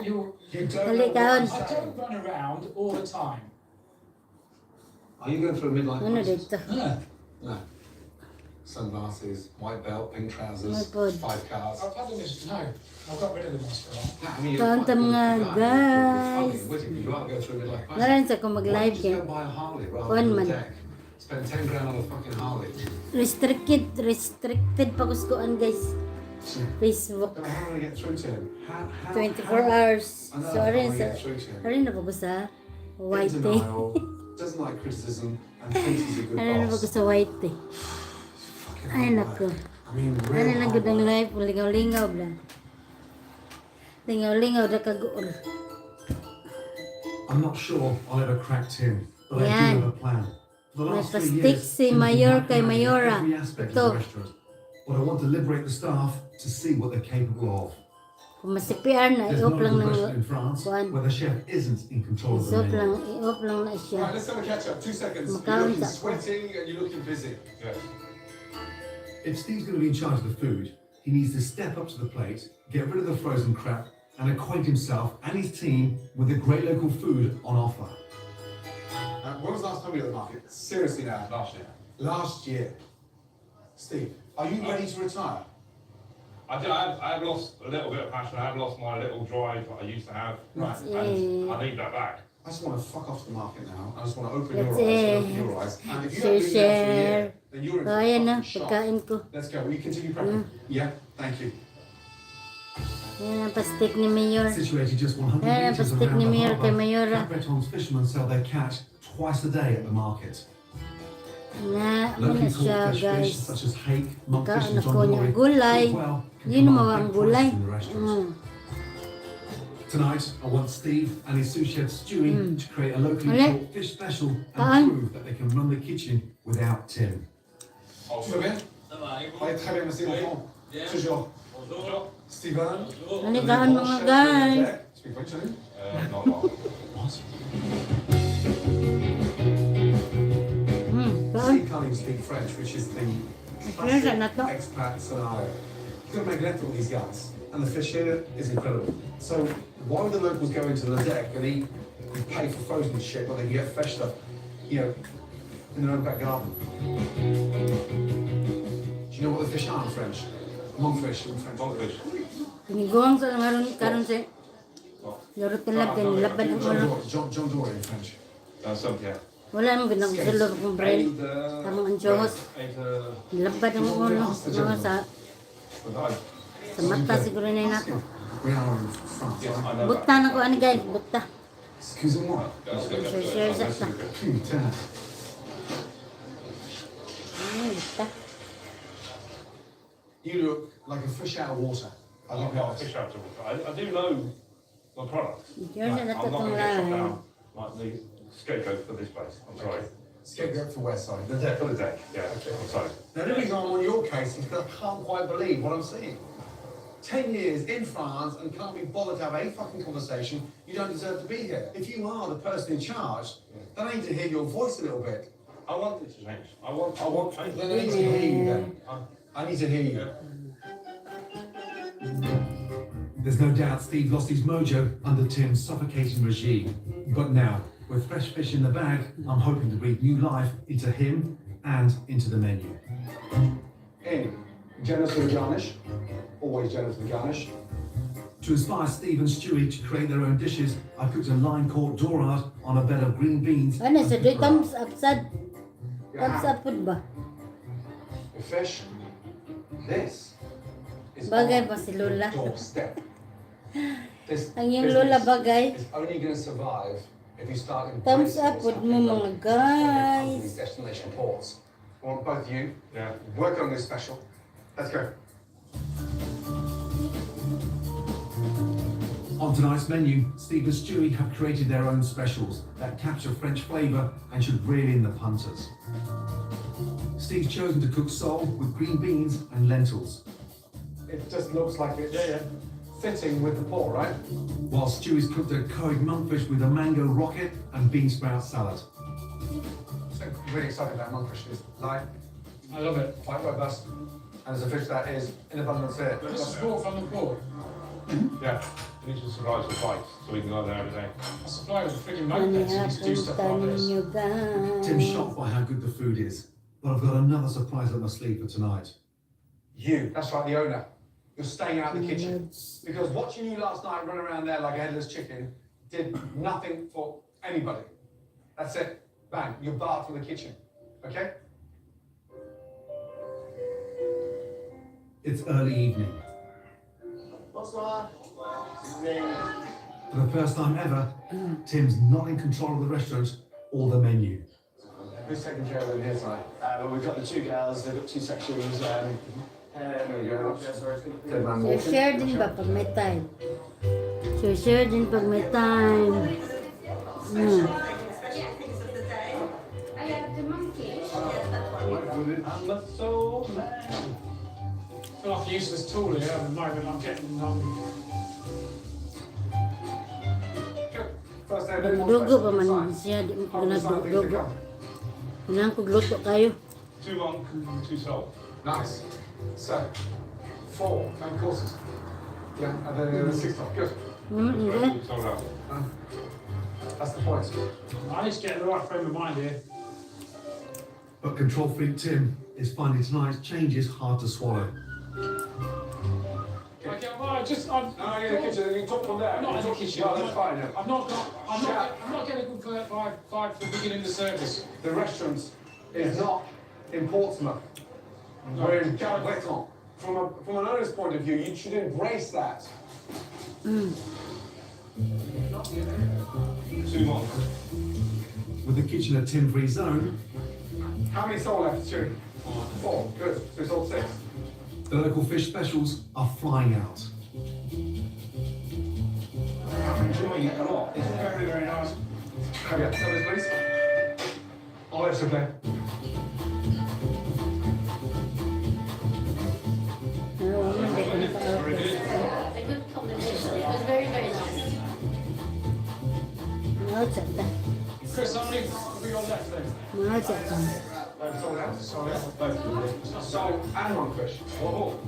You don't Dali know kaon. what I'm saying. I don't run around all the time. Are you going for a midlife Ano crisis? dito? No. Sunglasses, white belt, pink trousers, My God. 5 cars. I've had them as no. I've got rid of them last while. Yeah, I mean, Kaon ta mga guys. You rather go through a midlife crisis. Naran sa kung Why mag-live don't you kay. just go buy a Harley rather Kuan than a man. deck? Spend 10 grand on a fucking Harley. Restricted pa kuskuan guys. Facebook. But how do I get through to him? 24 hours. I know, So how do arin I sa get through to him? arin na po ko sa In white eh. denial, doesn't like criticism, and thinks he's a good Arin na po ko boss. sa white eh. Fucking Ay hard nako. work. I mean, Ano real lang hard gud ang work. life, lingaw-lingaw bla. Lingaw-lingaw da kaguol. I'm not sure I'll ever crack Tim, but I Yan. do have a plan. For the May last 3 pastik years, si Tim's been Mayor kay mapping out Mayora. every aspect of Ito. the restaurant. But I want to liberate the staff to see what they're capable of. Kung masipian na, There's i-off not a lang good ng restaurant in France kuan. where the chef isn't in control of the I-off menu. lang, i-off lang na siya. Right, let's have a catch up. 2 seconds. Makaon You're looking sa- sweating and you're looking busy. Yeah. If Steve's going to be in charge of the food, he needs to step up to the plate, get rid of the frozen crap, and acquaint himself and his team with the great local food on offer. When was the last time you were at the market? Seriously now. Last year. Last year. Steve, are you ready to retire? I've lost a little bit of passion. I've lost my little drive that I used to have. Right. And I need that back. I just want to fuck off the market now. I just want to open That's your eyes, it. open your eyes. And if you don't do that for a Share. year, then you're in So for a ayan na, fucking shock. pagkain ko. Let's go. Will you continue prepping? Yeah, thank you. Yan ang pastik ni Mayor. Situated just 100 Ayan ang meters pastik around ni the Mayor kay harbour, Mayora. Breton's fishermen sell their catch twice a day at the market. Na, ano Locally na siya caught fresh fish guys. such as hake, monkfish, Kaon and ako niyang john gulay. well, can Yun command mo ang big gulay. prices in the restaurant. Tonight, I want Steve and his sous chef Stewie to create a locally Ale. caught fish special and Kaon. prove that they can run the kitchen without Tim. Tu vas bien? Oui, très bien, merci l'enfant. Toujours. Bonjour. Steven. Ano kaon mga guys? Speak French, don't you? Not long. Kaon. Steve can't even speak French, which is the French na to. classic expat scenario. You've got to make an effort with these guys, and the fish here is incredible. So why would the locals go into the deck and eat and pay for frozen shit when they can get fresh stuff, you know, in their own back garden? Do you know what the fish are in French? Monkfish in French. Monkfish. Piniguang sa karon sa Laro talab din, laban ang ulo. John Dory in French. Some, yeah. Wala nang ginagdalo kong brain. Tamang anjos. Laban ang ulo. Mga sa mata siguro na yun ako. We are in France. Yes, right? I know Butta na ko ani guys, butta. Excusez-moi. Share sa ta. Putain. Butta. You look like a fish out of water. I I'm love not a that. fish out of water. I do know my product. Share sa I'm nato not tong going to get shot lahat. down like the scapegoat for this place. I'm sorry. Scapegoat for where, sorry? The deck. For the deck, yeah. I'm sorry. Now, the reason I'm on your case is because I can't quite believe what I'm seeing. 10 years in France and can't be bothered to have a fucking conversation, you don't deserve to be here. If you are the person in charge, then I need to hear your voice a little bit. I want it to change. I want change. Then I need to hear you then. I need to hear you. There's no doubt Steve lost his mojo under Tim's suffocating regime. But now, with fresh fish in the bag, I'm hoping to breathe new life into him and into the menu. In. Generous with the garnish. Always generous with the garnish. To inspire Steve and Stewie to create their own dishes, I cooked a line-caught dorade on a bed of green beans. Ano sa doy thumbs up sad. Your Thumbs ham, up food ba? your fish. This is Bagay on pa si Lola. your doorstep. This Ang yung business Lola bagay. is only going to survive if you start Thumbs embracing up what's with happening mo, mga locally guys. on these destination ports. I want both of you Yeah. working on this special. Let's go. On tonight's menu, Steve and Stewie have created their own specials that capture French flavour and should reel in the punters. Steve's chosen to cook sole with green beans and lentils, It just looks like it's fitting with the pour, right? while Stewie's cooked a curried monkfish with a mango rocket and bean sprout salad. So really excited about monkfish. It's light, I love it. quite robust, and it's a fish that is in abundance here. This is brought from the port. Yeah. We need to supply some flights so we can go there every day. I supply with a freaking Ano moped, so you used to do stuff like tanin this. nyo guys? Tim's shocked by how good the food is, but I've got another surprise up my sleeve for tonight. You, that's right, the owner. You're staying out of the kitchen. Lods. Because watching you last night run around there like a headless chicken did nothing for anybody. That's it. Bang, you're barred from the kitchen. Okay? It's early evening. Bonsoir. For the first time ever, Tim's not in control of the restaurant or the menu. Who's taking care of them here tonight? Well, we've got the two girls, they've got two sections. There we go. Dead man So walking. share din ba pag may time? So share din pag may time. I have the monkey. I'm the soul man. I feel like a useless tool here at the moment. I'm getting First day of Dugo pa man demonstration. siya, di mo Hold na the sign, things to dugo. come. Kailangan kong luto kayo. 2 monk, 2 soul. Nice. So, 4 main courses. Yeah, and then the 6 top. Good. Hindi. Sold out. That's the point. I need to get in the right frame of mind here. But control freak Tim is finding tonight's changes hard to swallow. Okay, well, No, you're in the kitchen. You can talk from there. I'm not in the kitchen. Well, that's fine. Yeah. I'm not getting a good vibe for beginning the service. The restaurant is not in Portsmouth. We're in Galweton. From an owner's point of view, you should embrace that. 2 monk. With the kitchen a Tim-free zone, How many sold left, Stu? 4. Good. So we sold 6. the local fish specials are flying out. I'm enjoying it a lot. It's very, very nice. Have you service, please? Olive, s'il vous plaît. Oo, hindi ko naka-order. A good combination. It was very, very nice. Mahal sa ta. Chris, how many have we got left then? Mahal sa ta. Sold out. Sold out. So, and one fish. Oh,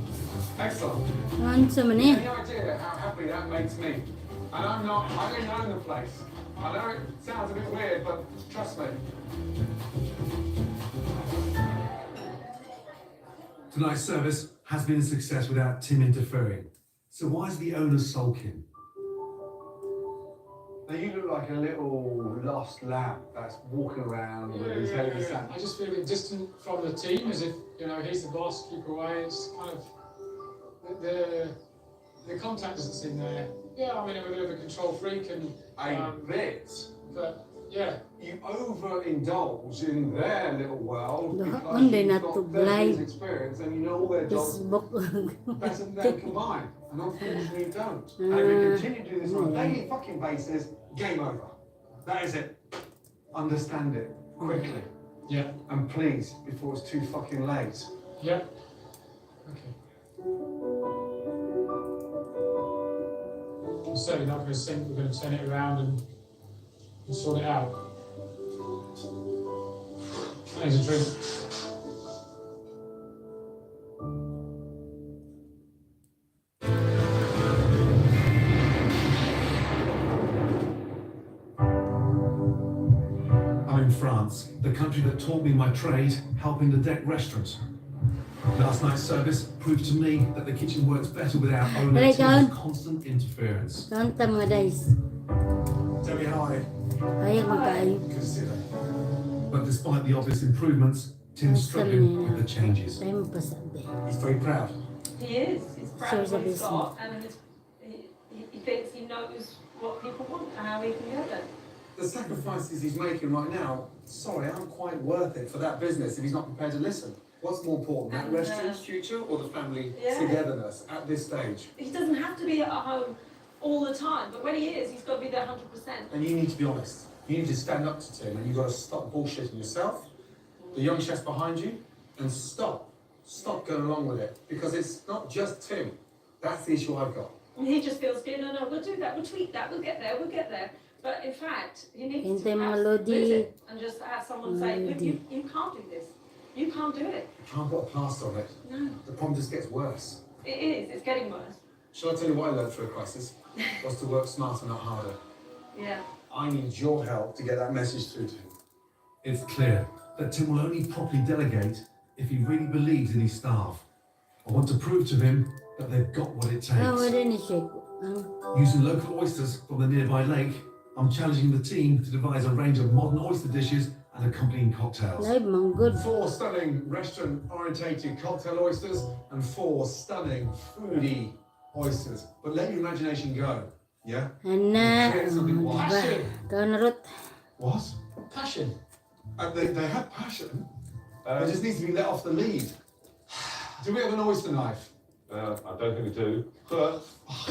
excellent. Ano sa man eh? Any idea how happy that makes me? And I didn't own the place. I know it sounds a bit weird, but trust me. Tonight's service has been a success without Tim interfering. So why is the owner sulking? Now you look like a little lost lamb that's walking around with his head in the sand. I just feel a bit distant from the team, as if, you know, he's the boss, keep away. It's kind of the contact doesn't seem there. Yeah, I mean, I'm a bit of a control freak, and A bit. but yeah, You overindulge in their little world Lahat because man din you've got 30 natuglay. years experience and you know all their jobs Facebook. better than them combined. And unfortunately you don't. And if we continue to do this on a daily fucking basis, game over. That is it. Understand it quickly. yeah, And please, before it's too fucking late. yeah. Okay. We're certainly not going to sink. We're going to turn it around and sort it out. There's a drink. I'm in France, the country that taught me my trade, helping the deck restaurant. Last night's service proved to me that the kitchen works better without owner Right, Tim's John. constant interference. Kanta mga guys. Debbie, hi. Ayaw magkaayo. Good to see you. But despite the obvious improvements, Tim's struggling with the changes. Tayo mo pasabi. He's very proud. He is. He's proud So of is what he's obviously. got, and he thinks he knows what people want and how he can get there. The sacrifices he's making right now, sorry, aren't quite worth it for that business if he's not prepared to listen. What's more important, that And, restaurant's future or the family yeah. togetherness at this stage? He doesn't have to be at home all the time, but when he is, he's got to be there 100%. And you need to be honest. You need to stand up to Tim and you've got to stop bullshitting yourself, the young chefs behind you, and stop going along with it. Because it's not just Tim. That's the issue I've got. And he just feels, no, we'll do that, we'll tweak that, we'll get there. But in fact, he needs Hintay to mga have, Lodi. lose it and just have someone say, Mga look, you can't do this. You can't do it. You can't put a plaster on it. No, The problem just gets worse. it is. It's getting worse. Shall I tell you what I learned through a crisis? Was to work smarter, not harder. Yeah. I need your help to get that message through to him. It's clear that Tim will only properly delegate if he really believes in his staff. I want to prove to him that they've got what it takes. Oh, what is it? Using local oysters from the nearby lake, I'm challenging the team to devise a range of modern oyster dishes and accompanying cocktails. Live mong good. 4 stunning restaurant-orientated cocktail oysters and 4 stunning foodie oysters. But let your imagination go, yeah? And Create something wild. Kanarot. What? Passion. They have passion. They just need to be let off the lead. Do we have an oyster knife? I don't think we do. But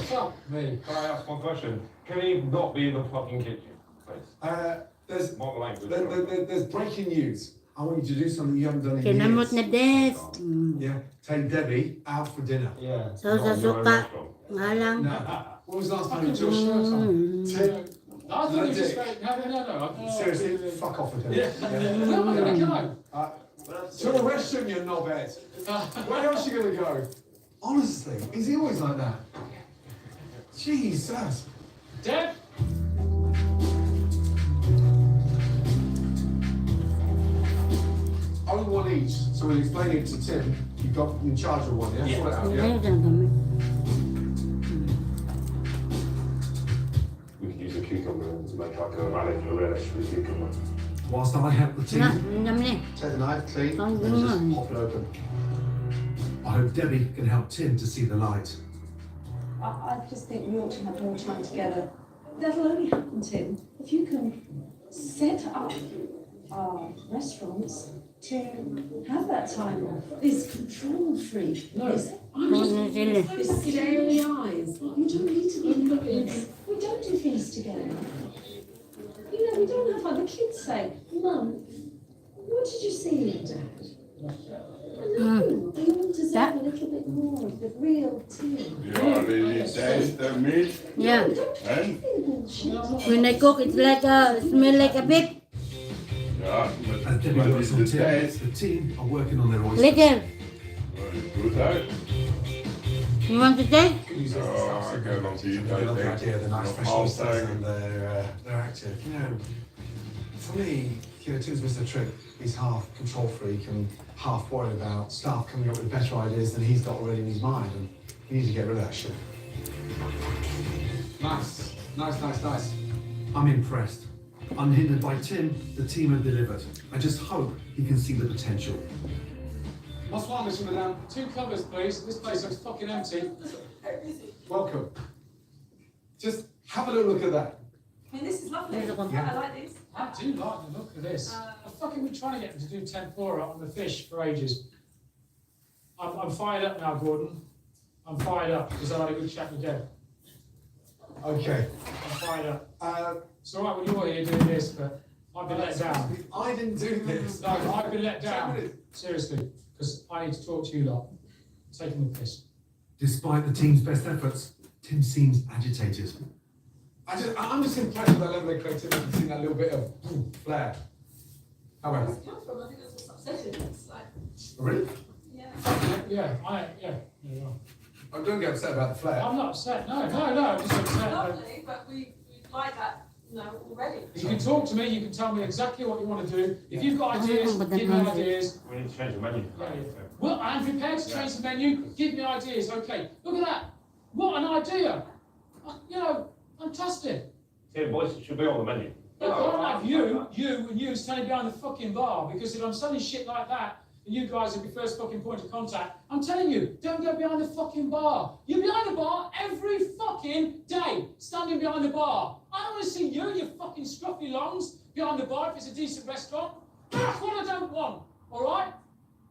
Fuck me. can I ask one question? Can he not be in the fucking kitchen, please? There's Not the language. there's breaking news. I want you to do something you haven't done in Kinamot na years. desk. Yeah, take Debbie out for dinner. Yeah. So sa suka. Nga lang. No. When was the last time you Fucking took your shirt on. Tim, I thought you just went, no. seriously, fuck off with him. Where am I going to go? To a restaurant, you knobhead. Where else are you going to go? Honestly, is he always like that? Jesus. Deb? Only one each, so we'll explain it to Tim. You've got in charge of one, yeah? Sort it out, yeah? Ngayon lang kami. We could use a cucumber to make like a relish, a relish with cucumber. Whilst I help the Nga, team, ngam ni. Take the knife, clean, Oh, and then just yeah. pop it open. I hope Debbie can help Tim to see the light. I just think we ought to have more time together. That'll only happen, Tim, if you can set up our restaurants to have that time off. This control freak, this scary eyes. You don't need to be kids. We don't do things together. You know, we don't have fun. The kids say, Mum, what did you see in Dad? No, they all deserve a little bit more of the real Tim. You already taste the meat? Yeah. And? When I cook, it's like smell like a pig. Yeah, As Debbie but works it's on the Tim, taste. the team are working on their oysters. Little, Very good, eh? you want to taste? Oh, I cannot eat, I love the I idea think. of the nice No fresh oysters outside. and they're active. You know, for me, Tim's missed a trick. He's half control freak and half worried about staff coming up with better ideas than he's got already in his mind, and he needs to get rid of that shit. Nice. I'm impressed. Unhindered by Tim, the team have delivered. I just hope he can see the potential. What's wrong, Mr. Madame? 2 covers, please. This place looks fucking empty. Welcome. Just have a little look at that. I mean, this is lovely. There's a one. I like this. I do like the look of this. I've fucking been trying to get them to do tempura on the fish for ages. I'm fired up now, Gordon. I'm fired up because I had a good chat with Deb. Okay. I'm fired up. It's all right when you're here doing this, but I've been let down. I didn't do this. No, I've been let down. Seriously, because I need to talk to you lot. Taking the piss. Despite the team's best efforts, Tim seems agitated. I'm just impressed with that level of creativity and seeing that little bit of flair. However. I think that's what's upsetting. It's like, Really? yeah. Yeah. You are. Oh, don't get upset about the flair. I'm not upset. No, I'm just upset. Lovely, but we like that, already. You can talk to me, you can tell me exactly what you want to do. If you've got ideas, give me ideas. We need to change the menu. Well, I'm prepared to change the menu. Give me ideas. Okay, look at that. What an idea. Fantastic. Tim, boys should be on the menu. Look, I don't have you standing behind the fucking bar, because if I'm selling shit like that, and you guys are the first fucking point of contact, I'm telling you, don't go behind the fucking bar. You're behind the bar every fucking day, standing behind the bar. I don't want to see you fucking scruffy longs behind the bar if it's a decent restaurant. That's what I don't want, all right?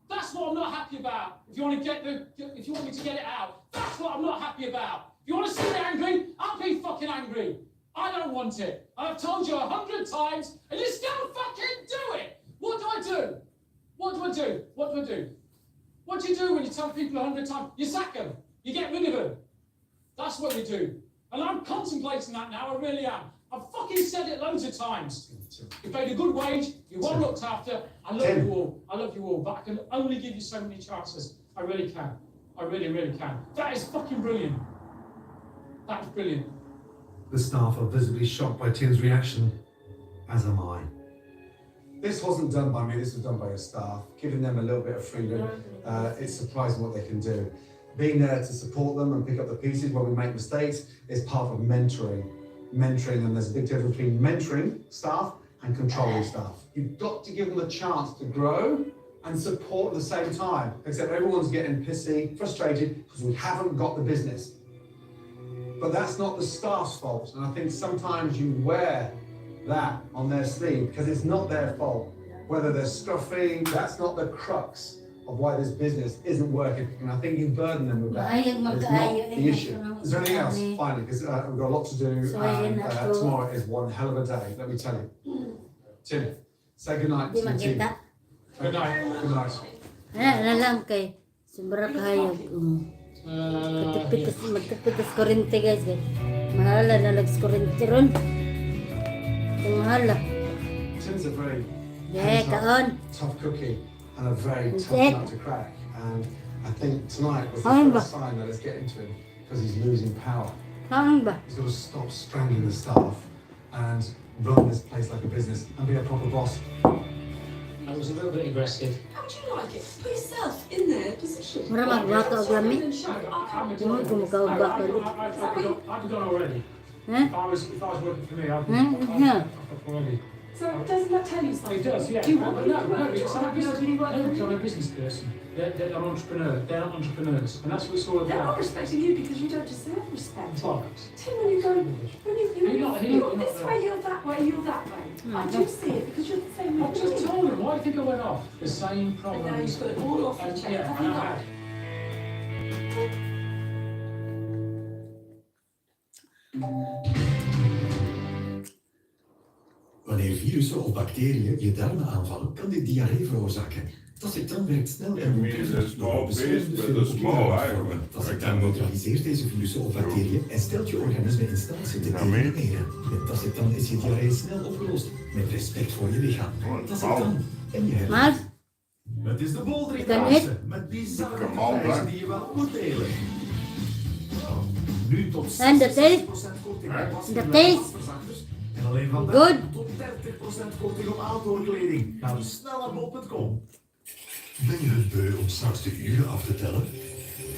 That's what I'm not happy about. If you want me to get it out, that's what I'm not happy about. If you want to see me angry, I'll be fucking angry. I don't want it. And I've told you 100 times, and you still fucking do it. What do I do? What do I do? What do you do when you tell people 100 times? You sack them. You get rid of them. That's what you do. And I'm contemplating that now, I really am. I've fucking said it loads of times. You paid a good wage, you're well looked after. I love you all, but I can only give you so many chances. I really can. I really, really can. That is fucking brilliant. That's brilliant. The staff are visibly shocked by Tim's reaction, as am I. This wasn't done by me, this was done by your staff, giving them a little bit of freedom. It's surprising what they can do. Being there to support them and pick up the pieces when we make mistakes is part of mentoring. Mentoring, and there's a big difference between mentoring staff and controlling staff. You've got to give them a chance to grow and support at the same time, except everyone's getting pissy, frustrated, because we haven't got the business. But that's not the staff's fault, and I think sometimes you wear that on their sleeve because it's not their fault. Whether they're stuffing, that's not the crux of why this business isn't working, and I think you burden them with that. It's not the issue. Is there anything else? Finally, because we've got a lot to do, and tomorrow is one hell of a day, let me tell you. Tim, say goodnight to the team. Good night. Good night. Ano lang kay sobra kahayag. Magkapitas kurente guys. Mahala na kurente ron. Mahala. Tim's a very tough cookie and a very tough nut to crack. And I think tonight was the first sign that it's getting to him because he's losing power. He's got to stop strangling the staff and run this place like a business and be a proper boss. I was a little bit aggressive. How would you like it? Put yourself in their position. Mura magwaka og lami. I've done already. Huh? If I was working for me, I'd be already. So doesn't that tell you something? It does, yeah. Do you No, want me to work? because I'm a business person. They're an entrepreneur. They're not entrepreneurs, and that's what it's all They're not about. respecting you because you don't deserve respect. Bollocks. Tim, when you go, you're this way, you're that way, you're that way. I do see it because you're the same way. I just told them. Why do you think I went off? The same And problems. now you've got it all off your And, chest. yeah, Have and you I not? had. Wanneer virussen of bacteriën je darmen aanvallen, kan dit diarree veroorzaken. Tassetan werkt snel en goed door beschermende filmpjes te vormen. Tassetan neutraliseert deze virussen of bacteriën en stelt je organisme in staat ze te elimineren. Met Tassetan is je diarree snel opgelost, met respect voor je lichaam. Tassetan en je hersenen. Het is de boldrinkfase met bizarre prijzen die je wel moet delen. Nu tot 60% korting bij wasverzachters en alleen vandaag tot 30% korting op outdoorkleding. Ga dus snel naar bol.com. Ben je het beu om straks de uren af te tellen?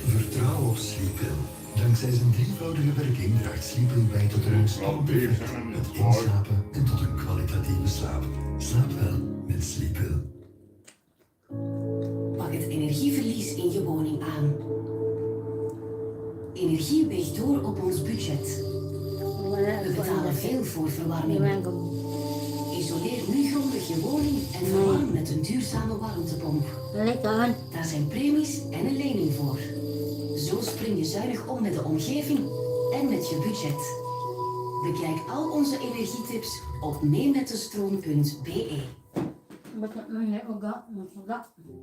Vertrouw op Sleepil. Dankzij zijn drievoudige werking draagt Sleepil bij tot een ontspannen effect, het inslapen en tot een kwalitatieve slaap. Slaap wel met Sleepil. Pak het energieverlies in je woning aan. Energie weegt door op ons budget. We betalen veel voor verwarming. Isoleer nu grondig je woning en verwarm met een duurzame warmtepomp. Daar zijn premies en een lening voor. Zo spring je zuinig om met de omgeving en met je budget. Bekijk al onze energietips op meemetdestroom.be.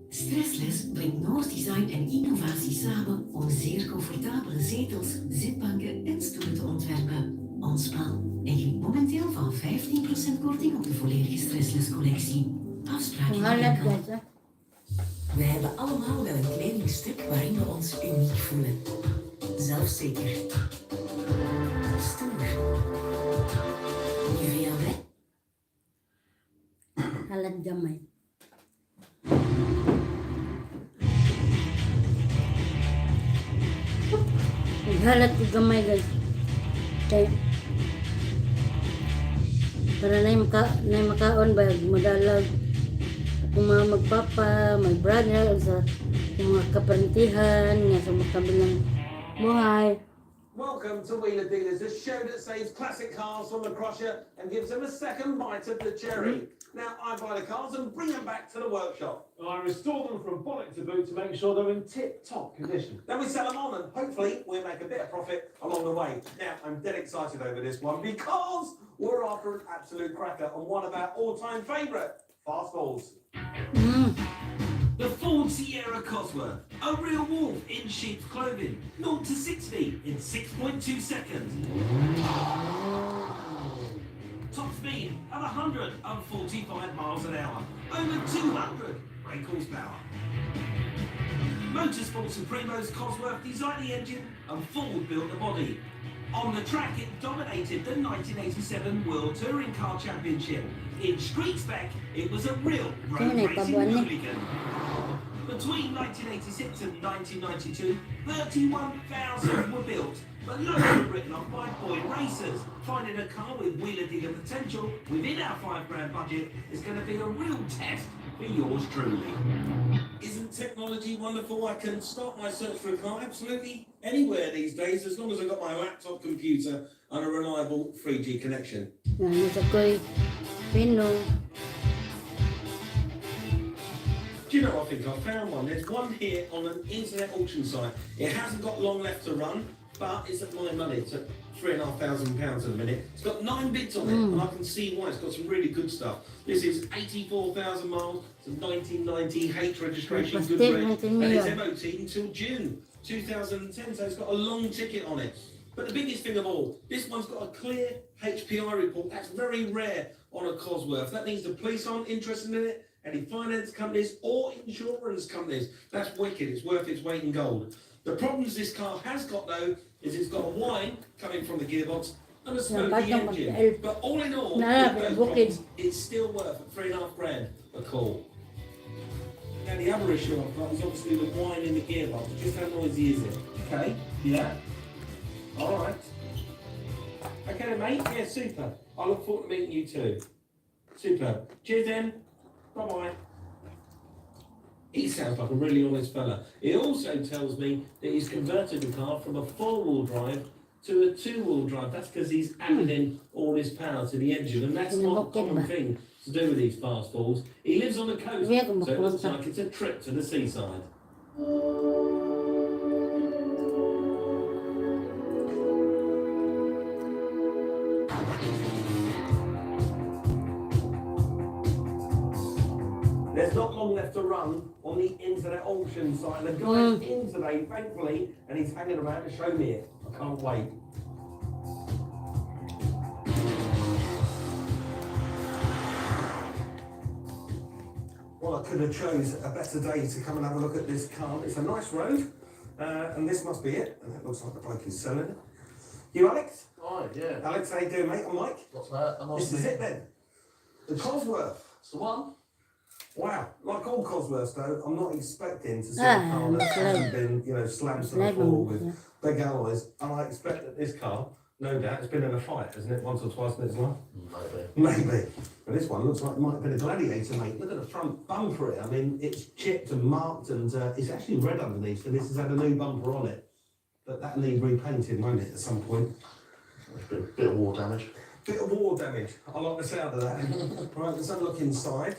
Stressless brengt Noors design en innovatie samen om zeer comfortabele zetels, zitbanken en stoelen te ontwerpen. Ontspan en geniet momenteel van 15% korting op de volledige Stressless collectie. Afspraken enkel. We hebben allemaal wel een kledingstuk waarin we ons uniek voelen. Zelfzeker. Stoer. Je viens vrai? Halat gamay. Halat ko gamay guys. Kaya para na makaon ba magalag kung mga magpapa, my brother sa mga kaparintihan nga sa makabilang buhay. Welcome to Wheeler Dealers, a show that saves classic cars from the crusher and gives them a second bite of the cherry. Now I buy the cars and bring them back to the workshop. And I restore them from bonnet to boot to make sure they're in tip-top condition. Then we sell them on and hopefully we'll make a bit of profit along the way. Now I'm dead excited over this one because we're after an absolute cracker on one of our all-time favourite fast falls. The Ford Sierra Cosworth, a real wolf in sheep's clothing. 0 to 60 in 6.2 seconds. Top speed at 145 miles an hour. Over 200 brake horsepower. Motorsport Supremo's Cosworth designed the engine and Ford built the body. On the track, it dominated the 1987 World Touring Car Championship. In street spec, it was a real road racing hooligan. Between 1986 and 1992, 31,000 were built, but loads were written off by boy racers. Finding a car with wheeler-dealer potential within our £5 budget is going to be a real test for yours truly. Isn't technology wonderful? I can start my search for a car absolutely anywhere these days, as long as I've got my laptop computer and a reliable 3G connection. Do you know, I think I found one. There's one here on an internet auction site. It hasn't got long left to run, but it's at my money. It's at £3,500 at the minute. It's got 9 bids on it, and I can see why. It's got some really good stuff. This is 84,000 miles. It's a 1990 H registration, good reg, and it's MOT until June 2010, so it's got a long ticket on it. But the biggest thing of all, this one's got a clear HPI report. That's very rare on a Cosworth. That means the police aren't interested in it, any finance companies or insurance companies. That's wicked. It's worth its weight in gold. The problems this car has got, though, is it's got a whine coming from the gearbox and a smoky engine. But all in all, with those problems, it's still worth £3,500 a call. Now, the other issue I've got is obviously the whine in the gearbox. Just how noisy is it? Okay, yeah. All right. Okay, then, mate. Yeah, super. I look forward to meeting you too. Super. Cheers, then. Bye-bye. He sounds like a really honest fella. He also tells me that he's converted the car from a 4-wheel drive to a 2-wheel drive. That's because he's added in all his power to the engine, and that's not a common thing to do with these fast balls. He lives on the coast, so it looks like it's a trip to the seaside. There's not long left to run on the internet auction site. The guy's in today, thankfully, and he's hanging around to show me it. I can't wait. Well, I could have chose a better day to come and have a look at this car. It's a nice road, and this must be it. And it looks like the bloke is selling it. You, Alex? Hi, yeah. Alex, how you doing, mate? I'm Mike. What's that? This is it then. The Cosworth. It's the one. Wow, like all Cosworths though, I'm not expecting to see a car that hasn't been, slammed to the floor with big alloys. And I expect that this car, no doubt, it's been in a fight, hasn't it, once or twice in its life? Maybe. But this one looks like it might have been a Gladiator, mate. Look at the front bumper here. I mean, it's chipped and marked, and it's actually red underneath, so this has had a new bumper on it. But that'll need repainting, won't it, at some point? A bit of war damage. Bit of war damage. I like the sound of that. Right, let's have a look inside.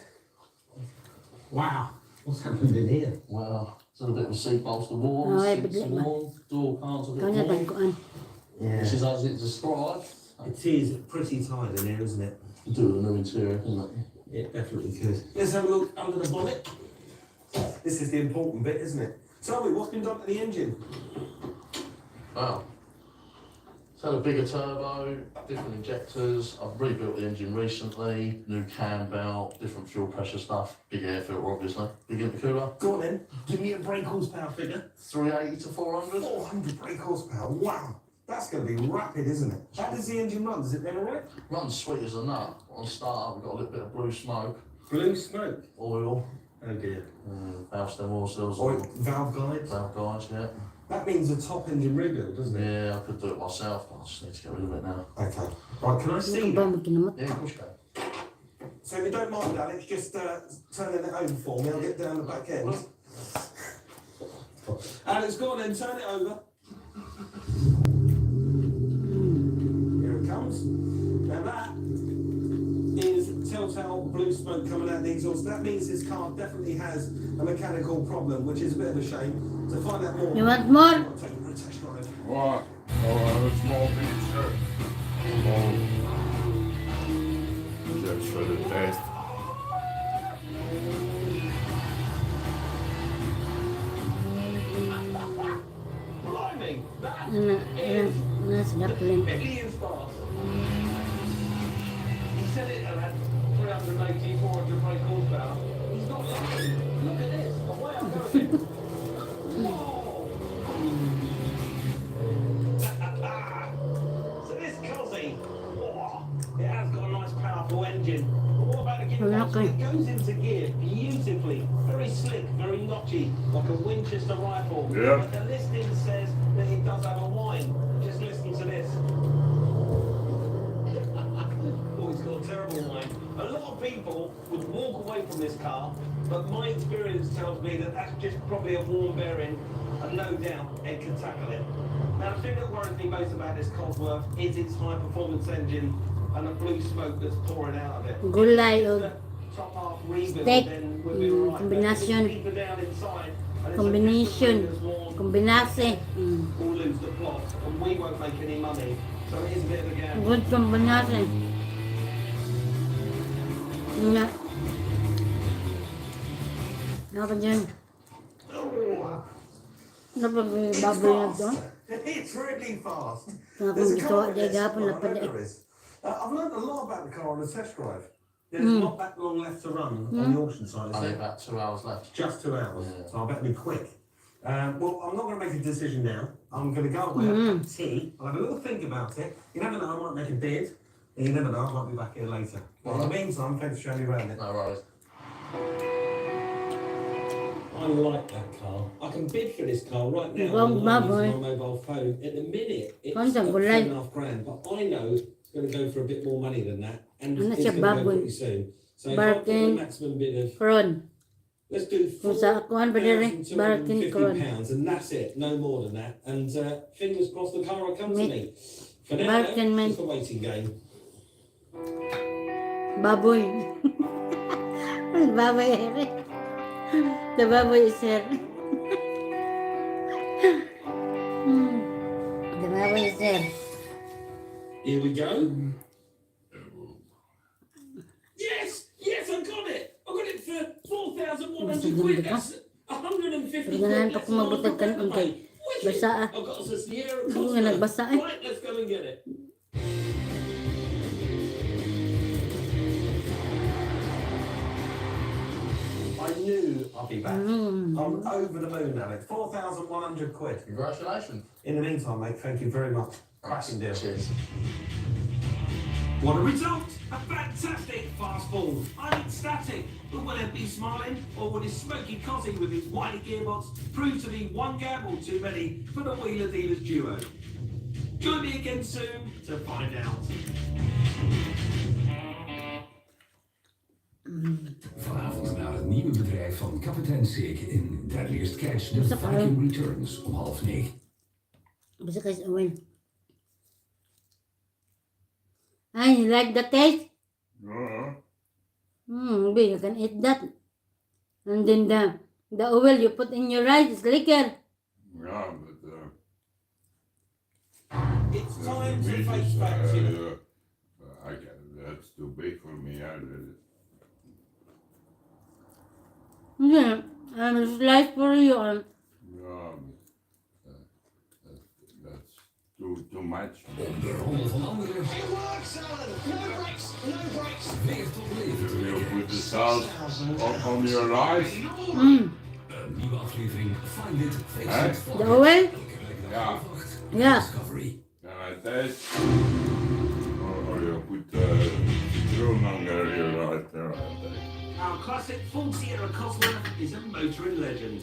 Wow, what's happened in here? Well, there's a bit of a seat bolster warm, seats are warm, door cards a bit warm. Yeah. This is as it's described. It is pretty tight in here, isn't it? You do a new interior, isn't it? It definitely could. Let's have a look under the bonnet. This is the important bit, isn't it? Tell me, what's been done to the engine? Wow. It's had a bigger turbo, different injectors. I've rebuilt the engine recently, new cam belt, different fuel pressure stuff, big air filter obviously, big intercooler. Go on then, give me a brake horsepower figure. 380 to 400. 400 brake horsepower, wow. That's going to be rapid, isn't it? How does the engine run? Does it run alright? Runs sweet as a nut. On start, we've got a little bit of blue smoke. Blue smoke? Oil. Oh dear. Valve stem oil seals. Valve guides? Valve guides, yeah. That means a top engine rebuild, doesn't it? Yeah, I could do it myself, but I just need to get rid of it now. Okay. Right, can I see that? Yeah, of course you can. So if you don't mind, Alex, just turning it over for me. I'll get down the back end. Alex, go on then, turn it over. Here it comes. Now that is telltale blue smoke coming out of the exhaust. That means this car definitely has a mechanical problem, which is a bit of a shame. To find out more, you want more? I'll take a test drive. What? Oh, a small picture. Oh. Just for the test. Blimey, that is millions fast. He said it had 380, 400 brake horsepower. He's not lying. Look at this. Away I'm going. Whoa. powerful engine. But what about the gearbox? It goes into gear beautifully, very slick, very notchy, like a Winchester rifle. Yeah. But the listing says that it does have a whine. Just listen to this. Oh, it's got a terrible whine. A lot of people would walk away from this car, but my experience tells me that that's just probably a worn bearing, and no doubt it can tackle it. Now, the thing that worries me most about this Cosworth is its high-performance engine and the blue smoke that's pouring out of it. Gulay o Top half rebuild, steak. then we'll be all right. Kombinasyon. Deeper down inside, and it's a Combination. piston that's worn, Kombinase. we'll lose the plot, and we won't make any money. So it is a bit of a gamble. Good kombinase. Nga. Apa dyan? Ano pag baboy na to? It's really fast. Kung There's a gitawa car dyan with gapon na this, pala. there is. I've learned a lot about the car on the test drive. There's not that long left to run on the auction side, is I think there? about 2 hours left. Just 2 hours. Yeah. So I better be quick. Well, I'm not going to make a decision now. I'm going to go away, have a cup of tea, I'll have a little think about it. You never know, I might make a bid. And you never know, I might be back here later. But in the meantime, thanks for showing me around it. No worries. I like that car. I can bid for this car right now Wrong online baboy. using my mobile phone. At the minute, it's Konsang at gulay. $3,500, but I know it's going to go for a bit more money than that, and Ano it's siya, going to go baboy? pretty soon. So if I put the Barking maximum bid of, Kron. let's do Kung sa akuan pa dire, Barking Kron. £4,250, and that's it, no more than that. And fingers crossed the car will come to me. For now, Barking man. it's a waiting game. Baboy. Baboy ere. The baboy is here. The baboy is here. Here we go. Yes, yes, I got it. I got it for 4,100 quid. That's 150 Ganahan quid. pa kung magbutag ka ng untay. Basa ah. I've got us a Sierra Hindi nga nagbasa eh. Right, let's go and get it. I knew I'd be back. I'm over the moon, Alex. 4,100 quid. Congratulations. In the meantime, mate, thank you very much. Cracking deal. Cheers. What a result! A fantastic fast ball. I'm ecstatic. But will it be smiling, or will his smoky cosy with his whiny gearbox prove to be one gamble too many for the Wheeler Dealers duo? Join me again soon to find out. Vanavond naar het nieuwe bedrijf van kapitein Seek in Daar leest Catch de Viking Returns om 8:30. Basta guys, Owen. Ay, you like the taste? Maybe you can eat that. And then the oil you put in your rice is liquor. Yeah, but It's time to face facts. that's too big for me. Yeah, I'm slice for you. Yeah, that's too much. Om de ronde van anderen. It works, Alan. No breaks, no breaks. Weer tot leven. You put the salt on your rice. Een nieuwe aflevering. Find it, face it. The oil? Yeah. Yeah. Discovery. Can I taste? Or you put citron on your right there. Our classic full Sierra Cosworth is a motoring legend.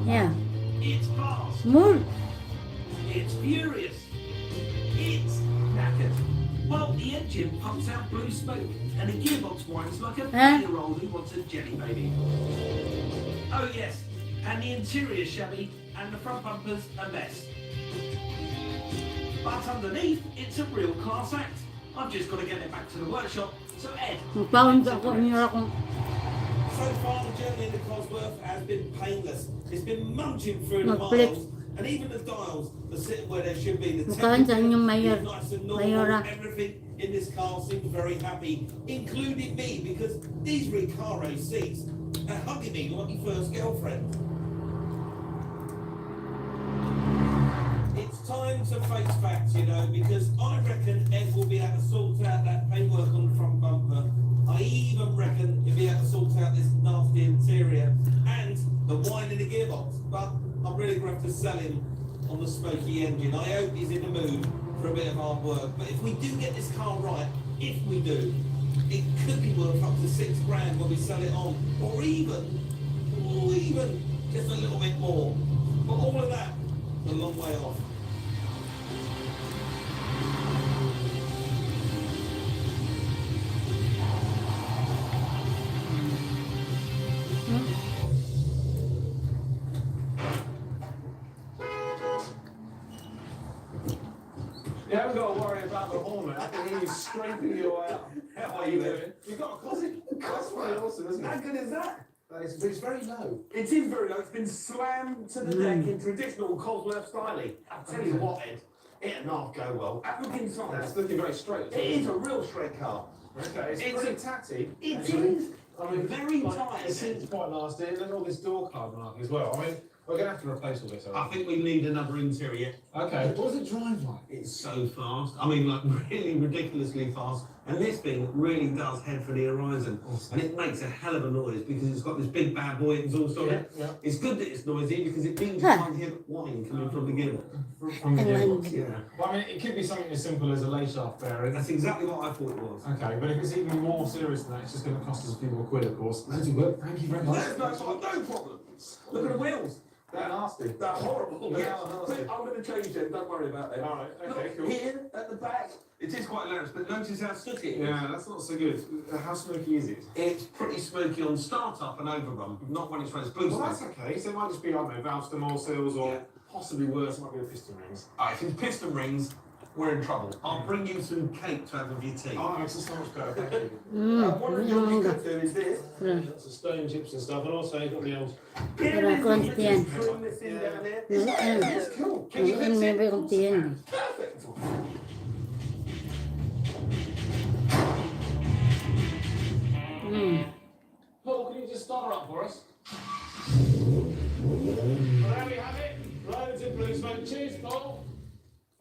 Yeah. It's fast. More. It's furious. It's knackered. Well, the engine pumps out blue smoke, and the gearbox whines like a 3-year-old who wants a jelly baby. Oh yes, and the interior shabby, and the front bumpers a mess. But underneath, it's a real class act. I've just got to get it back to the workshop. So Ed, Magpaon ka ako niyo akong So far, the journey in the Cosworth has been painless. It's been munching through the Mag-flip. miles, and even the dials are sitting where they should be. The Mukhaan sa inyong temperature is nice and normal. Mayora. Everything in this car seems very happy, including me, because these Recaro seats are hugging me like your first girlfriend. It's time to face facts, you know, because I reckon Ed will be able to sort out that paintwork on the front bumper. I even reckon he'll be able to sort out this nasty interior and the whine in the gearbox. But I'm really going to have to sell him on the smoky engine. I hope he's in the mood for a bit of hard work. But if we do get this car right, if we do, it could be worth up to £6,000 when we sell it on, or even just a little bit more. But all of that is a long way off. You haven't got to worry about the horn, mate. I can hear you scraping your way up. How are you doing? You've got a closet. That's pretty awesome, isn't it? How good is that? It's very low. It is very low. It's been slammed to the deck in traditional Cosworth styling. I'll tell you what, Ed, it'll not go well. Have a look inside. It's looking very straight. It is a real straight car. Okay, it's pretty tatty. It actually. is. I mean, Very like, tight. It seems quite nasty. And then all this door card marking as well. I mean, we're going to have to replace all this. I think we need another interior. Okay, what does it drive like? It's so fast. I mean, like, really ridiculously fast. And this thing really does head for the horizon. Awesome. And it makes a hell of a noise because it's got this big bad boy exhaust on it. Yeah. It's good that it's noisy because it means you can't hear whine coming from the gearbox. From the gearbox. Yeah. Well, I mean, it could be something as simple as a lay shaft bearing. That's exactly what I thought it was. Okay, but if it's even more serious than that, it's just going to cost us a few more quid, of course. Thank you very much. There's no problem. Look at the wheels. They're nasty. They're horrible. They Yes. are nasty. I'm going to change them. Don't worry about them. All right, okay, Look, cool. here at the back, it is quite loud, but notice how sooty it is. Yeah, that's not so good. How smoky is it? It's pretty smoky on start-up and overrun, not when it's when it's blue Well, smoke. that's okay. So it might just be, I don't know, valve stem oil seals or possibly worse, it might be the piston rings. If it's piston rings, we're in trouble. I'll bring you some cake to have with your tea. Oh, that makes it so much better, thank you. What we could do is this. Lots of stone chips and stuff, and also you've got the old... Para kontian. Trim this in down there. That's cool. Can you Ngayon fix may it? may kontian. Perfect. Paul, can you just start her up for us? Well, there we have it. Loads of blue smoke. Cheers, Paul.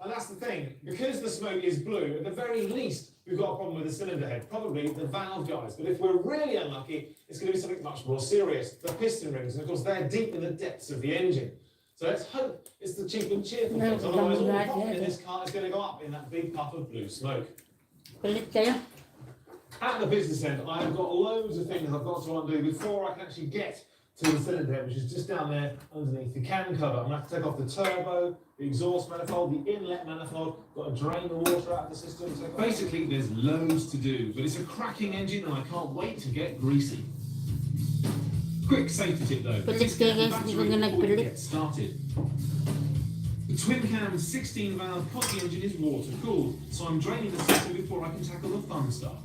And that's the thing. Because the smoke is blue, at the very least, we've got a problem with the cylinder head. Probably the valve guys. But if we're really unlucky, it's going to be something much more serious. The piston rings. And of course, they're deep in the depths of the engine. So let's hope it's the cheap and cheerful things. Otherwise, all the profit in this car is going to go up in that big puff of blue smoke. Kulit kayo. At the business end, I've got loads of things I've got to undo before I can actually get to the cylinder head, which is just down there underneath the can cover. I'm going to have to take off the turbo, the exhaust manifold, the inlet manifold, got to drain the water out of the system. So basically, there's loads to do, but it's a cracking engine and I can't wait to get greasy. Quick safety tip though, Pilit kayo guys, hindi ko na before you nagpilit. get started. The twin cam 16 valve coffee engine is water cooled, so I'm draining the system before I can tackle the fun stuff.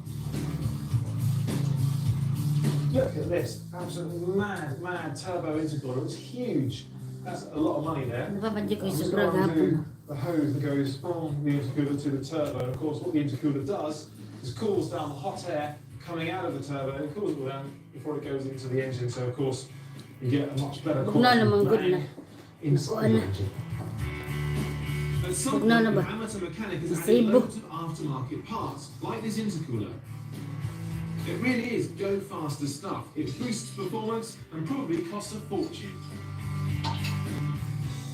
Look at this, absolutely mad turbo intercooler. It's huge. That's a lot of money there. Napapadyo ko I'm yung just sobrang going to hapon. do the hose that goes from the intercooler to the turbo. And of course, what the intercooler does is cools down the hot air coming out of the turbo and cools it down before it goes into the engine. So of course, you get a much better Huwag na naman, good quality na. inside the engine. At some Huwag point, na an na ba? amateur mechanic has added Isibo. loads of aftermarket parts, like this intercooler. It really is go faster stuff. It boosts performance and probably costs a fortune.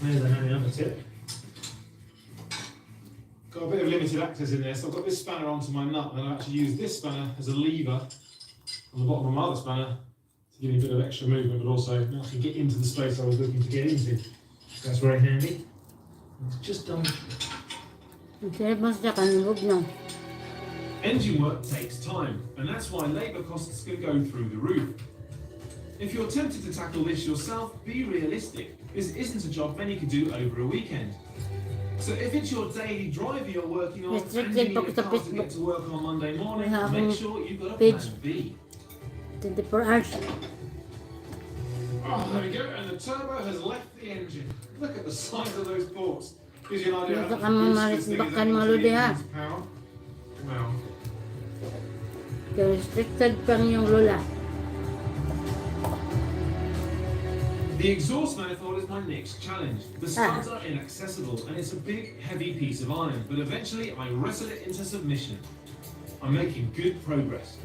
There's a handy other tip. Got a bit of limited access in there, so I've got this spanner onto my nut, and I've actually used this spanner as a lever on the bottom of my other spanner to give me a bit of extra movement, but also actually get into the space I was looking to get into. So that's very handy. It's just done. Ang sarap mo siya kanilog na. Engine work takes time, and that's why labour costs can go through the roof. If you're tempted to tackle this yourself, be realistic. This isn't a job many could do over a weekend. So if it's your daily driver you're working on, and you need a car to get to work on Monday morning, make sure you've got a plan B. 24 hours. Oh, there we go, and the turbo has left the engine. Look at the size of those ports. Gives you an idea Dito how ka mamalis this thing is bakan able mga to lodi use ha. its power. Wow. Kaya restricted pang yung lula. The exhaust manifold is my next challenge. The studs are inaccessible and it's a big, heavy piece of iron, but eventually I wrestle it into submission. I'm making good progress.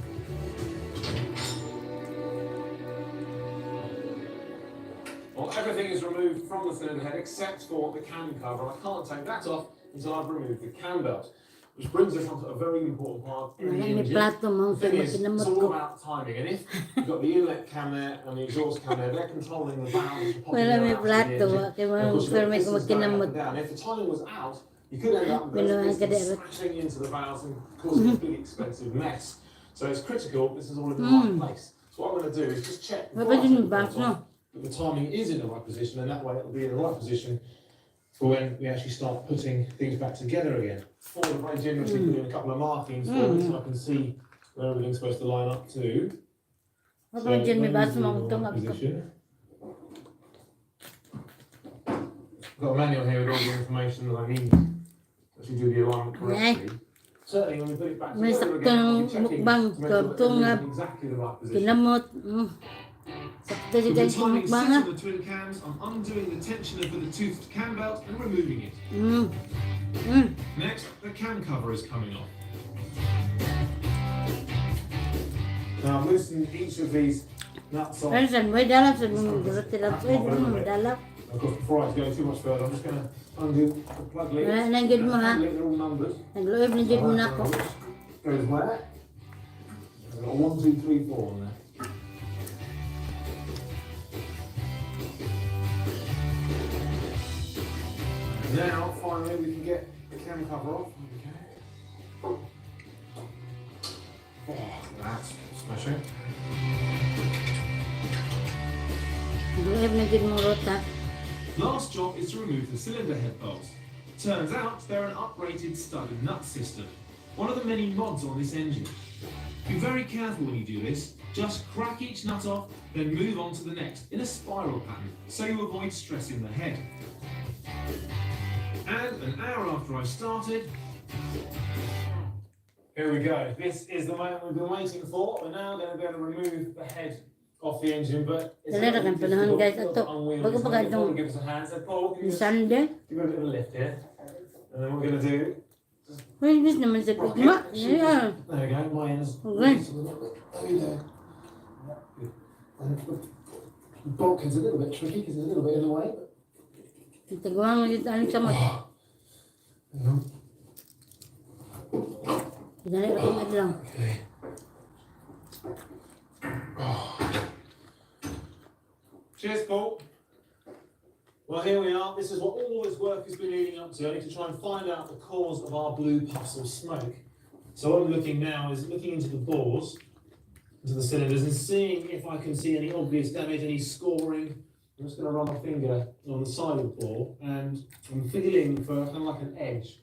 Well, everything is removed from the cylinder head except for the can cover. I can't take that off until I've removed the cam belt. Which brings us on to a very important part in the Wala may engine. plato, The thing is, kinamot it's all ko. about timing, and if you've got the inlet cam there and the exhaust cam there, they're controlling the valves. Wala may plato, kay mga firme ko magkinamot. And if the timing was out, you could end up with those pistons smashing into the valves and causing a big expensive mess. So it's critical, this is all in the right place. So what I'm going to do is just check that the timing is in the right position, and that way it will be in the right position for when we actually start putting things back together again. For the very generously put in a couple of markings for me so I can see where everything's supposed to line up to. So, position. Got a manual here with all the information that I need to actually do the alignment correctly. Certainly when we put it back together again, I'll be checking to make sure that everything's in exactly the right position. Kinamot. Sakto With siya the sa timing set mukbang on the twin cams, I'm undoing the tensioner for the toothed cam belt and removing it. Next, the cam cover is coming off. Now I'm loosening each of these nuts off. May dalap sa mga dalap. May dalap. Of course, before I go too much further, I'm just going to undo the plug leads. Wala nang gid mo ha. They're all numbered. Nagluob na gid mo na ako. Goes where? I've got 1, 2, 3, 4 on there. Now, finally, we can get the cam cover off. Okay. Oh, that's smashing. Nagluob na gid mo rota. Last job is to remove the cylinder head bolts. Turns out they're an uprated studded nut system, one of the many mods on this engine. Be very careful when you do this. Just crack each nut off, then move on to the next in a spiral pattern, so you avoid stressing the head. And an hour after I started, here we go. This is the moment we've been waiting for. We're now going to be able to remove the head off the engine, but it's Dala ra kan panahon guys ato. Bago pa kadtong give us a hand. So Paul, give Sunday. it a bit of a lift here. And then what we're going to do. Well, this naman sa gugma. Yeah. There we go. My ends. Okay. There we go. The bulk is a little bit tricky because it's a little bit in the way. Tiguan mo dito aling samot. Dali ra kong adlaw. Okay. Cheers, Paul. Well, here we are. This is what all this work has been leading up to. I need to try and find out the cause of our blue puffs of smoke. So what I'm looking now is looking into the bores, into the cylinders, and seeing if I can see any obvious damage, any scoring. I'm just going to run my finger on the side of the bore, and I'm feeling for kind of like an edge.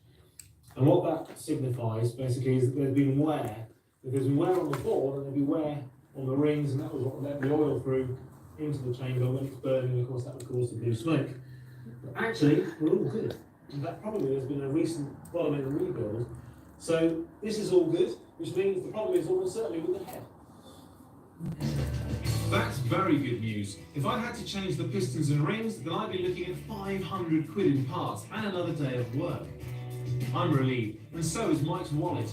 And what that signifies, basically, is that there's been wear. If there's been wear on the bore, then there'll be wear on the rings, and that was what let the oil through into the chamber when it's burning, and of course that would cause the blue smoke. But actually, we're all good. And that probably has been a recent bottom end rebuild. So this is all good, which means the problem is almost certainly with the head. That's very good news. If I had to change the pistons and rings, then I'd be looking at 500 quid in parts and another day of work. I'm relieved, and so is Mike's wallet.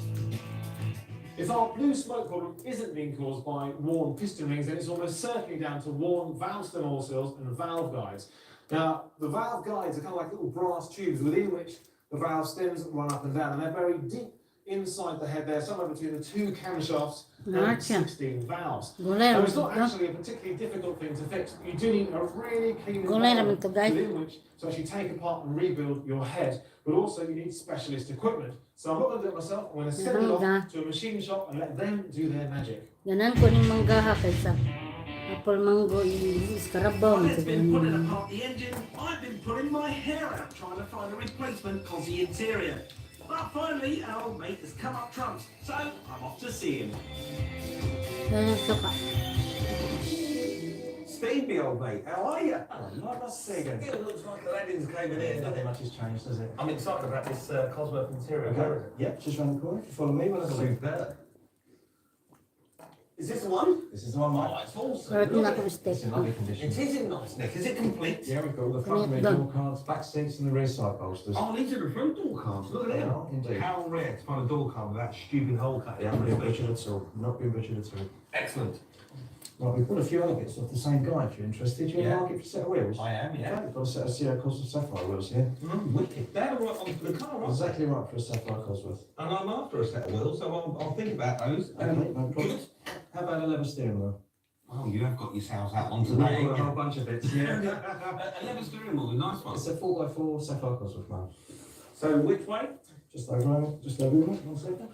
If our blue smoke problem isn't being caused by worn piston rings, then it's almost certainly down to worn valve stem oil seals and valve guides. Now, the valve guides are kind of like little brass tubes within which the valve stems run up and down, and they're very deep inside the head there, somewhere between the two camshafts and 16 valves. So it's not actually a particularly difficult thing to fix. You do need a really clean environment within which to actually take apart and rebuild your head, but also you need specialist equipment. So I'm not going to do it myself. I'm going to send it off to a machine shop and let them do their magic. Ganan ko ning manggaha kaysa apple mango is karabaw. While it's been pulling apart the engine, I've been pulling my hair out trying to find a replacement Cosy interior. But finally, our old mate has come up trumps, so I'm off to see him. Steve, me old mate, how are you? Oh, nice to see you again. It looks like the landings came in here. Nothing much has changed, does it? I'm excited about this Cosworth interior. Okay. Yep, just round the corner. Follow me. We'll have a look. Superb. Is this the one? This is the one, mate. Oh, it's awesome. It's in lovely condition. It is in nice nick. Is it complete? Yeah, we've got all the front rear door cards, back seats, and the rear side bolsters. Oh, these are the front door cards. Look at them. Indeed. How rare to find a door card with that stupid hole cut. Yeah, not been butchered at all. Not been butchered at all. Excellent. Right, we've got a few other bits off the same guy if you're interested. You in the Yeah. market for a set of wheels? I am, yeah. We've got a set of Sierra Cosworth Sapphire wheels here. Wicked. They're right onto the car, aren't they? Exactly right for a Sapphire Cosworth. And I'm after a set of wheels, so I'll think about those. Okay, no problem. How about a leather steering wheel? Oh, you have got yourselves out on We've today. got a whole bunch of bits. Yeah. A leather steering wheel, a nice one. It's a 4x4 Sapphire Cosworth, man. So which way? Just over, it. 1 second.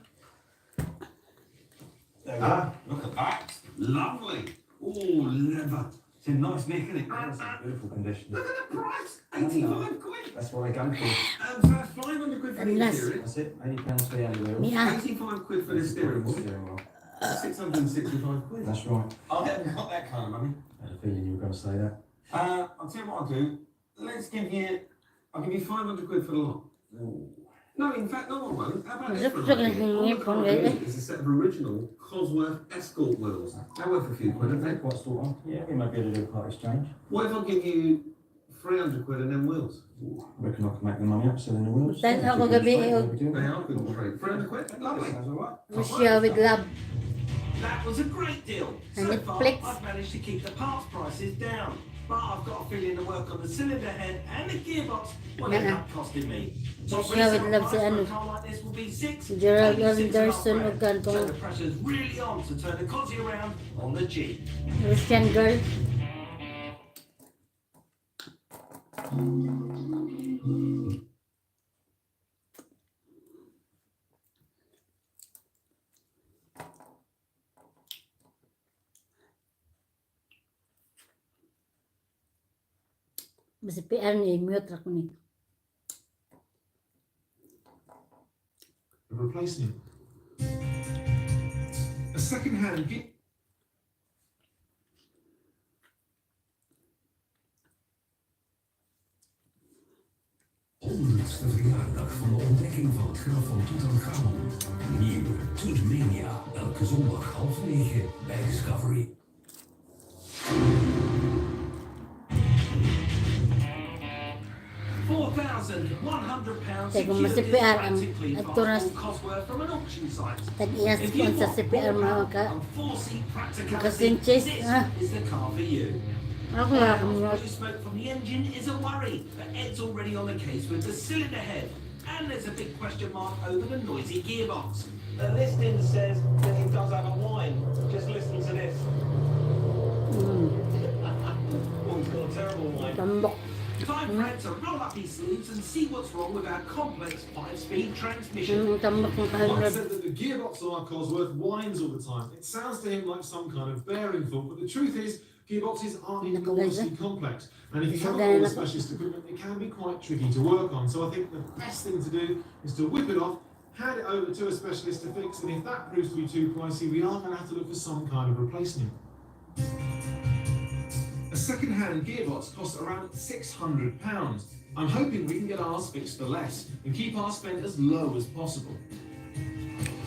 There we go. Look at that. Lovely. Oh, leather. It's in nice nick, isn't it? It's in beautiful condition. Look at the price. 85 quid. That's what I go for. So that's 500 quid for the Unless- steering. That's it. £80 for the alley wheel. Yeah. 85 quid for the steering wheel. Steering wheel. 665 quid. That's right. I haven't got that kind of money. I had a feeling you were going to say that. I'll tell you what I'll do. I'll give you 500 quid for the lot. No, in fact, no, I won't. How about this for a minute? It's a set of original Cosworth Escort wheels. They're worth a few quid, aren't they? Quite sport on. Yeah, we might be able to do a part exchange. What if I give you 300 quid and then wheels? Reckon I can make the money up selling the wheels. Then ako gabi, They are good trade. 300 quid? Lovely. Sounds alright. Russia with love. That was a great deal. And So it far, flicks. I've managed to keep the parts prices down. But I've got a feeling the work on the cylinder head and the gearbox will end up costing me. Top Russia with resale love price si for ano. a car like this will be Gerald 86 Anderson and a o half grand. So kantong the pressure's really on to turn the Cosy around on the G. Russian girl. Basta PR ni mute ra ko ni. A replacement. A second-hand Honderdste verjaardag van de ontdekking van het graf van Tutankhamon. Nieuw Tutmania, elke zondag 8:30 bij Discovery. £4,100 Kaya kung secured ma-CPR ang practically for actors, full Cosworth from an auction site. tag-iyas If ko you sa want CPR mga ballpower and 4-seat practicality, makasinches. this Ah, is the car for you. ako lang akong Now, mute. blue smoke from the engine is a worry, but Ed's already on the case with the cylinder head. And there's a big question mark over the noisy gearbox. The listing says that it does have a whine. Just listen to this. Oh, he's got a terrible whine. Tambok. Time for Ed to roll up his sleeves and see what's wrong with our complex 5-speed transmission. Tambok ng Mike kahulog. said that the gearbox on our Cosworth whines all the time. It sounds to him like some kind of bearing fault, but the truth is, gearboxes are enormously complex. And if you haven't got all the specialist equipment, it can be quite tricky to work on. So I think the best thing to do is to whip it off, hand it over to a specialist to fix, and if that proves to be too pricey, we are going to have to look for some kind of replacement. A second-hand gearbox costs around £600. I'm hoping we can get ours fixed for less and keep our spend as low as possible.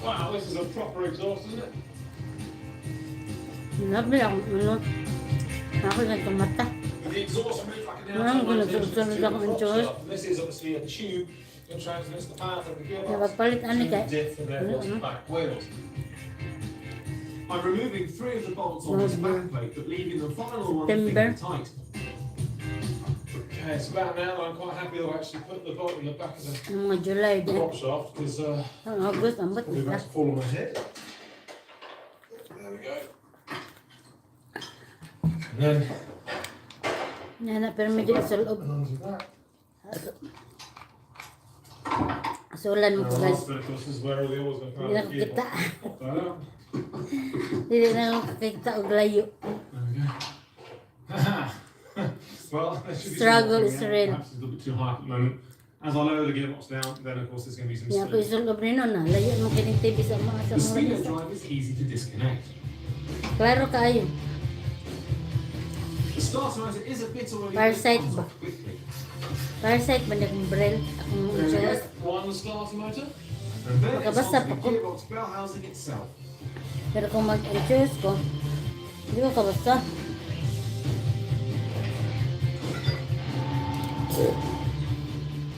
Wow, this is a proper exhaust, isn't it? Nabi ako, ano? Ako na tumata. The exhaust moves like an Walang outside gunagsunod ako ng Diyos. This is obviously a tube that transmits the power from the gearbox Kaya magpalit ano to the kaya? diff and therefore to the back wheels. I'm removing 3 of the bolts on this back plate, but leaving the final one Timber. tight. Okay, it's about now that I'm quite happy that I actually put the bolt in the back of the Ang mga July din. prop shaft because Ang August, ang ba't we've isa? had to fall on my head. There we go. And then Yan na, pero medyo sa loob. onto that. Sulan mo Now, ko the guys. last bit, of course, is where all the oil's going to come Hindi na out of the kita. gearbox. Pop that out. Hindi na ako kakita og layo. There we go. Well, that should be Struggle something, is yeah. real. Perhaps it's a little bit too high at the moment. As I lower the gearbox down, then of course there's going to be some Yan po speed. isulob rin nun, layo mo kining TV sa mga The speedo lisa. drive is easy to disconnect. Klaro kaayo. The starter motor is a bit already Parasite ba? quickly. Parasite ba na kong brel? Akong There we go. insurance. One starter motor. And then it's Makabasa onto pa the ko. gearbox bell housing itself. Pero kung mag-insurance ko, hindi ko kabasta.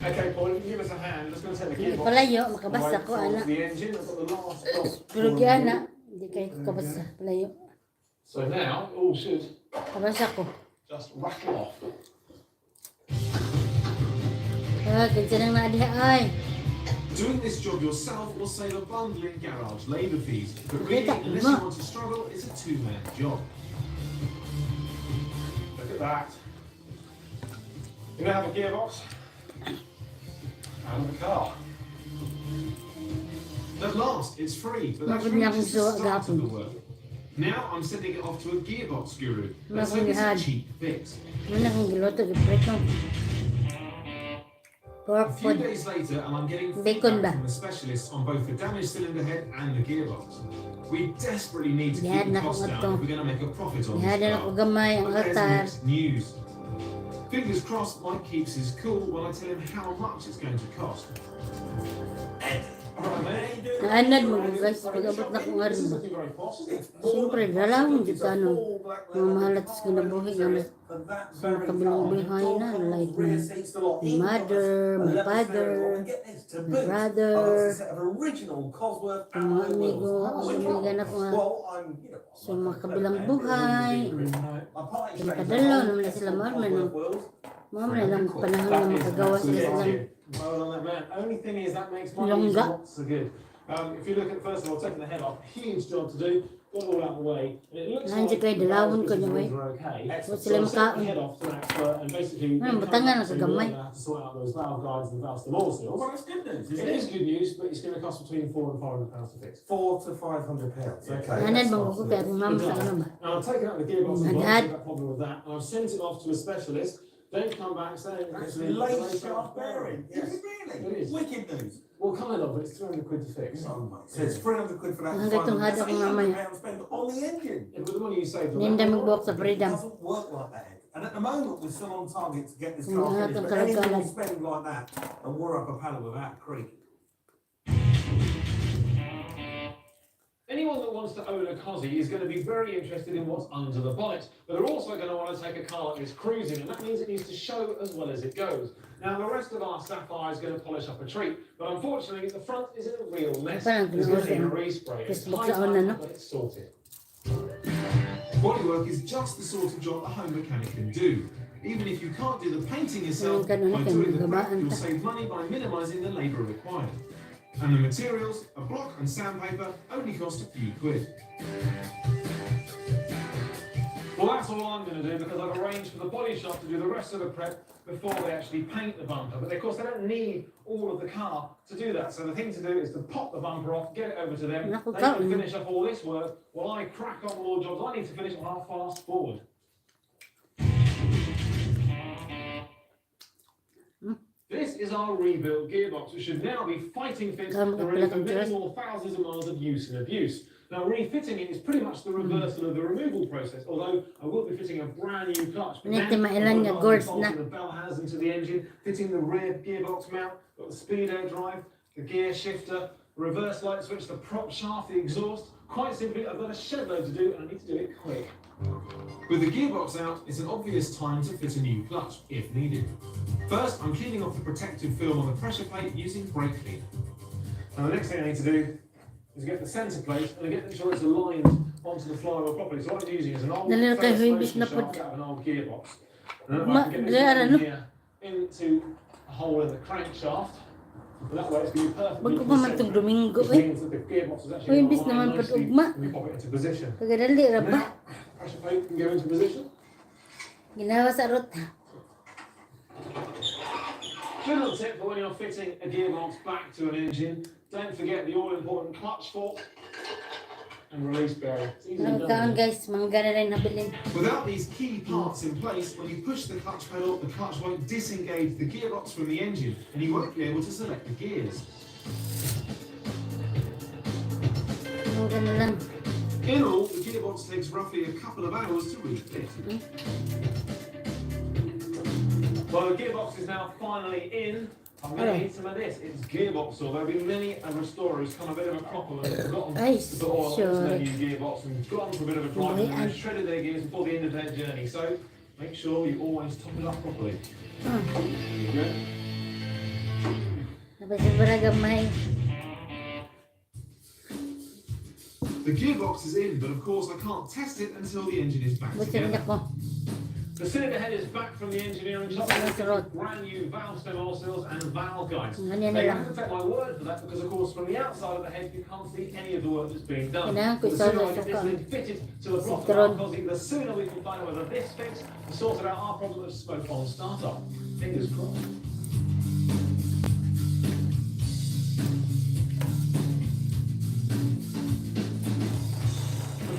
Okay, Paul, if you give us a hand, let's go and take the Hindi gearbox. palayo, makabasa away ko, from ana. the engine. I've got the last dot. Pero kaya na, hindi kayo ko kabasa. Palayo. So now, it all should Kabasa ko. just rattle off. Kaya nang naadiha ay. Doing this job yourself will save a bundle in garage labour fees, but really, Kita, unless you want to struggle, it's a two-man job. Look at that. You now have a gearbox and a car. At last, it's free, but that's Mabili really akong just the suwa start of gapon. the work. Now I'm sending it off to a gearbox guru. Let's Mabili hope it's a had. cheap fix. Mana kong giluto, giprito. Pork A few food. days later, and I'm getting Bacon ba? feedback from the specialists on both the damaged cylinder head and the gearbox. We desperately need to Yan keep the na cost ko down ato. if we're going to make a profit on Yan this na car. ko gamay ang But there's altar. mixed news. Fingers crossed Mike keeps his cool while I tell him how much it's going to cost. Naanad mo guys, pag-abot na kong arin ba? Siyempre, dalawang dito ano, mga mahalat sa kinabuhi nga sa kabilang buhay na, like my mother, my father, my brother, mga amigo, ang amiga na ko nga, sa mga kabilang buhay, pinakadalaw naman na sila marman, mga na lang panahon na makagawa sila silang Well on that man. Only thing is that makes my Longer. not so good. If you look at first of all taking the head off, huge job to do. Got it all out of the way. And it looks Nandiyan like kayo, dalawon ko the niya, valves wey. are okay. Huwag So sila I'm sending makaon. the head off to an expert and basically Ano, butangan na sa you're gamay. gonna have to sort out those valve guides and valve stability seals. Well, that's good news, isn't It it? is good news, but it's going to cost between £400 and £500 to fix. £400 to £500. Okay. Naanad mo ko kaya kung mama sa ano ba? Now I've taken out the gearbox as well, Madad. so that problem with that, and I've sent it off to a specialist. They've come back saying Actually, late shaft bearing. Yes, Is it really? it is. Wicked news. Well, kind of, but it's £300 to fix. Oh, mate. So it's £300 for that. Hanggang itong hada ko mamaya. £800 spent on the engine. Yeah, but the money you saved on Ninda that, magbuwak sa It freedom. doesn't work like that. And at the moment, we're still on target to get this car Mga finished. But kalagalan. anything you spend like that, and we're up a paddle without creek. anyone that wants to own a Cosy is going to be very interested in what's under the bonnet, but they're also going to want to take a car like this cruising, and that means it needs to show as well as it goes. Now, the rest of our Sapphire is going to polish up a treat, but unfortunately, the front is in a real mess. Parang There's going to be a kinuha respray. It's Facebook high sa time una, no? that it's sorted. Bodywork is just the sort of job a home mechanic can do. Even if you can't do the painting yourself, by Ganun na kayo, doing the prep, magabaan you'll ta. save money by minimising the labour required. And the materials, a block and sandpaper, only cost a few quid. Well, that's all I'm going to do because I've arranged for the body shop to do the rest of the prep before they actually paint the bumper. But of course, they don't need all of the car to do that. So the thing to do is to pop the bumper off, get it over to them. They can finish up all this work while I crack on all the jobs I need to finish on our fast forward. This is our rebuilt gearbox, which should now be fighting fit and ready for many more thousands of miles of use and abuse. Now, refitting it is pretty much the reversal of the removal process, although I will be fitting a brand new clutch. But Nete now, mailan nga I've gourds bolted na. the bell housing into the engine, fitting the rear gearbox mount, got the speedo drive, the gear shifter, reverse light switch, the prop shaft, the exhaust. Quite simply, I've got a shed load to do, and I need to do it quick. With the gearbox out, it's an obvious time to fit a new clutch, if needed. First, I'm cleaning off the protective film on the pressure plate using brake cleaner. Now, the next thing I need to do is get the centre plate and get sure it's aligned onto the flywheel properly. So what I'm using is an old Dali na kayo, first hindi shaft na out of an old gearbox. And then Ma- I can get dali, this ano? in here into a hole in the crankshaft. And that way it's going to be perfectly Bago pa man itong Domingo which eh. means that the gearbox is O actually imbis going to naman align nicely pag-ugma. when we pop it into position. Kagadali ra ba? Now, pressure plate can go into position. Ginawa sa rota. Good little tip for when you're fitting a gearbox back to an engine. Don't forget the all-important clutch fork and release bearing. It's easily Kaon done. guys, mangga na rin nabilin. Without these key parts in place, when you push the clutch pedal, the clutch won't disengage the gearbox from the engine, and you won't be able to select the gears. Mangga na lang. In all, the gearbox takes roughly a couple of hours to refit. Well, the gearbox is now finally in. I'm going to need some of this. It's gearbox oil. There'll be many a restorer who's come a bit of a cropper and forgotten to put oil onto their new gearbox and gone for a bit of a drive and then shredded their gears before the end of their journey. So make sure you always top it up properly. There you go. Napasibara gamay. The gearbox is in, but of course I can't test it until the engine is back together. The cylinder head is back from the engineering shop with brand new valve stem oil seals and valve guides. Now you have to take my word for that because of course from the outside of the head you can't see any of the work that's being done. The sooner I get this thing fitted to the block of our the sooner we can find out whether this fits and sorted out our problem of smoke on startup. Fingers crossed.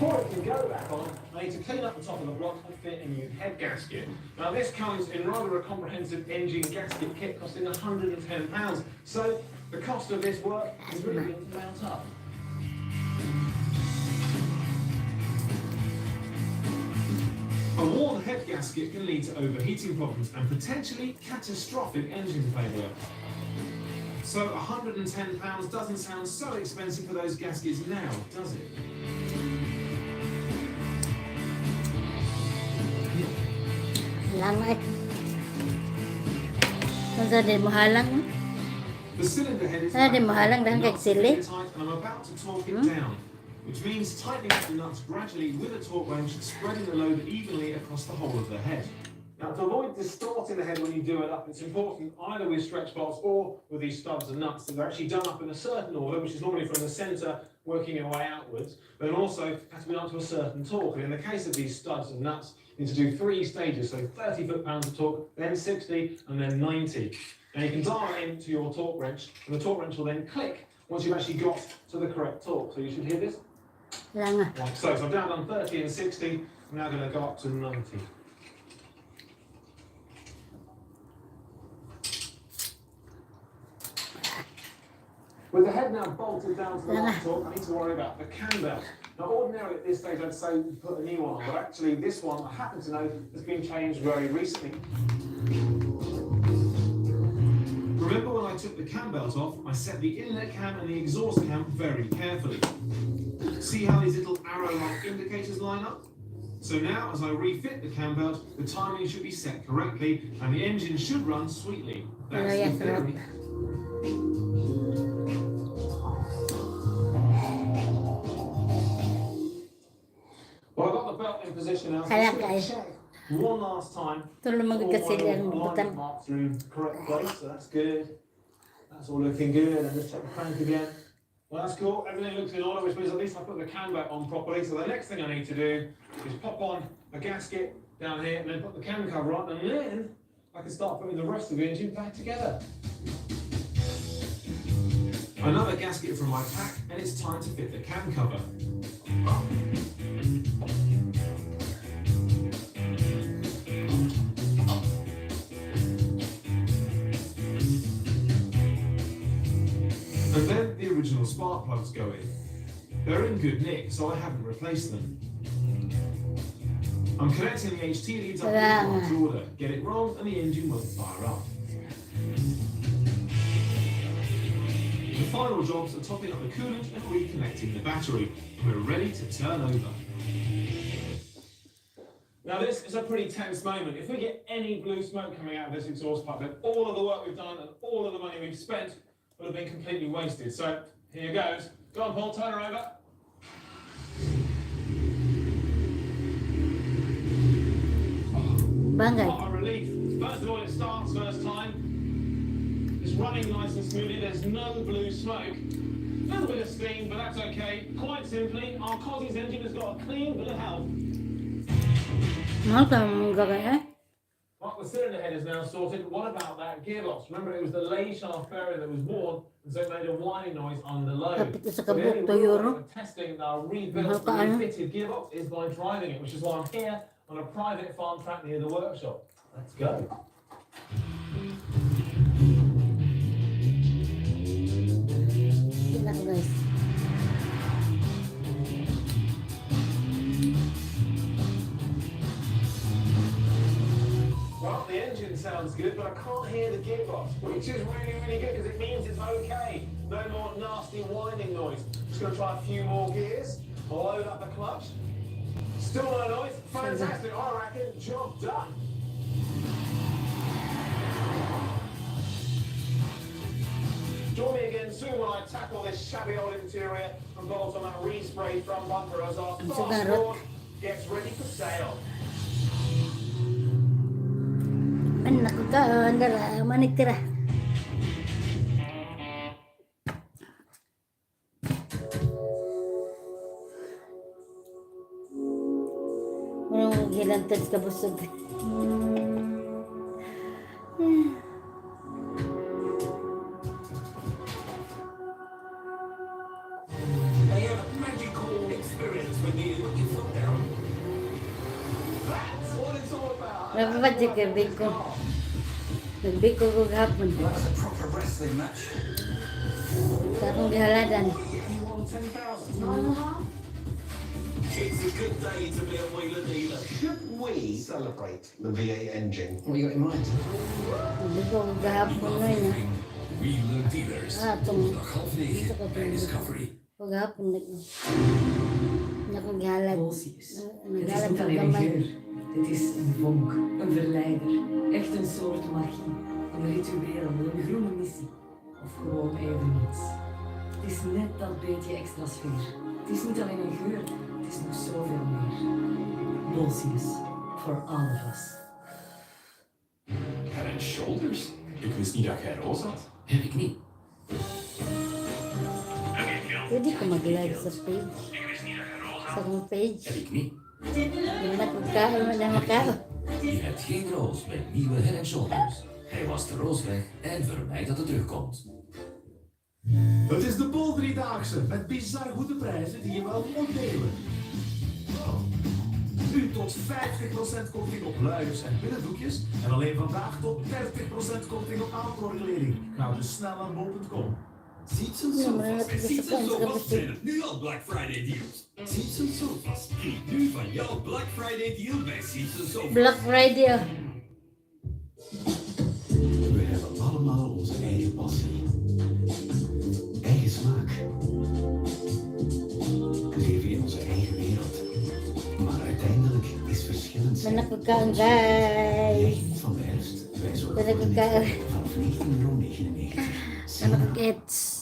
Before it can go back on, I need to clean up the top of the block and fit a new head gasket. Now this comes in rather a comprehensive engine gasket kit costing £110. So the cost of this work is really going to mount up. A worn head gasket can lead to overheating problems and potentially catastrophic engine failure. So £110 doesn't sound so expensive for those gaskets now, does it? The cylinder head is tight, and I'm about to torque it down, which means tightening up the nuts gradually with a torque wrench, spreading the load evenly across the whole of the head. Now to avoid distorting the head when you do it up, it's important either with stretch bolts or with these studs and nuts that they're actually done up in a certain order, which is normally from the centre working your way outwards, but then also has to be done to a certain torque. And in the case of these studs and nuts, you need to do 3 stages, so 30 foot-pounds of torque, then 60, and then 90. Now you can dial it into your torque wrench, and the torque wrench will then click once you've actually got to the correct torque. So you should hear this. Like so. So I've now done 30 and 60, I'm now going to go up to 90. With the head now bolted down to the right torque, I need to worry about the cam belt. Now ordinarily at this stage I'd say put a new one on, but actually this one I happen to know has been changed very recently. Remember when I took the cam belt off, I set the inlet cam and the exhaust cam very carefully. See how these little arrow-like indicators line up? So now, as I refit the cam belt, the timing should be set correctly and the engine should run sweetly. That's the theory. Well, I've got the belt in position now, so I'm just going to check one last time. All my alignment marks are in the correct place, so that's good. That's all looking good, and just check the crank again. Well, that's cool. Everything looks in order, which means at least I put the cam back on properly. So the next thing I need to do is pop on a gasket down here, and then put the cam cover on, and then I can start putting the rest of the engine back together. Another gasket from my pack, and it's time to fit the cam cover. And then the original spark plugs go in. They're in good nick, so I haven't replaced them. I'm connecting the HT leads up in parts order. Get it wrong and the engine won't fire up. The final jobs are topping up the coolant and reconnecting the battery. We're ready to turn over. Now this is a pretty tense moment. If we get any blue smoke coming out of this exhaust pipe, then all of the work we've done and all of the money we've spent would have been completely wasted. So here goes. Go on, Paul, turn her over. What a relief. First of all, it starts first time. It's running nice and smoothly. There's no blue smoke. A little bit of steam, but that's okay. Quite simply, our Cossy's engine has got a clean bill of health. Well, the cylinder head is now sorted. What about that gearbox? Remember, it was the lay shaft bearing that was worn, and so it made a whining noise under load. So the only way of testing our rebuilt, refitted gearbox is by driving it, which is why I'm here on a private farm track near the workshop. Let's go. Well, the engine sounds good, but I can't hear the gearbox, which is really, really good because it means it's okay. No more nasty whining noise. Just going to try a few more gears. I'll load up the clutch. Still no noise. Fantastic. I reckon. Job done. Join me again soon when I tackle this shabby old interior and bolt on that resprayed front bumper as our fast Ford gets ready for sale. Anak ko ka, andara, manik tira. Walang hilantad ka busog. They have a magical experience when you put your foot down. That's what it's all about. Napapatid ka, Biko. Nagbiko ko gahapon. That's a proper wrestling match. Karong gihaladan. You won 10,000. It's a good day to be a wheeler dealer. Should we celebrate the V8 engine? What do you got in mind? Nagbiko ko gahapon na yun. Wheeler Dealers. Itong Donderdag 8:30 bij Discovery. ko gahapon na akong gihalad. Het is niet alleen een geur, dit is een vonk, een verleider, echt een soort magie, een ritueel, een groene missie, of gewoon even niets. Het is net dat beetje extra sfeer. Het is niet alleen een geur, het is nog zoveel meer. Bolsius, for all of us. Head and Shoulders? Ik wist niet dat jij roos had. Heb ik niet. Pwede ko mag-live sa page. Sa akong page. Heb ik niet. Hindi na pagkain mo na makao. Je hebt geen roos met nieuwe Head and Shoulders. Hij was de roos weg en vermijdt dat het terugkomt. Het is de Bol-driedaagse met bizar goede prijzen die je wel moet nemen. Nu tot 50% korting op luiers en binnendoekjes en alleen vandaag tot 30% korting op aanprogramering. Ga dus snel naar bol.com. Ziets en sofas bij Ziets en Sofas zijn het nu al Black Friday deals. Ziets en Sofas, geniet nu van jouw Black Friday deal bij Ziets en Sofas. Black Friday. We hebben allemaal onze eigen passie. Eigen smaak. We leven in onze eigen wereld. Maar uiteindelijk is verschillend zijn. Anak ko kaon, guys. Van de herfst, wij zorgen Anak voor ko de kaon. winter vanaf 1999. Anak ko gets.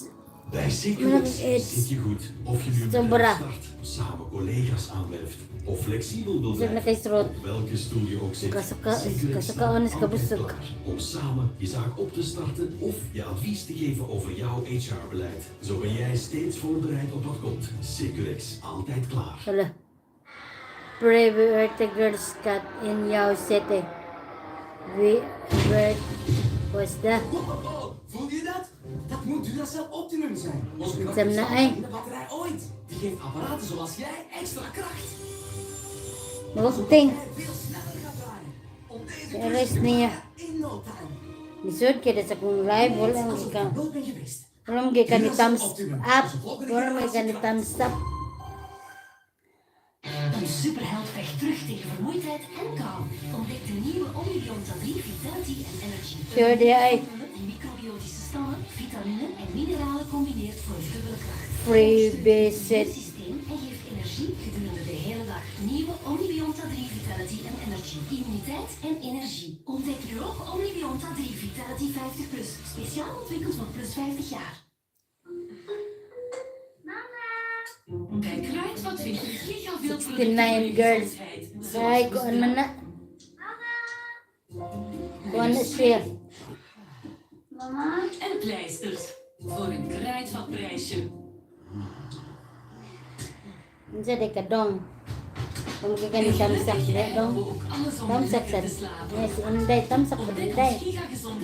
Bij Anak Securix ko gets. zit je goed. Of je nu een Sobra. bedrijf start, samen collega's aanwerft of flexibel wil Zeg na zijn. kay Srot. Op welke stoel je ook zit. Kasukaan is altijd kabusog. klaar om samen je zaak op te starten of je advies te geven over jouw HR-beleid. Zo ben jij steeds voorbereid op wat komt. Securix, altijd klaar. Hala. Preview the girls cut in jouw city. Where was that? Voel je dat? Dat moet Duracell Optimum zijn. Onze Met hem na ay. de batterij ooit. Die geeft apparaten zoals jij extra kracht. Magting. Veel sneller gaat draaien. Om deze Er is niya. in no time. Lisod kaya sa kung live wala ang ka. Nooit ben geweest. Wala mo ka ni thumbs up. Wala mo ka ni thumbs up. Een superheld vecht terug tegen vermoeidheid en kou. Ontdek de nieuwe Omnibionta 3 Vitality en Energy. Sure die ay. Die microbiotische stammen, vitamine en mineralen combineert voor dubbele kracht. Free basic. Systeem en geeft energie gedurende de hele dag. Nieuwe Omnibionta 3 Vitality en Energy. Immuniteit en energie. Ontdek nu ook Omnibionta 3 Vitality 50+. Speciaal ontwikkeld voor plus 50 jaar. Bij Kruidvat vind je gigaveel 69 girls. Ay, kuan man na. Kuan na siya. Mama? En pleisters. Voor een Kruidvatprijsje. Unsa day ka dong? Kung ka ni tamsak na dong. Tamsak sa. Yes, unday tamsak ba dinday.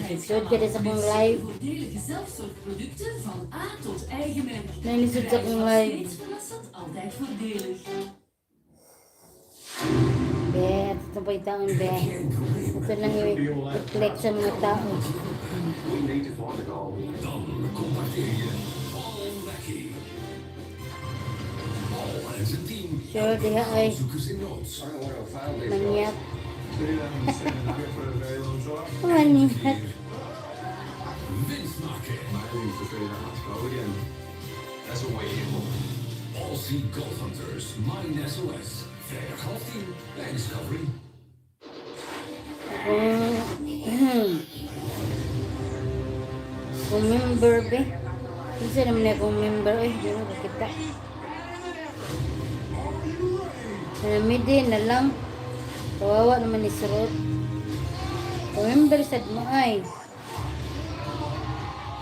Lisod kaya sa kong live. Voordelige zelfzorgproducten van A tot eigen merk. Nee, lisod sa kong live. Steeds verrassend, altijd voordelig. Bet, ito pa itaon be. Ito lang i-reflect sa mga tao. Dan contacteer je Paul Becky. Paul en zijn team Sure, diha ay zoekers in nood. manyak. Manyak. Winst maken. That's a way in. Aussie Golf Hunters, Mine SOS. Vrijdag 10:30 bij Discovery. Remember be. Kasi naman akong member, di na makita. Midi na lang. Kawawa naman ni Surot. Member sad mo ay.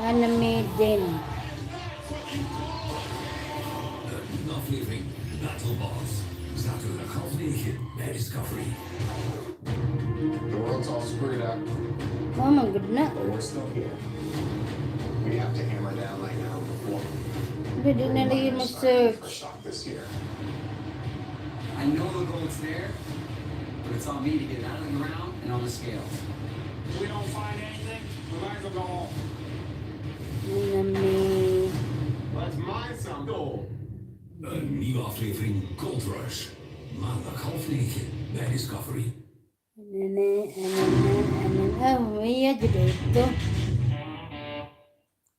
Midin. Een aflevering Battle Boss. Zaterdag 8:30 bij Discovery. The world's all screwed up, Oh, my good na. but we're still here. We have to hammer down right now before Hindi na lang yung search. shock this year. I know the gold's there, but it's on me to get it out of the ground and on the scales. If we don't find anything, we might as well go home. Let's mine some gold. Een nieuwe aflevering Gold Rush. Maandag 8:30 bij Discovery.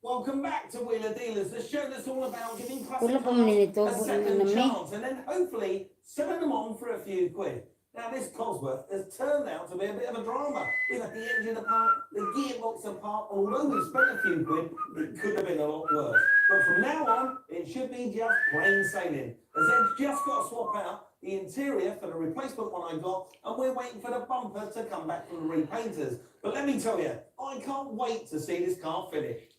Welcome back to Wheeler Dealers, the show that's all about giving Wala pa man customers nito, a second ano chance and then hopefully selling them on for a few quid. Now this Cosworth has turned out to be a bit of a drama. We've had the engine apart, the gearbox apart, although we've spent a few quid, it could have been a lot worse. But from now on, it should be just plain sailing. As Ed's just got to swap out the interior for the replacement one I got, and we're waiting for the bumper to come back from the repainters. But let me tell you, I can't wait to see this car finished.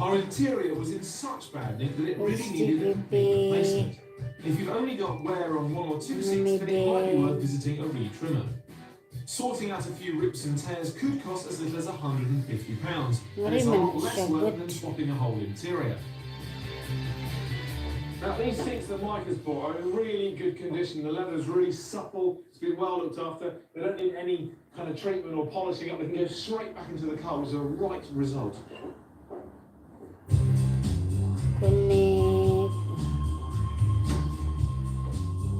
Our interior was in such bad nick that it really needed a big replacement. If you've only got wear on one or two seats, then it might be worth visiting a retrimmer. Sorting out a few rips and tears could cost as little as £150, and it's a lot less work than swapping a whole interior. Now these seats that Mike has bought are in really good condition. The leather is really supple, it's been well looked after. They don't need any kind of treatment or polishing up. They can go straight back into the car, which is a right result.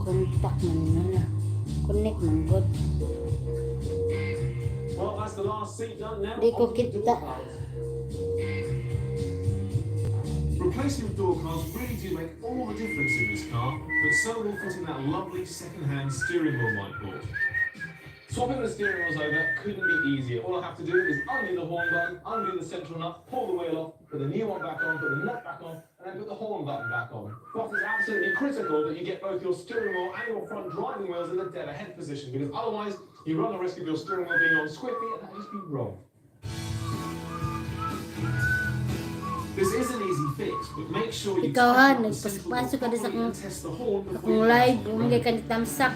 Contact man. Connect man good. Well, that's the last seat done now. Di ko kita. Replacing door cards really do make all the difference in this car, but so will putting that lovely second-hand steering wheel Mike bought. Swapping the steering wheels over couldn't be easier. All I have to do is undo the horn button, undo the central nut, pull the wheel off, put the new one back on, put the nut back on, and then put the horn button back on. But it's absolutely critical that you get both your steering wheel and your front driving wheels in the dead ahead position, because otherwise you run the risk of your steering wheel being on squiffy, and that would just be wrong. This is an easy fix, but make sure you Ikaw ha, tighten up the central nagpasok ka na sa and test the horn before akong you live, press the umigay button. ka ni tamsak.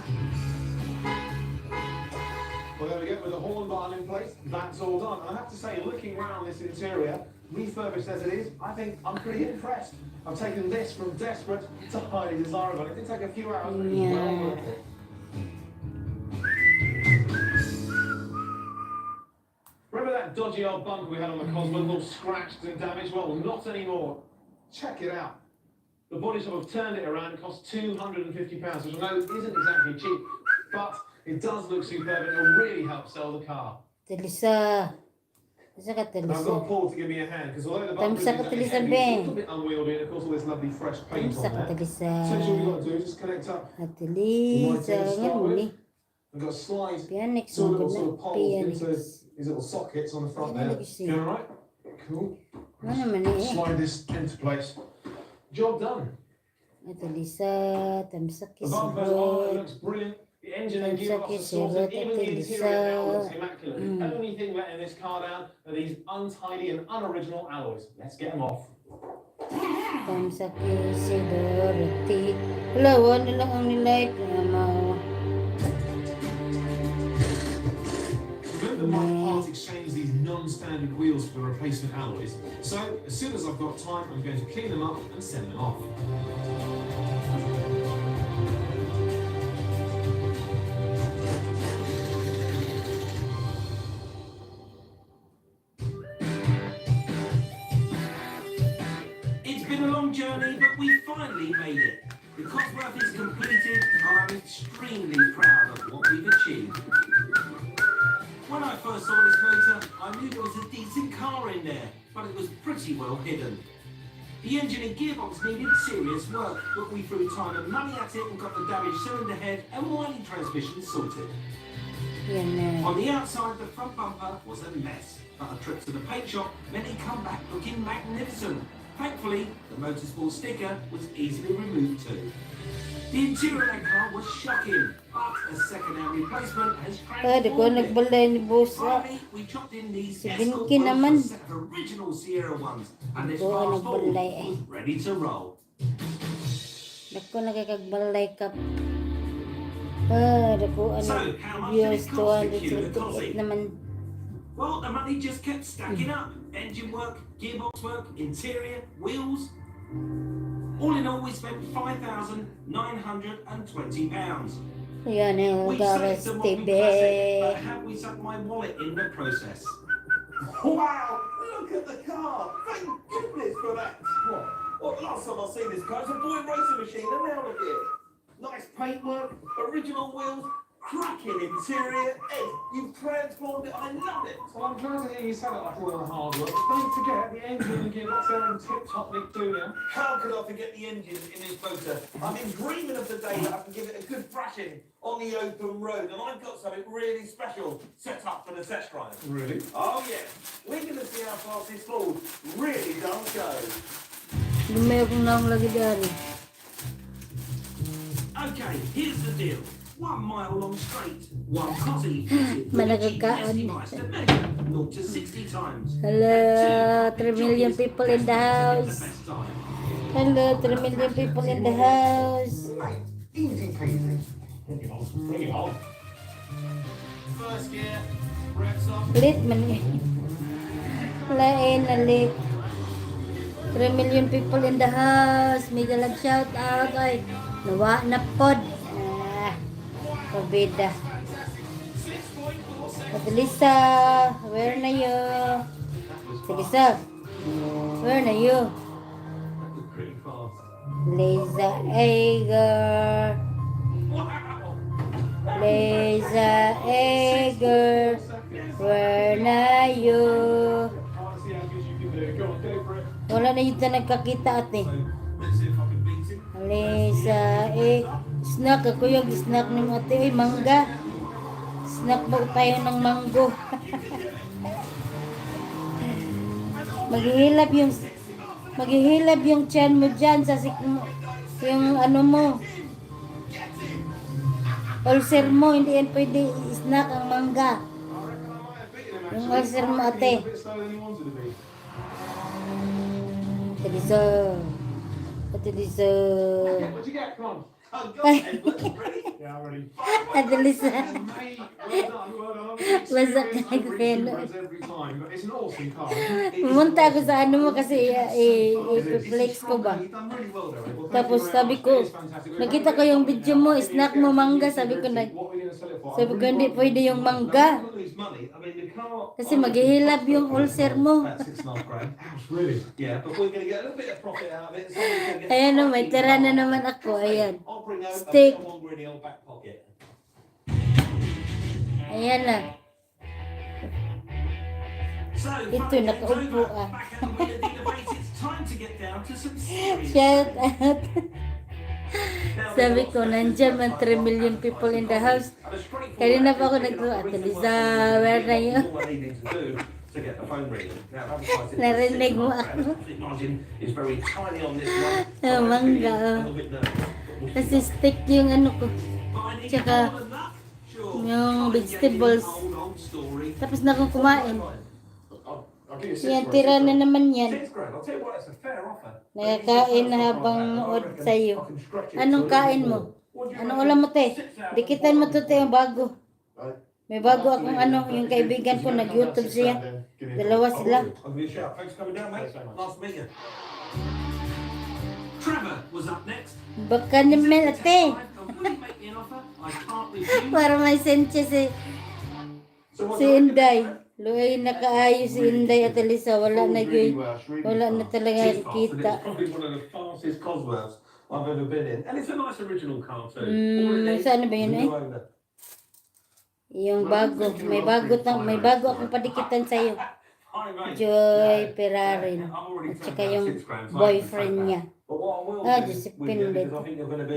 Well, there we go, with the horn button in place, that's all done. And I have to say, looking around this interior, refurbished as it is, I think I'm pretty impressed. I've taken this from desperate to highly desirable. It did take a few hours, but it was well worth it. Remember that dodgy old bumper we had on the Cosworth, all scratched and damaged? Well, not anymore. Check it out. The body shop have turned it around. It costs £250, which I know isn't exactly cheap, but it does look superb and it'll really help sell the car. Telisa. Isa ka And I've got telisa. Paul to give me a hand, because although the bumper is Tamsa ka exactly telisa, heavy, it's a Ben. little bit unwieldy, and of course all this lovely fresh paint Tamsa ka on there. telisa. Essentially all you've got to do is just connect up Telisa. Ngayon ni. I've got a slide Pianix two mo little gud sort na. of poles into Pianix. these little sockets on the front there. Pianix eh. Going all right? Cool. Ano man eh. Slide this into place. Job done. Telisa. Tamsak The bumper's on, it kisirot. looks brilliant. The engine and Tamsa gearbox are sorted. kisirot. Even the interior now looks Telisa. immaculate. The only thing letting this car down are these untidy and unoriginal alloys. Let's get them off. Tamsak kisirot. Wala, wala lang ang nilight. Remember, my part exchanged these non-standard wheels for the replacement alloys. So, as soon as I've got time, I'm going to clean them up and send them off. It's been a long journey, but we finally made it. The Cosworth is completed, and I'm extremely proud of what we've achieved. When I first saw this motor, I knew there was a decent car in there, but it was pretty well hidden. The engine and gearbox needed serious work, but we threw time and money at it and got the damaged cylinder head and winding transmission sorted. On the outside, the front bumper was a mess, but a trip to the paint shop meant it come back looking magnificent. Thankfully, the motorsport sticker was easily removed too. The interior of the car was shocking, but a second-hand replacement has Pwede ko transformed it. nagbalay ni boss. Finally, we chopped in these Si Escort Binky wheels for naman. a set of original Sierra ones, and this Ko fast forward nagbalay eh. was ready to roll. Dako nagkakagbalay ka. Dako So, ano. how much did Views it cost to queue the 278 Cossie? naman. Well, the money just kept stacking up. Engine work, gearbox work, interior, wheels. All in all, we spent £5,920. Yan yung We garas saved the TV. modern classic, but have we sunk my wallet in the process? Wow, look at the car. Thank goodness for that. What, last time I seen this car, it's a boy racing machine, and now look at it. Nice paintwork, original wheels, cracking interior. Ed, you've transformed it. I love it. Well, I'm glad to hear you sell it after all the hard work. Don't forget the engine and gearbox are in tip-top nick too, yeah? How could I forget the engine in this motor? I've been dreaming of the day that I can give it a good thrashing on the open road, and I've got something really special set up for the test drive. Really? Oh yeah, we're going to see how fast this Ford really does go. Lumayo kong lang lagi dari. Okay, here's the deal. 1 mile long straight, one Cossie fitted with a Malagagkaan. GPS device to measure 0 to 60 times. Hello, 3 million people in the house. Hello, 3 million people in the house. Easy peasy. Bring it on, bring it on. First gear, revs off. Lit man eh. Lain na lit. 3 million people in the house. May dalag shout out ay. Nawa na pod. Pabida. Ate Lisa, where na you? Ate Lisa, where na you? Lisa Eger. Lisa Eger, where na you? Wala na yun na nagkakita ate. Lisa snack ako yung snack ng ate. Ay, mangga. Snack mo tayo ng mango. Maghihilab yung tiyan mo dyan sa yung ano mo. Ulcer mo, hindi yan pwede snack ang mangga. Yung ulcer mo ate. Ate Lisa. Ate Lisa. What'd you get? Come on. Yeah, I'm ready. Ate Lisa. Well done. Wasak na yung peno. Every time, but it's an awesome car. Pumunta ako sa ano mo kasi i-flex ko ba. Tapos sabi ko, nakita ko yung video mo, snack mo mangga. Sabi ko hindi pwede yung mangga. Kasi maghihilab yung ulcer mo. Really? Yeah, but we're going to get a little bit of profit out of it. Ayan o, may tira na naman ako. Ayan. I'll bring over Steak. some longer in the old back pocket. Ayan na. So, Ito, nakaupo ah. back at the wheel of the debate, it's time to get down to some serious Shout out. Sabi ko, nandyan man 3 million people in the house. Kanina pa ako Ate Lisa, where na yun? All I needed to do to get the phone ringing. Now, advertising Narinig mo ako. profit margin is very tiny on this one. Oh, mangga. A little bit nervous. Kasi stick yung ano ko. Tsaka yung vegetables. Tapos na akong kumain. Yan, tira na naman yan. £6 grand. I'll tell you what, it's a fair offer. Nakakain na habang nood sa'yo. Anong kain mo? Anong ulam mo, te? Dikitan mo to, te, yung bago. May bago akong ano, yung kaibigan ko, nag-YouTube siya. Dalawa sila. I'll give you a shout. Thanks for coming down, mate. Nice to meet you. Trevor was up next. Baka naman, ate. Will he make me an offer I can't refuse? Para may sensya si Inday. Luay nakaayos si Inday at Elisa. Wala na yun. Wala na talaga kita. It's probably one of the fastest Cosworths I've ever been in. And it's a nice original car too. Saan ba yun eh? Yung bago. May bago akong padikitan sa'yo. Joy Perarin. At saka yung boyfriend niya.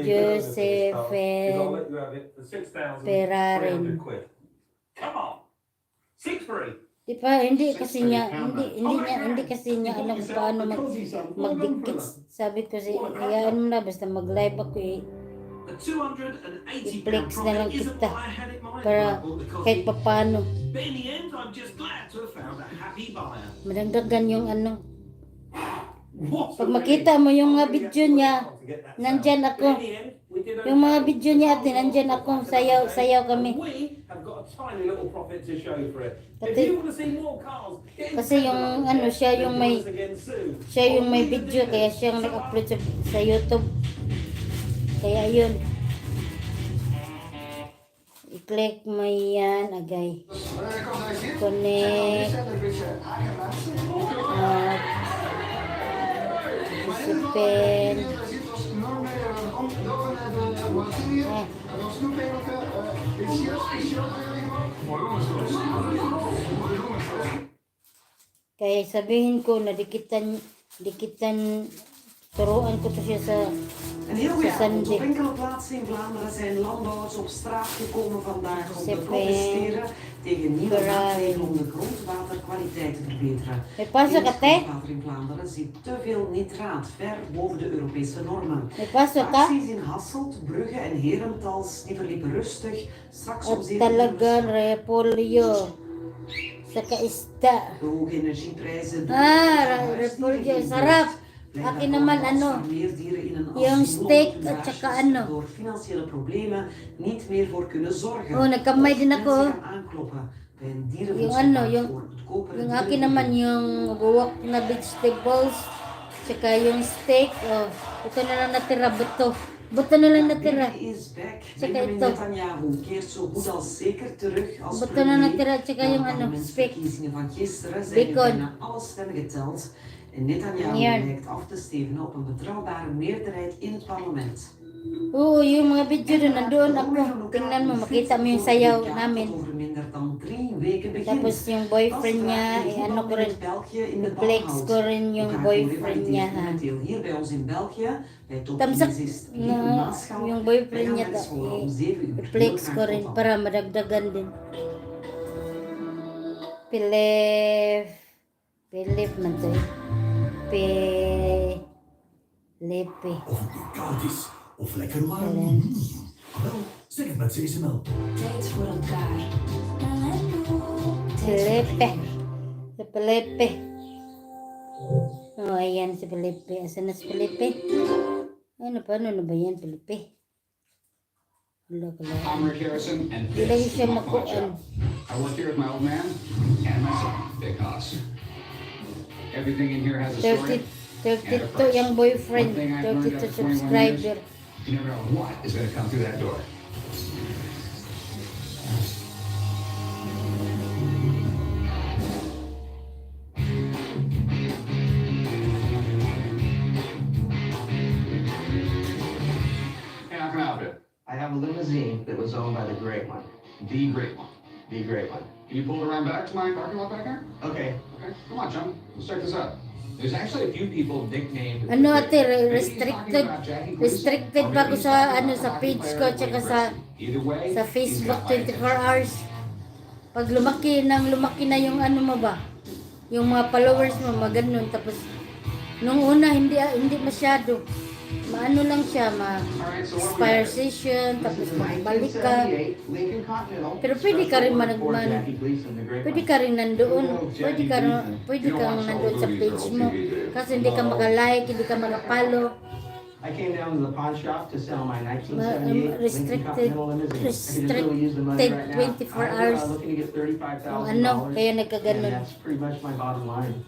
Josephine. Perarin. Come on. 6-3. Di pa, hindi kasi niya alam kung paano magdikit. Sabi ko hayaan mo na, basta mag-live ako A 280 i-flex pound na lang profit isn't kita what I had in mind para when I bought the Cosy. kahit papaano. But in the end, I'm just glad to have found a happy buyer. Madagdagan yung pag makita mo yung mga video niya, nandyan ako. Yung mga video niya ate, nandyan ako, sayaw kami. We have got a tiny little profit to show for it. If Kasi, you want to see more cars, get in kasi yung siya yung may video, kaya siyang nag-upload sa YouTube. Kaya yun. I-click mo yan, agay. Connect. Isipin. Kaya sabihin ko na dikitan, turuan ko to siya sa Een heel jaar Sunday. op enkele plaatsen in Vlaanderen zijn landbouwers op straat gekomen vandaag om te protesteren tegen nieuwe maatregelen om de grondwaterkwaliteit te verbeteren. Grondwater in Vlaanderen ziet te veel nitraat, ver boven de Europese normen. Acties in Hasselt, Brugge en Herentals die verliepen rustig. Straks om 7 talaga repolyo. Saka isda. De hoge energieprijzen. Repolyo, sarap. Akin naman yung steak at saka door financiële problemen niet meer voor kunnen zorgen. Nagkamay din ako. Bij een yung akin naman yung buwak na vegetables, saka yung steak, ito na lang natira, buto na lang natira. Saka ito. Buto na natira, saka yung steak. Bacon. En Netanyahu lijkt af te stevenen op een betrouwbare meerderheid in het parlement. Oo, yung mga video doon, nandoon ako. Tingnan mo, makita mo yung sayaw namin. Tapos yung boyfriend niya, ano ko rin, flex ko rin yung boyfriend niya. Tamsak, yung boyfriend niya, flex ko rin para madagdagan din. Pilip man to Lepe. Of het nu koud is of lekker warm. Wel, zeg het met CSML. Tijd voor elkaar. Lepe. Oh, ayan si Felipe. Asan na si Felipe? Paano na ba yan, Felipe? I'm Rick Harrison, and this is my job. I work here with my old man and my son, Big Hoss. Everything in here has a story. 32 yung boyfriend, 32 subscriber. You never know what is going to come through that door. Hey, how can I help you? I have a limousine that was owned by the Great One. The Great One. The Great One. Can you pull it around back to my parking lot back here? Okay. Okay, come on, chum. Let's check this out. There's actually a few people nicknamed. Restricted pa ko sa page ko tsaka sa Facebook 24 hours. Pag lumaki na yung mo ba? Yung mga followers mo maganon, tapos nung una hindi masyado. Maano lang siya, expire session, tapos balik ka. Pero pwede ka rin pwede ka rin nandoon, pwede kang nandoon sa page mo. Kasi hindi ka maka-like, hindi ka maka-follow. I came down to the pawn shop to sell my 1978 restricted 24 hours. Looking to get $35,000. Kaya nagkaganon. And that's pretty much my bottom line.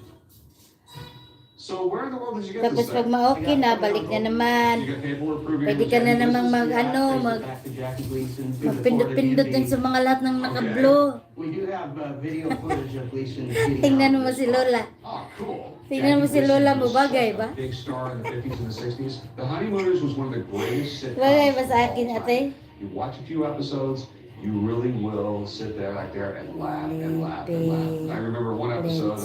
So where in the world did you get Tapos this pag ma-okay na, balik na naman. Pwede ka na namang magpindot-pindot din sa mga lahat ng naka-blue. We do have video footage of Gleason. Tingnan mo si Lola. Oh, cool. Tingnan mo si Lola mo, bagay ba? Big star in the 50s and the 60s. The Honeymooners was one of the greatest sitcoms. Bagay ba sa akin, ate? You watch a few episodes, you really will sit there like there and laugh and laugh and laugh. I remember one episode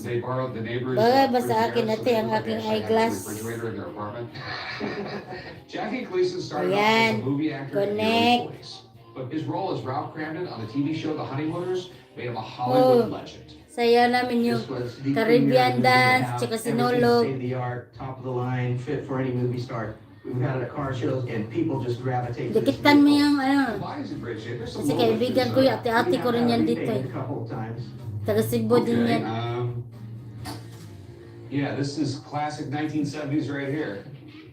they borrowed the neighbor's bagay ba sa akin, ate, ang aking eyeglass? refrigerator in their apartment. Jackie Gleason started off Ayan, as a movie actor in the connect. early 40s. but his role as Ralph Cramden on the TV show The Honeymooners made him a Hollywood legend. Saya namin yung Caribbean dance, tsaka sinolog. State of the art, top of the line, fit for any movie star. We've had it at car shows and people just gravitate to this Dikitan mo vehicle. yung ano. Kasi kaibigan ko yung ate-ate ko rin yan dito eh. A couple of times. Taga Cebu din yan. Yeah, this is classic 1970s right here.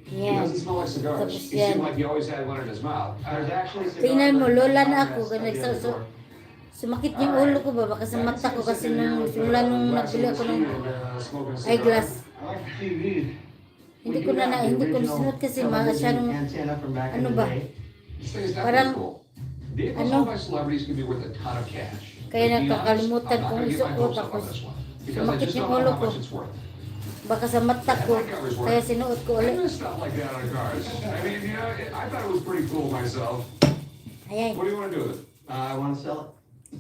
He Yeah. doesn't smell like cigars. Tapos He yan. seemed like he always had one in his mouth. There's actually Tingnan mo, lola na ako. Sumakit yung ulo ko ba? Baka sa mata ko kasi nung simula nung nagbili ako ng eyeglass. Hindi ko na sinuot kasi masyadong ano ba? Parang ano? Kaya nakakalimutan kong isuot tapos sumakit yung ulo ko. Baka sa mata ko, kaya sinuot ko ulit. Ayay. What do you want to do with it? I want to sell it.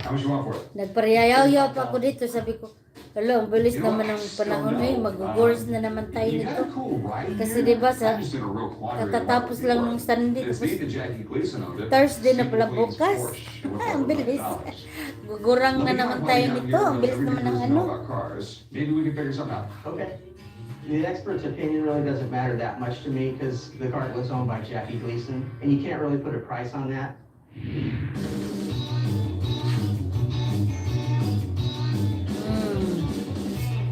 How much you want for it? Nagpariyayaw pa ako dito, sabi ko, hello, ang bilis naman ng panahon eh, mag-goals na naman tayo nito. Kasi diba sa katatapos lang ng Sunday, tapos Thursday na pala bukas. Ang bilis. Gugurang na naman tayo nito, ang bilis naman ng ano. Maybe we can figure something out. Okay. The expert's opinion really doesn't matter that much to me because the cart was owned by Jackie Gleason, and you can't really put a price on that.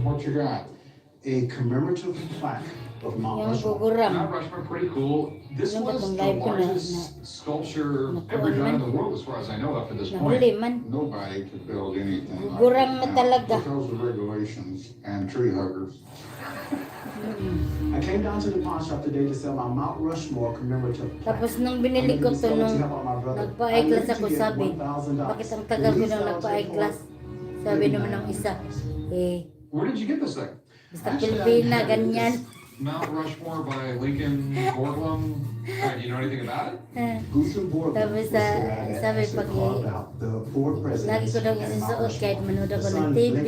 What you got? A commemorative plaque of Mount Yung Rushmore. guguram. Mount Rushmore, pretty cool. This Ano ba was itong the live ko na- largest sculpture Nakuha ever done in man. the world, as far as I know, up to this Nahuli point. man. Nobody could build anything like Gurang that na now talaga. because of regulations and tree huggers. I came down to the pawn shop today to sell my Mount Rushmore commemorative plaque. Tapos nung binili ko to nung nagpa-eyeglass ako, sabi, bakit ang tagal ko nang nagpa-eyeglass? Sabi naman ng isa, eh, Where did you get this thing? basta Pilipina, ganyan. Mount Rushmore by Lincoln Borglum. You know anything about it? Tapos sabi pag lagi ko daw isusuot kahit manood ako ng TV,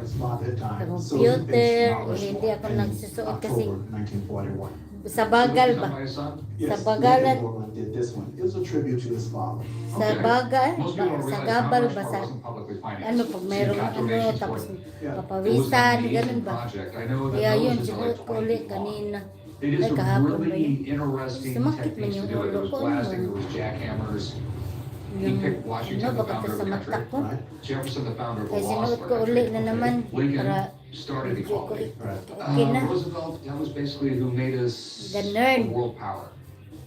sa computer, hindi ako nagsusuot kasi sa bagal ba? Sa bagalan, sa bagal, sa gabal ba? Sa ano pag mayroong ano, tapos papawisan, ganun ba? Kaya yun, sinuot ko ulit kanina. It is Ay, a kahapon ba really yun? interesting Sumakit man technique yung to do it. There ulo was ko. blasting, there was jackhammers. He Yung, picked Washington, ano, the baka founder of sa the mata country. ko. Jefferson, the founder of the Kaya law sinuot school ko country. ulit na naman Lincoln para started medyo ko equality. okay na. Roosevelt, that was basically who made us Ganun. a world power.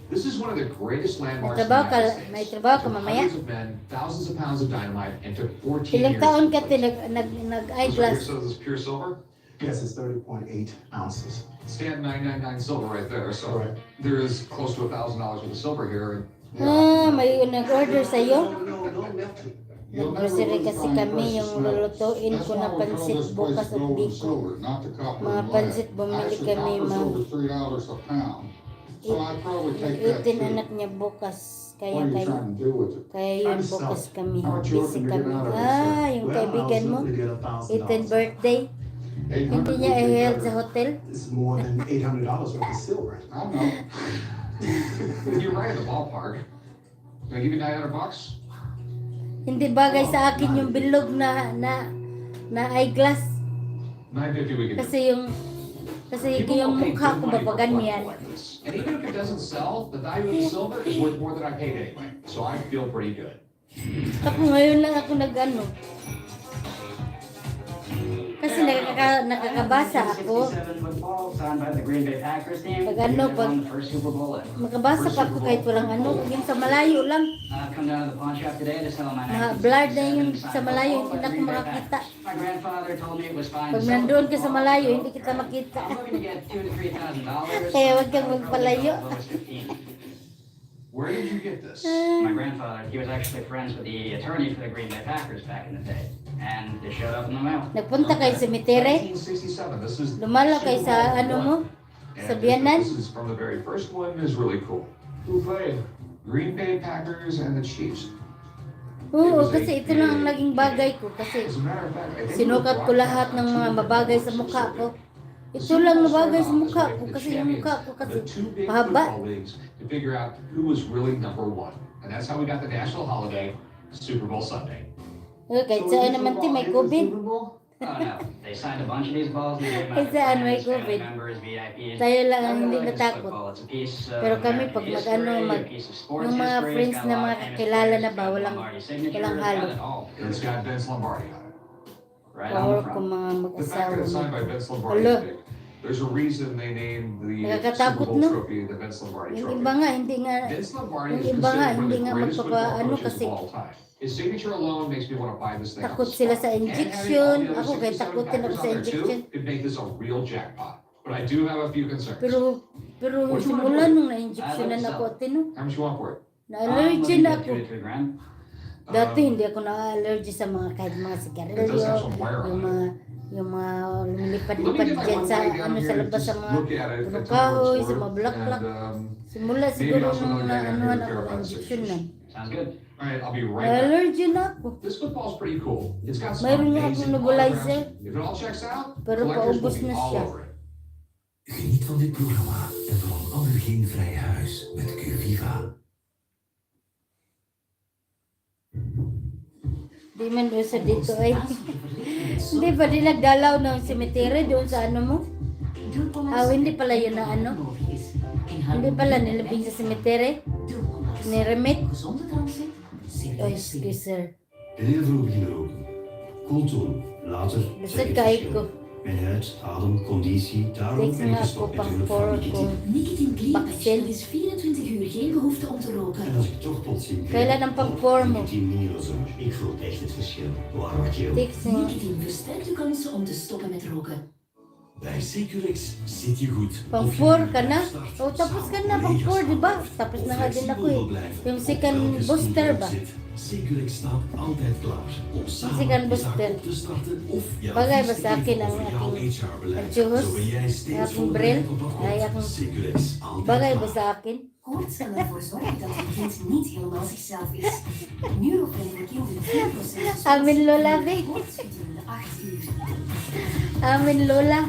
This is one of the greatest May landmarks in the trabaho ka, United States. may trabaho ka Took mamaya. hundreds of men, thousands of pounds of dynamite, and took 14 Ilang years. taon to ka complete. nag-eyeglass? So this is pure silver? Yes, it's 30.8 ounces. Stand 999 silver right there. So there is close to $1,000 worth of silver here. Ah, may nag-order sa'yo? Nag-grocery kasi kami yung lulutuin ko na pansit bukas at biko. Mga pansit bumili kami mga $3 a pound. So I'd probably take that 18 too. anak niya bukas. What are you trying to do with it? Kaya yun bukas kami. How much you Busy looking to get kami. out of it, Ah, sir? yung Well, kaibigan I was mo. looking to get $1,000. 18th birthday. Hindi niya i-held sa hotel. It's more than $800 worth of silver. I know. You're right in the ballpark. Can I give you $900? Hindi bagay sa akin yung bilog na eyeglass. $950 we can do. Kasi yung mukha ko ba pa ganyan. And even if it doesn't sell, the value of the silver is worth more than I paid anyway. So I feel pretty good. Ako ngayon lang ako nag-ano. Kasi nakakabasa ako. Pag ano, pag makabasa pa ako kahit walang ano, yung sa malayo lang. Blurred na yung sa malayo, hindi na ako makakita. Pag nandun ka sa malayo, hindi kita makita. Kaya wag kang magpalayo. Where did you get this? My grandfather, he was actually friends with the attorney for the Green Bay Packers back in the day. And they showed up in the mail. Nagpunta kayo sa cemetery? 1967. This is Lumalo kayo sa ano mo? Sa biyanan? This is from the very first one is really cool. Who played? Green Bay Packers and the Chiefs. Oo, kasi ito lang ang naging bagay ko. Kasi sinukat ko lahat ng mga babagay sa mukha ko. Ito lang na bagay sa mukha ko. Kasi yung mukha ko kasi The two big pahaba. football leagues to figure out who was really number one. And that's how we got the national holiday, Super Bowl Sunday. Okay, saan naman ti may COVID? Oh no, they signed a bunch of these balls and they gave them Ay, out to saan may friends, family COVID? members, VIPs. Tayo lang ang I hindi really like natakot. football. It's a piece of Pero kami pag American mag-ano, history, a piece of sports yung mga history. friends It's got na a lot mga of famous kakilala players, na it's ba, got walang Lombardi signature, halo. it's got it all. And it's got Vince Lombardi on it. Right on the Power ko front. mga The fact mag-asawa that it's mo. signed by Vince Lombardi Hello. is big. There's a reason they named the Super Nakakatakot, Bowl no? trophy the Vince Lombardi Yung trophy. iba nga, hindi nga, Vince Lombardi yung is iba nga, considered one of hindi the nga greatest football magpapaano coaches kasi of all time. His signature alone makes me want to buy this thing. takot sila sa injection. Ako kaya takutin ako sa injection. It make this a real jackpot. But I do have a few concerns. Pero What you want simula for it? nung na-injectionan ako, tino, How much you want for it? na-allergy na ako. 2 to 3 grand. Dati hindi ako na-allergy sa mga kahit mga sigarilyo, It does have some wire on yung mga lumilipad-lipad Let me get my dyan one sa leg down ano here sa and labas sa just mga look at it and puno tell me what kahoy, it's sa mga worth. bulaklak. And, Simula maybe siguro also nung another day down here naanuhan to ako verify ng the injection na. Sounds good. All right, I'll be right back. Na-allergy na ako. This football's pretty cool. It's got some Mayroon nga amazing akong nebulizer, autographs. If it all checks out, pero collectors paubos will be na all siya. over it. Geniet van dit programma en van een allergeenvrij huis met Q-Viva. Di man doon sa dito ay. Hindi pa din nagdalaw ng cemetery doon sa ano mo? Hindi pala yun na ano? Hindi pala nilibing sa cemetery? Niremit? Oh, excuse sir. En heel veel beginnen roken. Kooltoon, later Basta zeg ik kahit verschil. ko. Mijn huid, adem, conditie, daarom Thanks ben ik nga ako gestopt met pang de hulp for van ko. nicotine. Nicotine Clean Baksin. er is 24 uur geen behoefte om te roken. En als ik toch plotseling Kailan ang pang-for mo? nicotine minirosum, ik voel echt het verschil. Waar word je ook? Nicotine versterkt uw kansen om te stoppen met roken. Bij Securex zit je goed. Pang-4 ka na? O tapos ka na, pang-4, di ba? Tapos na nga din ako eh. Yung second booster ba? Securex staat altijd klaar om Second samen booster. op te starten of je Bagay ba advies te sa akin geven ang over jouw aking HR-beleid. adjuhos? Zo ben jij steeds Aking bril? voorbereid op wat Ay, komt. akong Securex, altijd bagay ba klaar. sa akin? Koorts kan ervoor zorgen dat een kind niet helemaal zichzelf is. Nurofen voor kinderen 4%. Amin lola, be. Koorts gedurende 8 uur. Amin lola.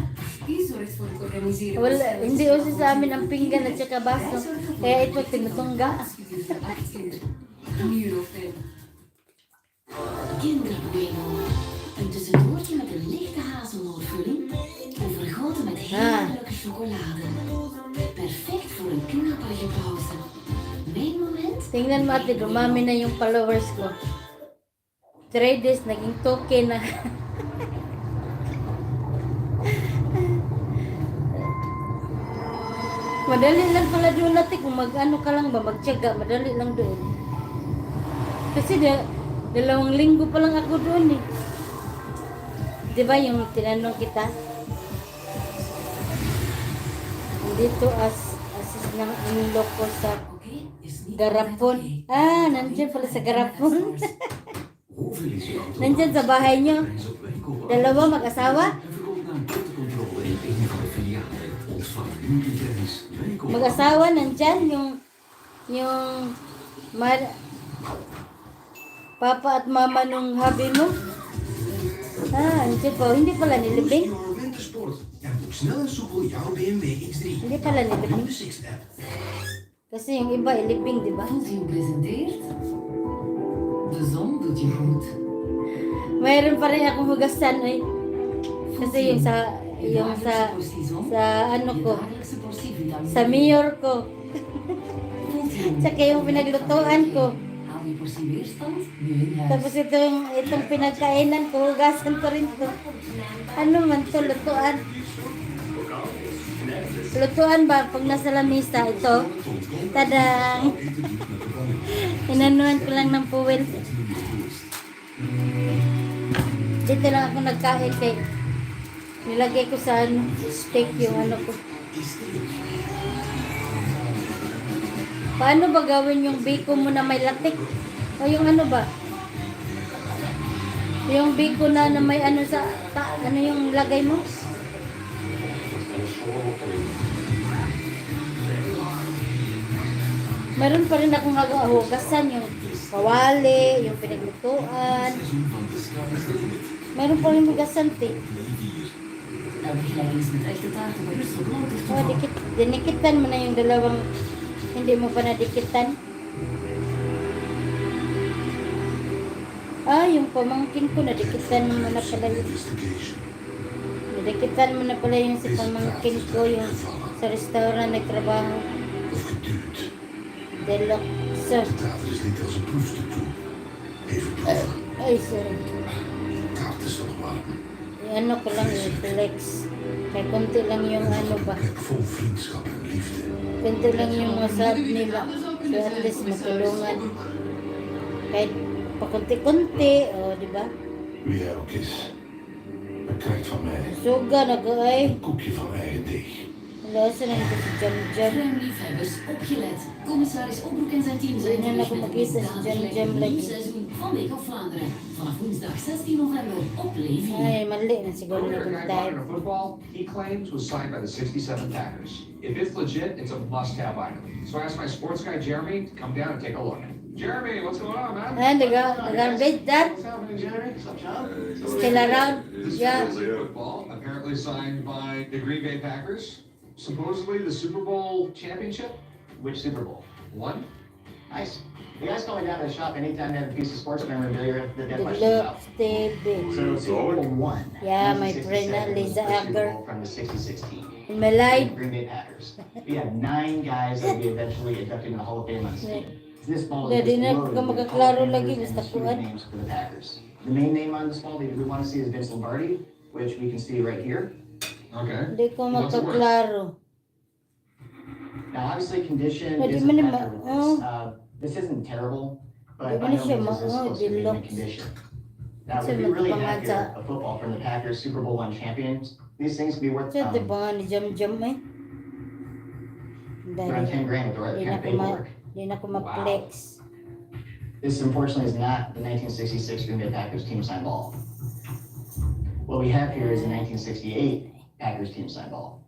U zorgt voor het organiseren van Wala, service hindi van uso sa amin ang pinggan at saka baso. Kaya ito tinutungga. gedurende 8 uur. Nurofen. Kinderbueno. Een tussendoortje met een lichte hazelnootvulling. Overgoten met heerlijke chocolade. Perfect voor een knapperige pauze. Mijn moment? Tingnan mo ate, dumami na yung followers ko. 3 days, naging token na. Madali lang pala doon natin kung mag-ano ka lang ba, magtiyaga, madali lang doon. Kasi 2 linggo pa lang ako doon eh. Diba yung tinanong kita? Dito asis ng unlock ko sa garapon. Nandiyan pala sa garapon. Nandiyan sa bahay nyo. 2 mag-asawa? Mag-asawa nandyan yung papa at mama nung hubby mo. Nandiyan po. Hindi pala nilibing. En boek snel en soepel jouw BMW X3. Hindi pala nilibing. De 6 app. Kasi yung iba ilibing, di ba? Gepresenteerd. De zon doet je goed. Mayroon pa rin akong hugasan eh. Kasi yung sa ano ko, sa mayor ko. Tsaka yung pinaglutuan ko. Haal je portie weerstand nu in huis. Tapos itong pinagkainan ko, hugasan ko rin to. Ano man to, lutuan. Lutuan ba? Pag nasa lamisa, ito. Tadang! Inanuan ko lang ng puwil. Dito lang ako nagkain kay nilagay ko sa steak yung ano ko. Paano ba gawin yung biko mo na may latik? O yung ano ba? Yung biko na may ano sa ano yung lagay mo? Meron pa rin akong hugasan yung kawali, yung pinaglutuan. Meron pa rin hugasan, te. Dinikitan mo na yung 2, hindi mo pa nadikitan. Yung pamangkin ko, nadikitan mo na pala yun. Nadikitan mo na pala yung si pamangkin ko, yung sa restaurant nagtrabaho. Deluxe. Tafel is niet als een proefstuk toe. Even proeven. Ay, sorry. Kaart is nog warm. Ano ko lang yung flex. Kaya konti lang yung ano ba. Vol vriendschap en liefde. Konti lang yung masad nila. So at least matulungan. Kahit pakunti-kunti, di ba? Wie jij ook is. Dan krijgt van mij Suga na ay. een koekje van eigen deeg. Luister na ito si Jam Jam. Liefhebbers, opgelet. Commissaris Obroek en zijn team zijn terug met het BISDAK nieuw seizoen van Week of Vlaanderen. Vanaf woensdag 16 november op Levi. Ay, mali na siguro na Earlier kung guy tayo. running a football he claims was signed by the 67 Packers. If it's legit, it's a must-have item. So I asked my sports guy Jeremy to come down and take a look. Jeremy, what's going on, man? Nag-update that. What's happening, Jeremy? What's up, John? Still around? Yeah. Football, apparently signed by the Green Bay Packers. Supposedly the Super Bowl championship. Which Super Bowl? One. Nice. You guys coming down to the shop anytime you have a piece of sports memorabilia that they have questions about. Deluxe TV. So Super Bowl 1. Yeah, my 1967 friend was Lisa the Super Agger. Bowl from the 66 team. In my life. Green Bay Packers. We have 9 guys that will be eventually inducted in the Hall of Fame on this team. This ball is Hindi na loaded ka with magkaklaro Hall of lagi, Famers and basta street kuan. names for the Packers. The main name on this ball that we want to see is Vince Lombardi, which we can see right here. Okay. Hindi ko magkaklaro. Now, obviously, condition Pwede is mo a na factor with this. This isn't terrible, but by no means is this supposed to be in mint condition. Now, if we really have here a football from the Packers Super Bowl 1 champions, these things can be worth Siya, di ba nga ni Jam Jam eh? around 10 grand with the right kind of paperwork. Di na ko mag-flex. This, unfortunately, is not the 1966 Green Bay Packers team signed ball. What we have here is the 1968 Packers team signed ball.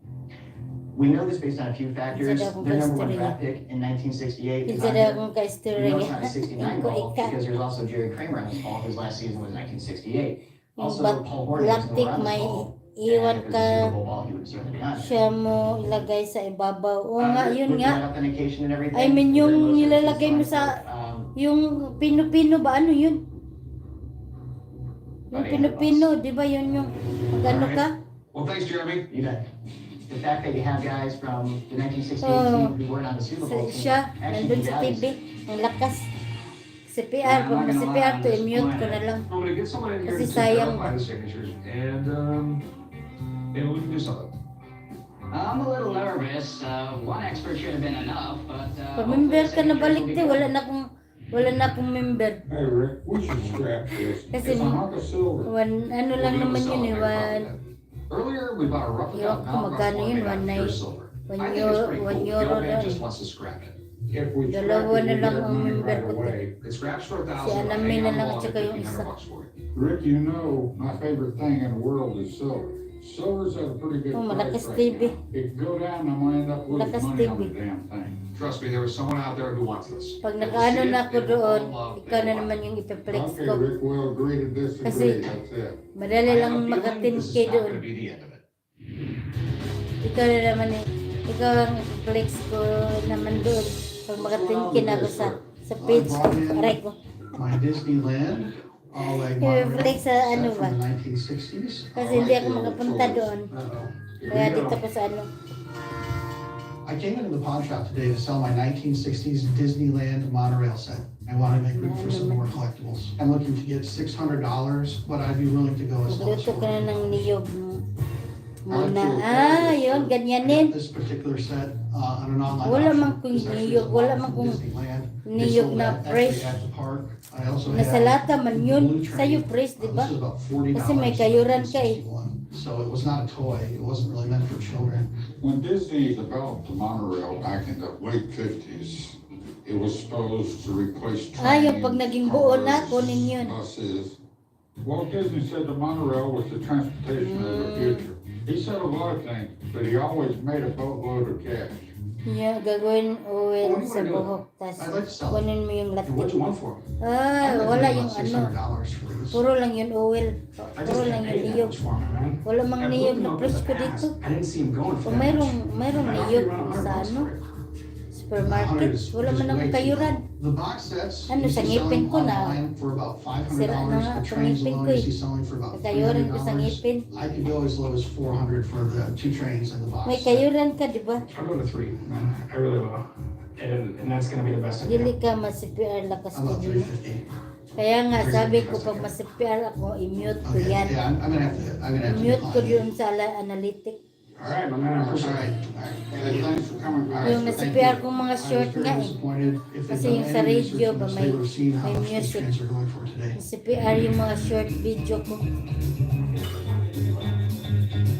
We know this based on a few factors. Their number 1 draft pick in 1968 is Isa on na here. akong We ka-story know it's niya. not a 69 ball because there's also Jerry Kramer on this ball. His last season was 1968. Also, Paul Hornung is Galactic nowhere on this may ball. iwan If it was a ka Super Bowl ball, he would certainly be on it. siya mo ilagay sa ibabaw. Oo nga, yun With nga. that authentication and everything, I mean, yung most nilalagay mo restrictions sa, on yung pino-pino ba? Ano yun? Yung pino-pino, di ba yun yung, magano ka? Well, thanks, Jeremy. You bet. The fact that you have guys from the 1968 Oh, team who weren't on the Super Bowl team siya, actually nandun sa values TV, ang lakas. CPR, kung CPR to, i-mute ko na lang. I'm gonna get someone in here Kasi to sayang verify the signatures, and maybe we can do something. I'm a little nervous. One expert should have been enough, but Pag-member ka na balik di, wala na akong member. Hey Rick, we should scrap this. Kasi, It's a hunk of silver. ano lang naman yun eh, Earlier, we bought a replica Ewan of ko Mount magkano Rushmore yun, made out of 1 pure silver. I think euro, it's pretty 1 cool. The euro old man lang. just wants to scrap it. If we scrap Dalawa it, na we lang get ang money member right ko. away. It scraps for Si 1,000. Anami na lang at $1,500 saka yung isa. for it. Rick, you know my favorite thing in the world is silver. Silver's at a pretty good Oh, price malakas right TV. now. It go down, I'm gonna end up losing Malakas money on TV. the damn thing. Trust me, there was someone out there who wants this. Pag They will nakaano see na it, ako they will doon, fall in love, ikaw they na will naman yung ipiplex Okay, ko. Rick, we'll agree to disagree, Kasi, that's it. madali I lang have a feeling maka-10K this is not doon. gonna be the end of it. Ikaw na naman eh. Ikaw ang ipiplex ko naman doon. Pag maka-10K na ako sa page ko. Aray ko. My Disneyland, all like I-flex sa ano ba? from the 1960s. Kasi hindi ako makapunta doon. Kaya dito ko sa ano. I came into the pawn shop today to sell my 1960s Disneyland monorail set. I want to make room for some more collectibles. I'm looking to get $600, but I'd be willing to go as low as Magluto ka na ng niyog muna. I Yun, ganyanin. this particular set on an online Wala auction. man kung This actually niyog, is wala from man kung Disneyland. They niyog sold na that fresh. actually at the park. I also Nasa had lata man the yun. Blue Train. Sa'yo fresh, di ba? This is about $40. Kasi may kayuran ka eh. So it was not a toy. It wasn't really meant for children. When Disney developed the monorail back in the late 50s, it was supposed to replace Yung pag naging buo na, kunin yun. buses. Walt Disney said the monorail was the transportation of the future. He said a lot of things, but he always made a boatload of cash. Gagawin oil sa buhok. Tas kunin mo yung latik. Wala yung ano. Puro lang yun oil. Puro lang yung niyog. Wala mang niyog na fresh ko dito. Kung mayroong niyog sa ano. supermarket. Wala man akong kayuran. The box sets Ano, you sa see ngipin selling ko na. online for about Sira na nga $500. The itong trains ngipin ko alone you eh. see selling for about Kayuran ko sa $300. ngipin. I could go as low as $400 for the 2 trains and the box May set. kayuran ka, di ba? I'll go to 3, man. I really will. And that's gonna be the best. Dili ka ma-CPR lakas ko About din. 350. Kaya nga sabi ko pag ma-CPR ako, i-mute ko Okay, yan. yeah, I'm gonna have to I-mute ko decline. yun sa analytic. All right, my man. I appreciate it. Hey, thanks for coming. Yung na-CPR kong mga short nga eh. Kasi yung sa radio ba may music. CPR yung mga short video ko.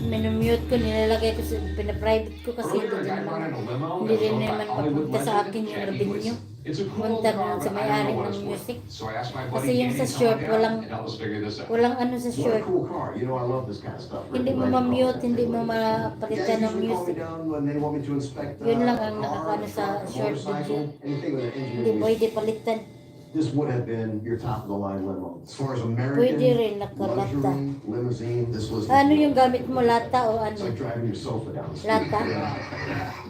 Minumute ko, nilalagay ko sa pinaprivate ko kasi hindi rin naman mapunta sa akin yung revenue. Punta naman sa may-ari ng music. Kasi yung sa short, walang ano sa short. Hindi mo ma-mute, hindi mo mapalitan ng music. Yun lang ang nakakano sa short video. Hindi pwede palitan. This would have been your top of the line limo. As far as American Pwede rin nakalata. luxury limousine, this was Ano yung gamit mo, lata o ano? it's like driving your sofa down the street. Lata?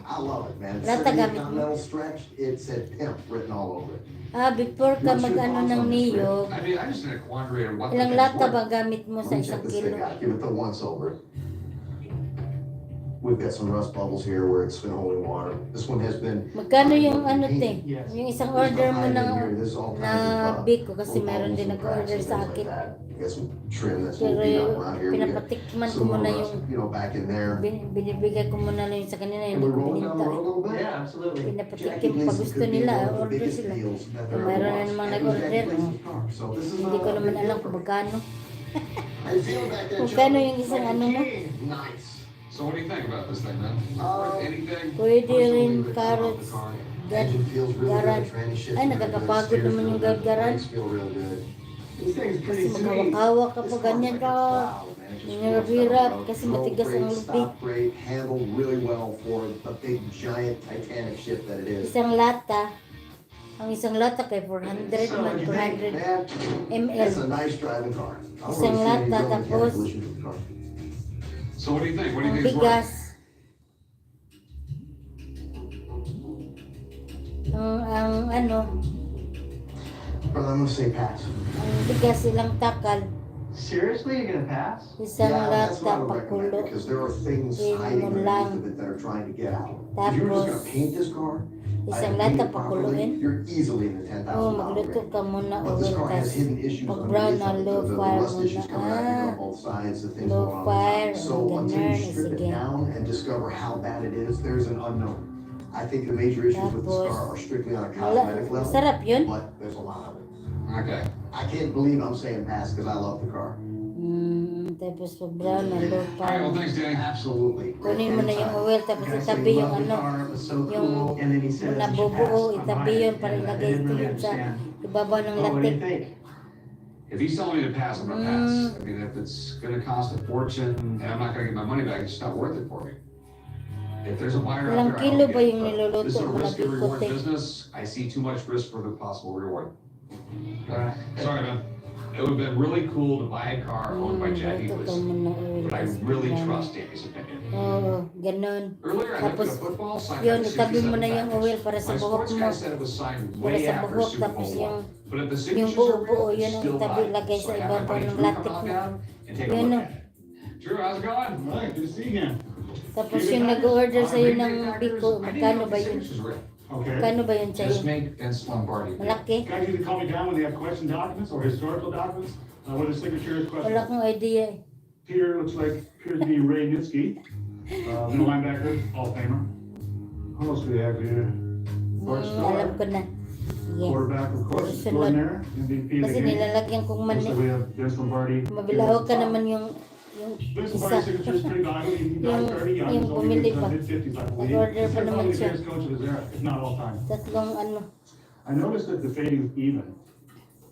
I love it, man. Lata gamit mo? Continental stretch, it said pimp written all over it. Before ka mag-ano ng niyog, I mean, I'm just in a quandary on what ilang lata ba gamit mo sa Let me isang check this kilo? thing out. Give it the once over. We've got some rust bubbles here where it's been holding water. This one has been. Magkano yung ano te? Yung isang order mo na biko kasi meron din nag-order sa akin. Got some trim that's Pero beat up around here. We got pinapatikman ko some more muna rust, yung back in there. binibigay ko muna lang yung sa kanila yung Can we roll down the pininta. road a little bit? Yeah, absolutely. Pinapatikim pa gusto nila, order sila. Kung mayroon na namang nag-order, hindi ko naman alam kung magkano. Magkano yung isang ano mo? Nice. So what do you think about this thing, man? Anything? Pwede rin carrots, garan. Ay, nakakapagod naman yung gargaran. Kasi magkawak ka pa ganyan ka. Nangyarabirap kasi matigas ang lupi. Handled really well for a big giant Titanic ship that it is. Isang lata. Ang isang lata kay 400 man, 400 ml. That's a nice driving car. Isang lata tapos So what do you think? What do you ang think is bigas. worth? Ang ano, Brother, I'm gonna say pass. ang bigas ilang takal. Seriously, you're gonna pass? Isang That's what I lata would recommend pakulo. because there are things Yun hiding mo lang. underneath of it that are trying to get out. If you were just gonna paint this car, Isang lata pakuluin. you're easily in the $10,000 Magluto range. ka muna But this car has ulit. hidden issues Pag brown underneath na of it. low The fire rust issues coming out here on both sides, the things Low going on. fire, So ang until ganun, you strip it sige. down and discover how bad it is, there's an unknown. I think the major issues with this car are strictly on a cosmetic level. Masarap yun. But there's a lot of it. Okay. I can't believe I'm saying pass because I love the car. Tapos pag brown na low All right, fire. well, thanks, Danny. Absolutely. Kunin mo na yung oil tapos itabi yung ano, yung nabubuo, itabi yun para ilagay ito yun sa ibabaw ng latik. If he's telling me to pass, I'm gonna pass. I mean, if it's gonna cost a fortune and I'm not gonna get my money back, it's not worth it for me. If there's a buyer out Ilang there, I kilo don't ba get yung it. But niluluto this is a mo na risk and reward bikote? business. I see too much risk for the possible reward. Sorry, man. It would have been really cool to buy a car owned by Jackie Luto ka Gleason, muna oil. but I tapos really brown. trust Danny's opinion. Oo, ganun. Earlier, I looked Tapos at a football sign yun, that itabi mo na 67 yung oil para sa My buhok sports mo. guy said it was signed Para way sa after buhok, Super tapos Bowl yung 1. But if the yung signatures are buo-buo, real, yun it's ang still itabi, live. lagay So sa I had ibabaw my buddy ng Drew latik come on mo. down and take a Yun look o. at it. Drew, how's it going? All right, good to see you again. Tapos yung nag-order sa'yo ng biko, magkano ba yun? Okay. Magkano ba yun sa'yo? Just make Vince Lombardi. Malaki? Guys either call me down when they have question documents or historical documents, where the signature is Wala questionable. akong idea eh. Peter appears to be Ray Nitsky, middle linebacker, Hall of Famer. Who else do we have here? Bart Alam Starr, ko na. Sige. quarterback, of course, Sunod. extraordinaire, MVP of Kasi the game. nilalagyan kong Looks mani. like we have Vince Lombardi. Mabilao ka naman yung Vince isa. Lombardi's signature is pretty valuable. He died very young. yung He's only bumili in pa. his mid-50s, I believe. Nag-order He's pa probably naman the siya. greatest coach of his era, if not all time. Tatlong ano. I noticed that the fading is even.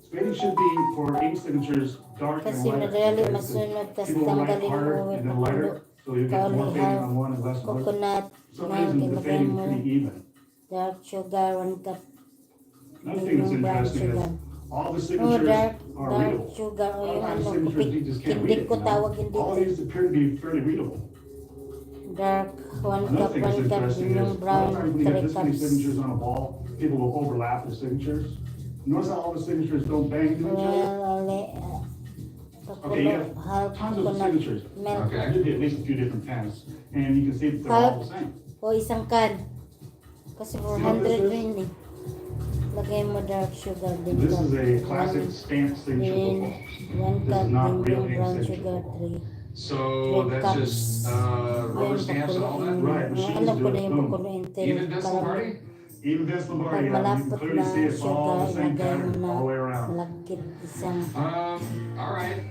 Fading should be for ink signatures dark and Kasi light. madali masunod, tas People will write tanggalin harder mo and then pakulo. lighter, so you get more fading on one and less on the other. Coconut, For some na reason, the ilagay fading is mo. pretty even. Dark sugar, 1 cup. Another thing that's Yung brown interesting sugar. is all the Oh, signatures dark are dark readable. sugar. O A lot yung of ano, signatures you just can't read hindi it, ko you know? tawagin All dito. these appear to be fairly readable. Dark, one Another cup, thing that's one cup, interesting yung is, a lot brown, of times when you have 3 this many cups. signatures on a ball, people will overlap the signatures. Notice how all the signatures don't bang into each other? Okay, you have tons of signatures. Milk. Okay. Maybe at least a few different pens, and you can see that they're all the same. O isang can. Kasi 400 rin eh. Lagay mo dark sugar din. This cup. is a classic stamped signature Then, football. 1 This cup is not din real yung ink brown signature sugar, football. 3. So 12 that's cups. just rubber stamps and all that? Right, machines Alam ko do na it. yung Boom. pakuloyin. Even Vince Lombardi? Even Vince Pag Lombardi, you malapot can clearly na see it's all sugar, the same ilagay mo pattern na all the way around. malagkit isang. All right.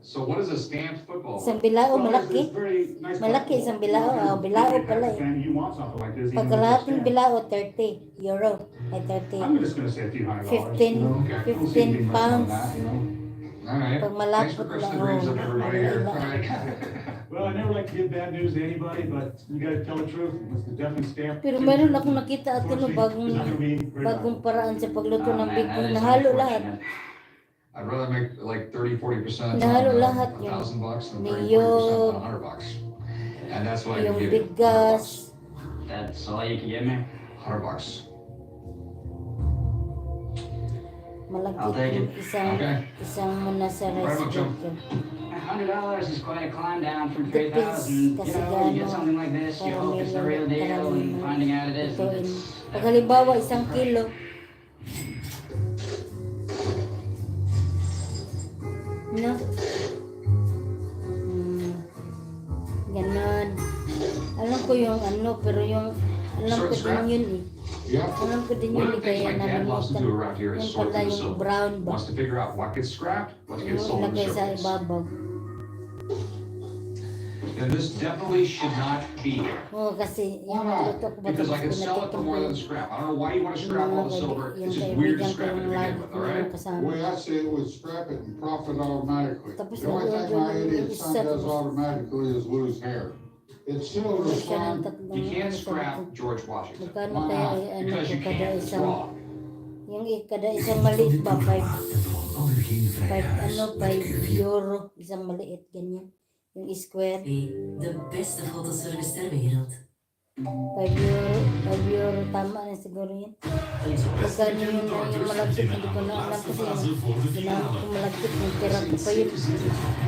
So what is a stamped football? Isang bilao, malaki. It's very nice Malaki, isang bilao. Oh, bilao pala eh. And you want something like this, even Pag with the kalahating stamp. bilao, 30 euro. Ay, 30. I'm just gonna say a few $100. 15 you know? I don't see it being much more than pounds. that, you know? All right. Pag Thanks for malapot crushing na, the dreams oh, of everybody here. All malala. right. Well, I never like to give bad news to anybody, but you gotta tell the truth. It's definitely stamped. Pero meron akong nakita at ano, bagong paraan sa pagluto ng bacon. Nahalo lahat. I'd rather make like 30-40% Nahalo on lahat $1,000 than 30-40% niyog, on $100. And that's what I yung can give you. bigas. That's all you can give me? $100. I'll take Malagkit it. isang, Okay. isang muna sa rice Very much so. cooker. $100 is quite a climb down from Depends 3,000. You kasi know, you get gaano something like this, you hope it's the real deal, and finding out it isn't. lutuin. It's Pag halimbawa, 1 kilo. No? Ganon. Alam ko yung ano, pero yung alam ko din yun eh. Alam ko din yun eh, One of the things kaya my dad loves to nalimutan. do around here is Yung sort pala through the yung silver. brown ba? Wants to figure out what gets scrapped, what gets Yung sold in the ilagay sa silver. ibabaw. And this definitely should not be here. Oo, kasi yung nagluto ko ba Because I tapos can sell it for more than scrap. I don't know why you want to scrap all the silver. yung It's just weird to kaibigan ko scrap it to yung begin lagi with, ko all right? yung kasama. The way I see it, we scrap it and profit automatically. Tapos The only thing nag-order my yung idiot isa, son does tapos automatically is lose hair. It's silver Bumili siya ng fun. tatlong You can't ano, scrap sabi ko, George Washington. magkano kaya ano Because ko you kada can't. It's isang, raw. yung kada isang maliit ba, 5 ano, 5 euro, isang maliit, ganyan. Yung square. De beste fotoservice ter wereld. 5 euro, tama na siguro yan. Magkano yung malagkit, hindi ko na alam kasi yung ginamit ko malagkit, yung tira ko pa yun.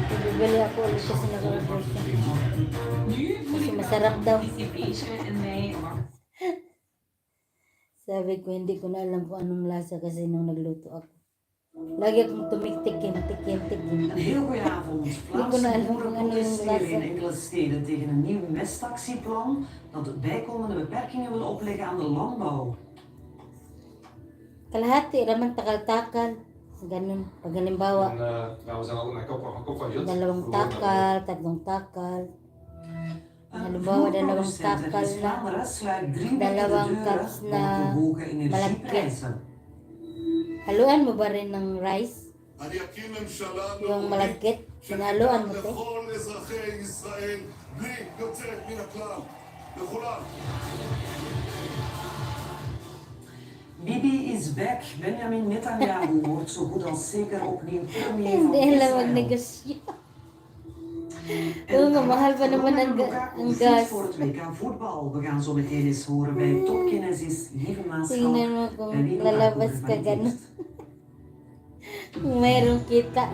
Bibili ako ulit kasi nag-order siya. Kasi masarap daw. Sabi ko, hindi ko na alam kung anong lasa kasi nung nagluto ako. Lagi akong tumiktik-tikim. Een heel goede avond. Plaatsen boeren protesteren in enkele steden tegen een nieuw mestactieplan dat bijkomende beperkingen wil opleggen aan de landbouw. Kalahati, ramang takal-takal. Ganun. Pag halimbawa, we zijn altijd met kop van jut. 2 takal, 3 takal. Halimbawa, 2 takal na, 2 cups na malagkit. Haluan mo ba rin ng rice? Yung malagkit? Sinaluan mo te? Bibi is back. Benjamin Netanyahu wordt zo goed als zeker opnieuw premier van Hindi lang Israël. magnegosyo. Oo nga, mahal pa naman ang gas. Voor het WK voetbal. We gaan zo meteen eens horen bij topkinesis Lieve Maaschalk. Tingnan mo kung lalabas ka gano'n. Mayroong kita.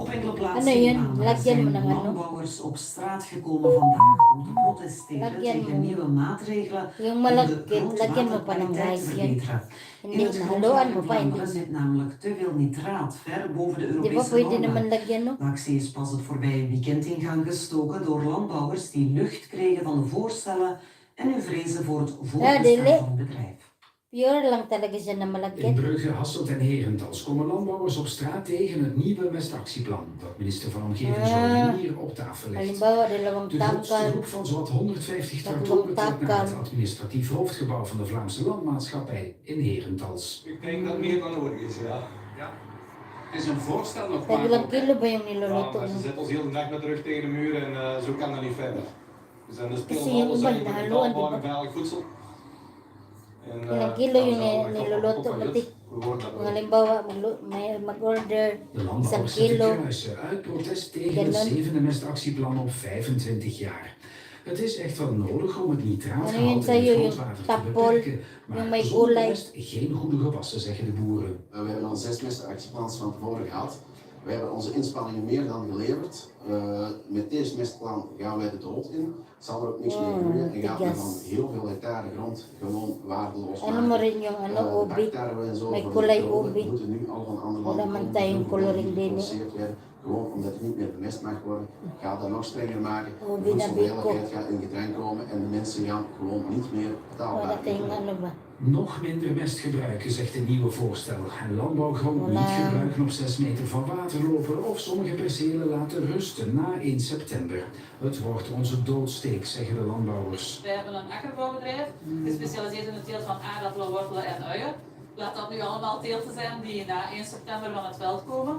Op enkele plaatsen Ano yun? in Vlaanderen Lagyan mo zijn ng ano? landbouwers op straat gekomen vandaag om te protesteren Lagyan tegen mo. nieuwe maatregelen Yung om de malagkit, lagyan mo pa ng grondwaterkwaliteit te rice yan. verbeteren. Hindi, In het nahaluan mo grondwater in pa, hindi. Vlaanderen zit namelijk te veel nitraat, ver boven de Di ba Europese pwede normen. naman lagyan, no? De actie is pas het voorbije weekend in gang gestoken door landbouwers die lucht kregen van de voorstellen en nu vrezen voor het voortbestaan van het bedrijf. Pure lang talaga siya na In malagkit. Brugge, Hasselt en Herentals komen landbouwers op straat tegen het nieuwe mestactieplan dat minister van Omgeving hier op tafel legt. Halimbawa, 2 De grootste takal. groep van zowat 150 Tatlong tractoren trekt naar takal. het administratief hoofdgebouw van de Vlaamse Landmaatschappij in Herentals. Ik denk dat meer dan nodig is, ja. Het is een voorstel nog Tag ilang kilo ba yung Ja, niluluto maar mo? ze zitten ons heel de dag met de rug tegen de muur en zo kan dat niet verder. We zijn de Kasi spelen yung alles iba, aan nahaluan, betaalbaar di en ba? veilig voedsel. En, Ilang kilo yung ja, niluluto mo, te? Halimbawa, mag-order De isang landbouwers zetten kilo. kruisen uit protest tegen het zevende mestactieplan op 25 jaar. Het is echt wel nodig om het nitraatgehalte in het grondwater te beperken, maar zonder mest geen goede gewassen, zeggen de boeren. We hebben al 6 mestactieplans van tevoren gehad. We hebben onze inspanningen meer dan geleverd. Met deze mestplan gaan wij de dood in. Zal er ook niks meer groeien en gaat er van heel veel hectare grond gewoon waardeloos Ano mo rin yung ubi? May kulay ubi. moeten nu al van andere Wala man tayong coloring din eh. Gewoon omdat het niet meer bemest mag worden. Gaat dat nog strenger maken. De Ubi na voedselveiligheid gaat in gedrang komen en de mensen gaan gewoon niet meer betaalbaar Wala tayong eten. ano ba? Nog minder mest gebruiken, zegt het nieuwe voorstel. En landbouwgrond niet gebruiken op 6 meter van water lopen of sommige percelen laten rusten na 1 september. Het wordt onze doodsteek, zeggen de landbouwers. Wij hebben een akkerbouwbedrijf, gespecialiseerd in het teelt van aardappelen, wortelen en uien. Laat dat nu allemaal teelten zijn die na 1 september van het veld komen.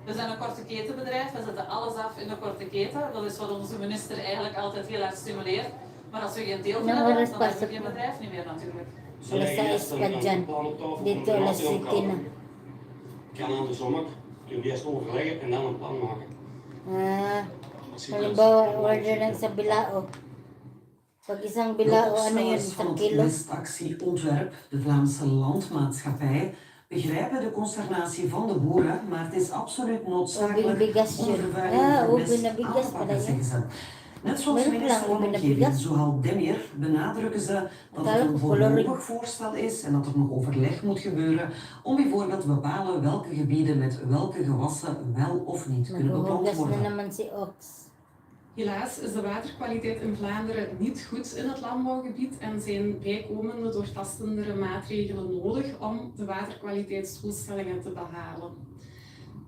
We zijn een korte ketenbedrijf, we zetten alles af in de korte keten. Dat is wat onze minister eigenlijk altijd heel erg stimuleert. Maar als we geen teelten hebben, dan hebben we geen bedrijf niet meer natuurlijk. Alas 6 pa dyan. Dito alas 7 na. Kan aan de zomer, kun je eerst overleggen en dan een plan maken. Halimbawa, order ng sa bilao. Pag isang bilao, ano yun, isang kilo? Mestactieontwerp, de Vlaamse Landmaatschappij, begrijpen de consternatie van de boeren, maar het is absoluut noodzakelijk om vervuiling aan te pakken, zeggen ze. Net zoals minister van Omgeving, Zoal Demir, benadrukken ze dat het een voorlopig voorstel is en dat er nog overleg moet gebeuren om bijvoorbeeld te bepalen welke gebieden met welke gewassen wel of niet kunnen beplant worden. Helaas is de waterkwaliteit in Vlaanderen niet goed in het landbouwgebied en zijn bijkomende doortastendere maatregelen nodig om de waterkwaliteitsdoelstellingen te behalen.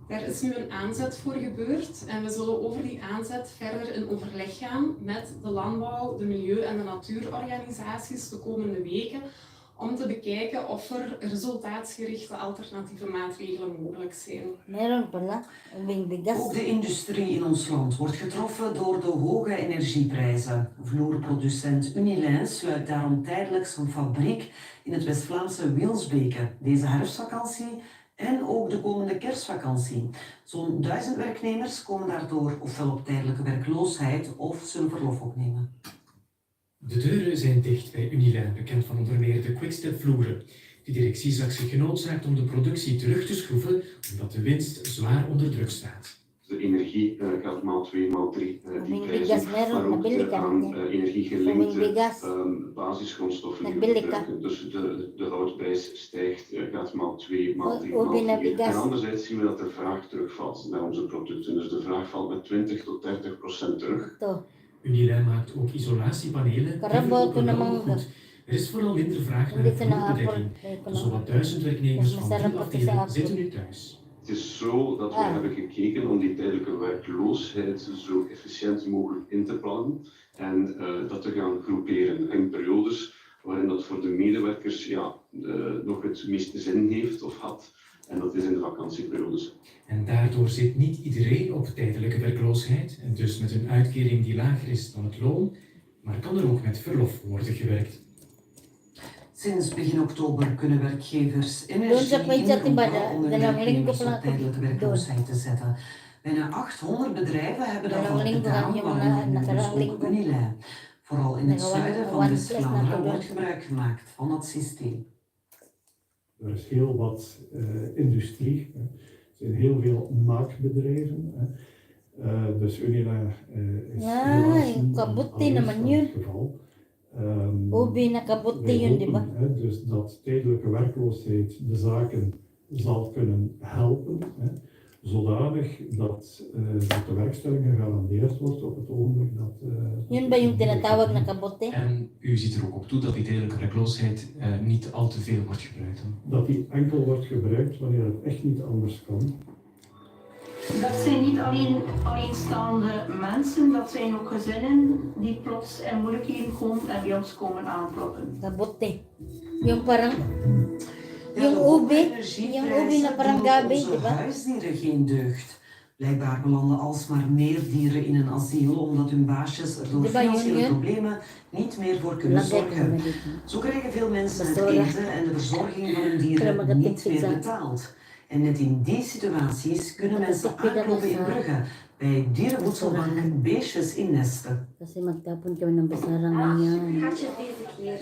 Daar is nu een aanzet voor gebeurd en we zullen over die aanzet verder in overleg gaan met de landbouw, de milieu- en de natuurorganisaties de komende weken om te bekijken of er resultaatsgerichte alternatieve maatregelen mogelijk zijn. Ook de industrie in ons land wordt getroffen door de hoge energieprijzen. Vloerproducent Unilein sluit daarom tijdelijk zijn fabriek in het West-Vlaamse Wilsbeke deze herfstvakantie en ook de komende kerstvakantie. Zo'n 1000 werknemers komen daardoor ofwel op tijdelijke werkloosheid of zullen verlof opnemen. De deuren zijn dicht bij Unilein, bekend van onder meer de Quickstep vloeren. De directie zag zich genoodzaakt om de productie terug te schroeven, omdat de winst zwaar onder druk staat. De energie gaat maal 2, maal 3 die prijzen, maar ook de aan energiegelinkte basisgrondstoffen die we gebruiken. Dus de houtprijs stijgt, gaat maal 2, maal 3, maal 4. En anderzijds zien we dat de vraag terugvalt naar onze producten. Dus de vraag valt met 20 tot 30% terug. Unilein maakt ook isolatiepanelen, die verkopen wel goed. Er is vooral minder vraag naar vloerbedekking. Zowat 1000 werknemers van die afdeling zitten nu thuis. Het is zo dat we hebben gekeken om die tijdelijke werkloosheid zo efficiënt mogelijk in te plannen en dat te gaan groeperen in periodes waarin dat voor de medewerkers nog het meeste zin heeft of had. En dat is in de vakantieperiodes. En daardoor zit niet iedereen op tijdelijke werkloosheid en dus met een uitkering die lager is dan het loon, maar kan er ook met verlof worden gewerkt. Sinds begin oktober kunnen werkgevers energie inroepen om hun werknemers op tijdelijke werkloosheid te zetten. Bijna 800 bedrijven hebben daarvoor gedaan, waaronder dus ook Unilein. Vooral in het zuiden van West-Vlaanderen wordt gebruik gemaakt van dat systeem. Er is heel wat industrie, er zijn heel veel maakbedrijven. Dus Unilein is helaas niet het geval. Dus dat tijdelijke werkloosheid de zaken zal kunnen helpen, zodanig dat de werkstelling gegarandeerd wordt op het ogenblik dat... En u ziet er ook op toe dat die tijdelijke werkloosheid niet al te veel wordt gebruikt. Dat die enkel wordt gebruikt wanneer het echt niet anders kan. Dat zijn niet alleen alleenstaande mensen, dat zijn ook gezinnen die plots in moeilijkheden komen en bij ons komen aankloppen. Yung parang, yung ubi na parang gabi, di ba? Huisdieren geen deugd. Blijkbaar belanden alsmaar meer dieren in een asiel omdat hun baasjes er door financiële problemen niet meer voor kunnen zorgen. Zo krijgen veel mensen het eten en de verzorging van hun dieren niet meer betaald. En net in die situaties kunnen mensen aankloppen in Brugge bij dierenvoedselbank beestjes innesten. Kasi magtapon kami ng basarang ngayon. Gaat je deze keer?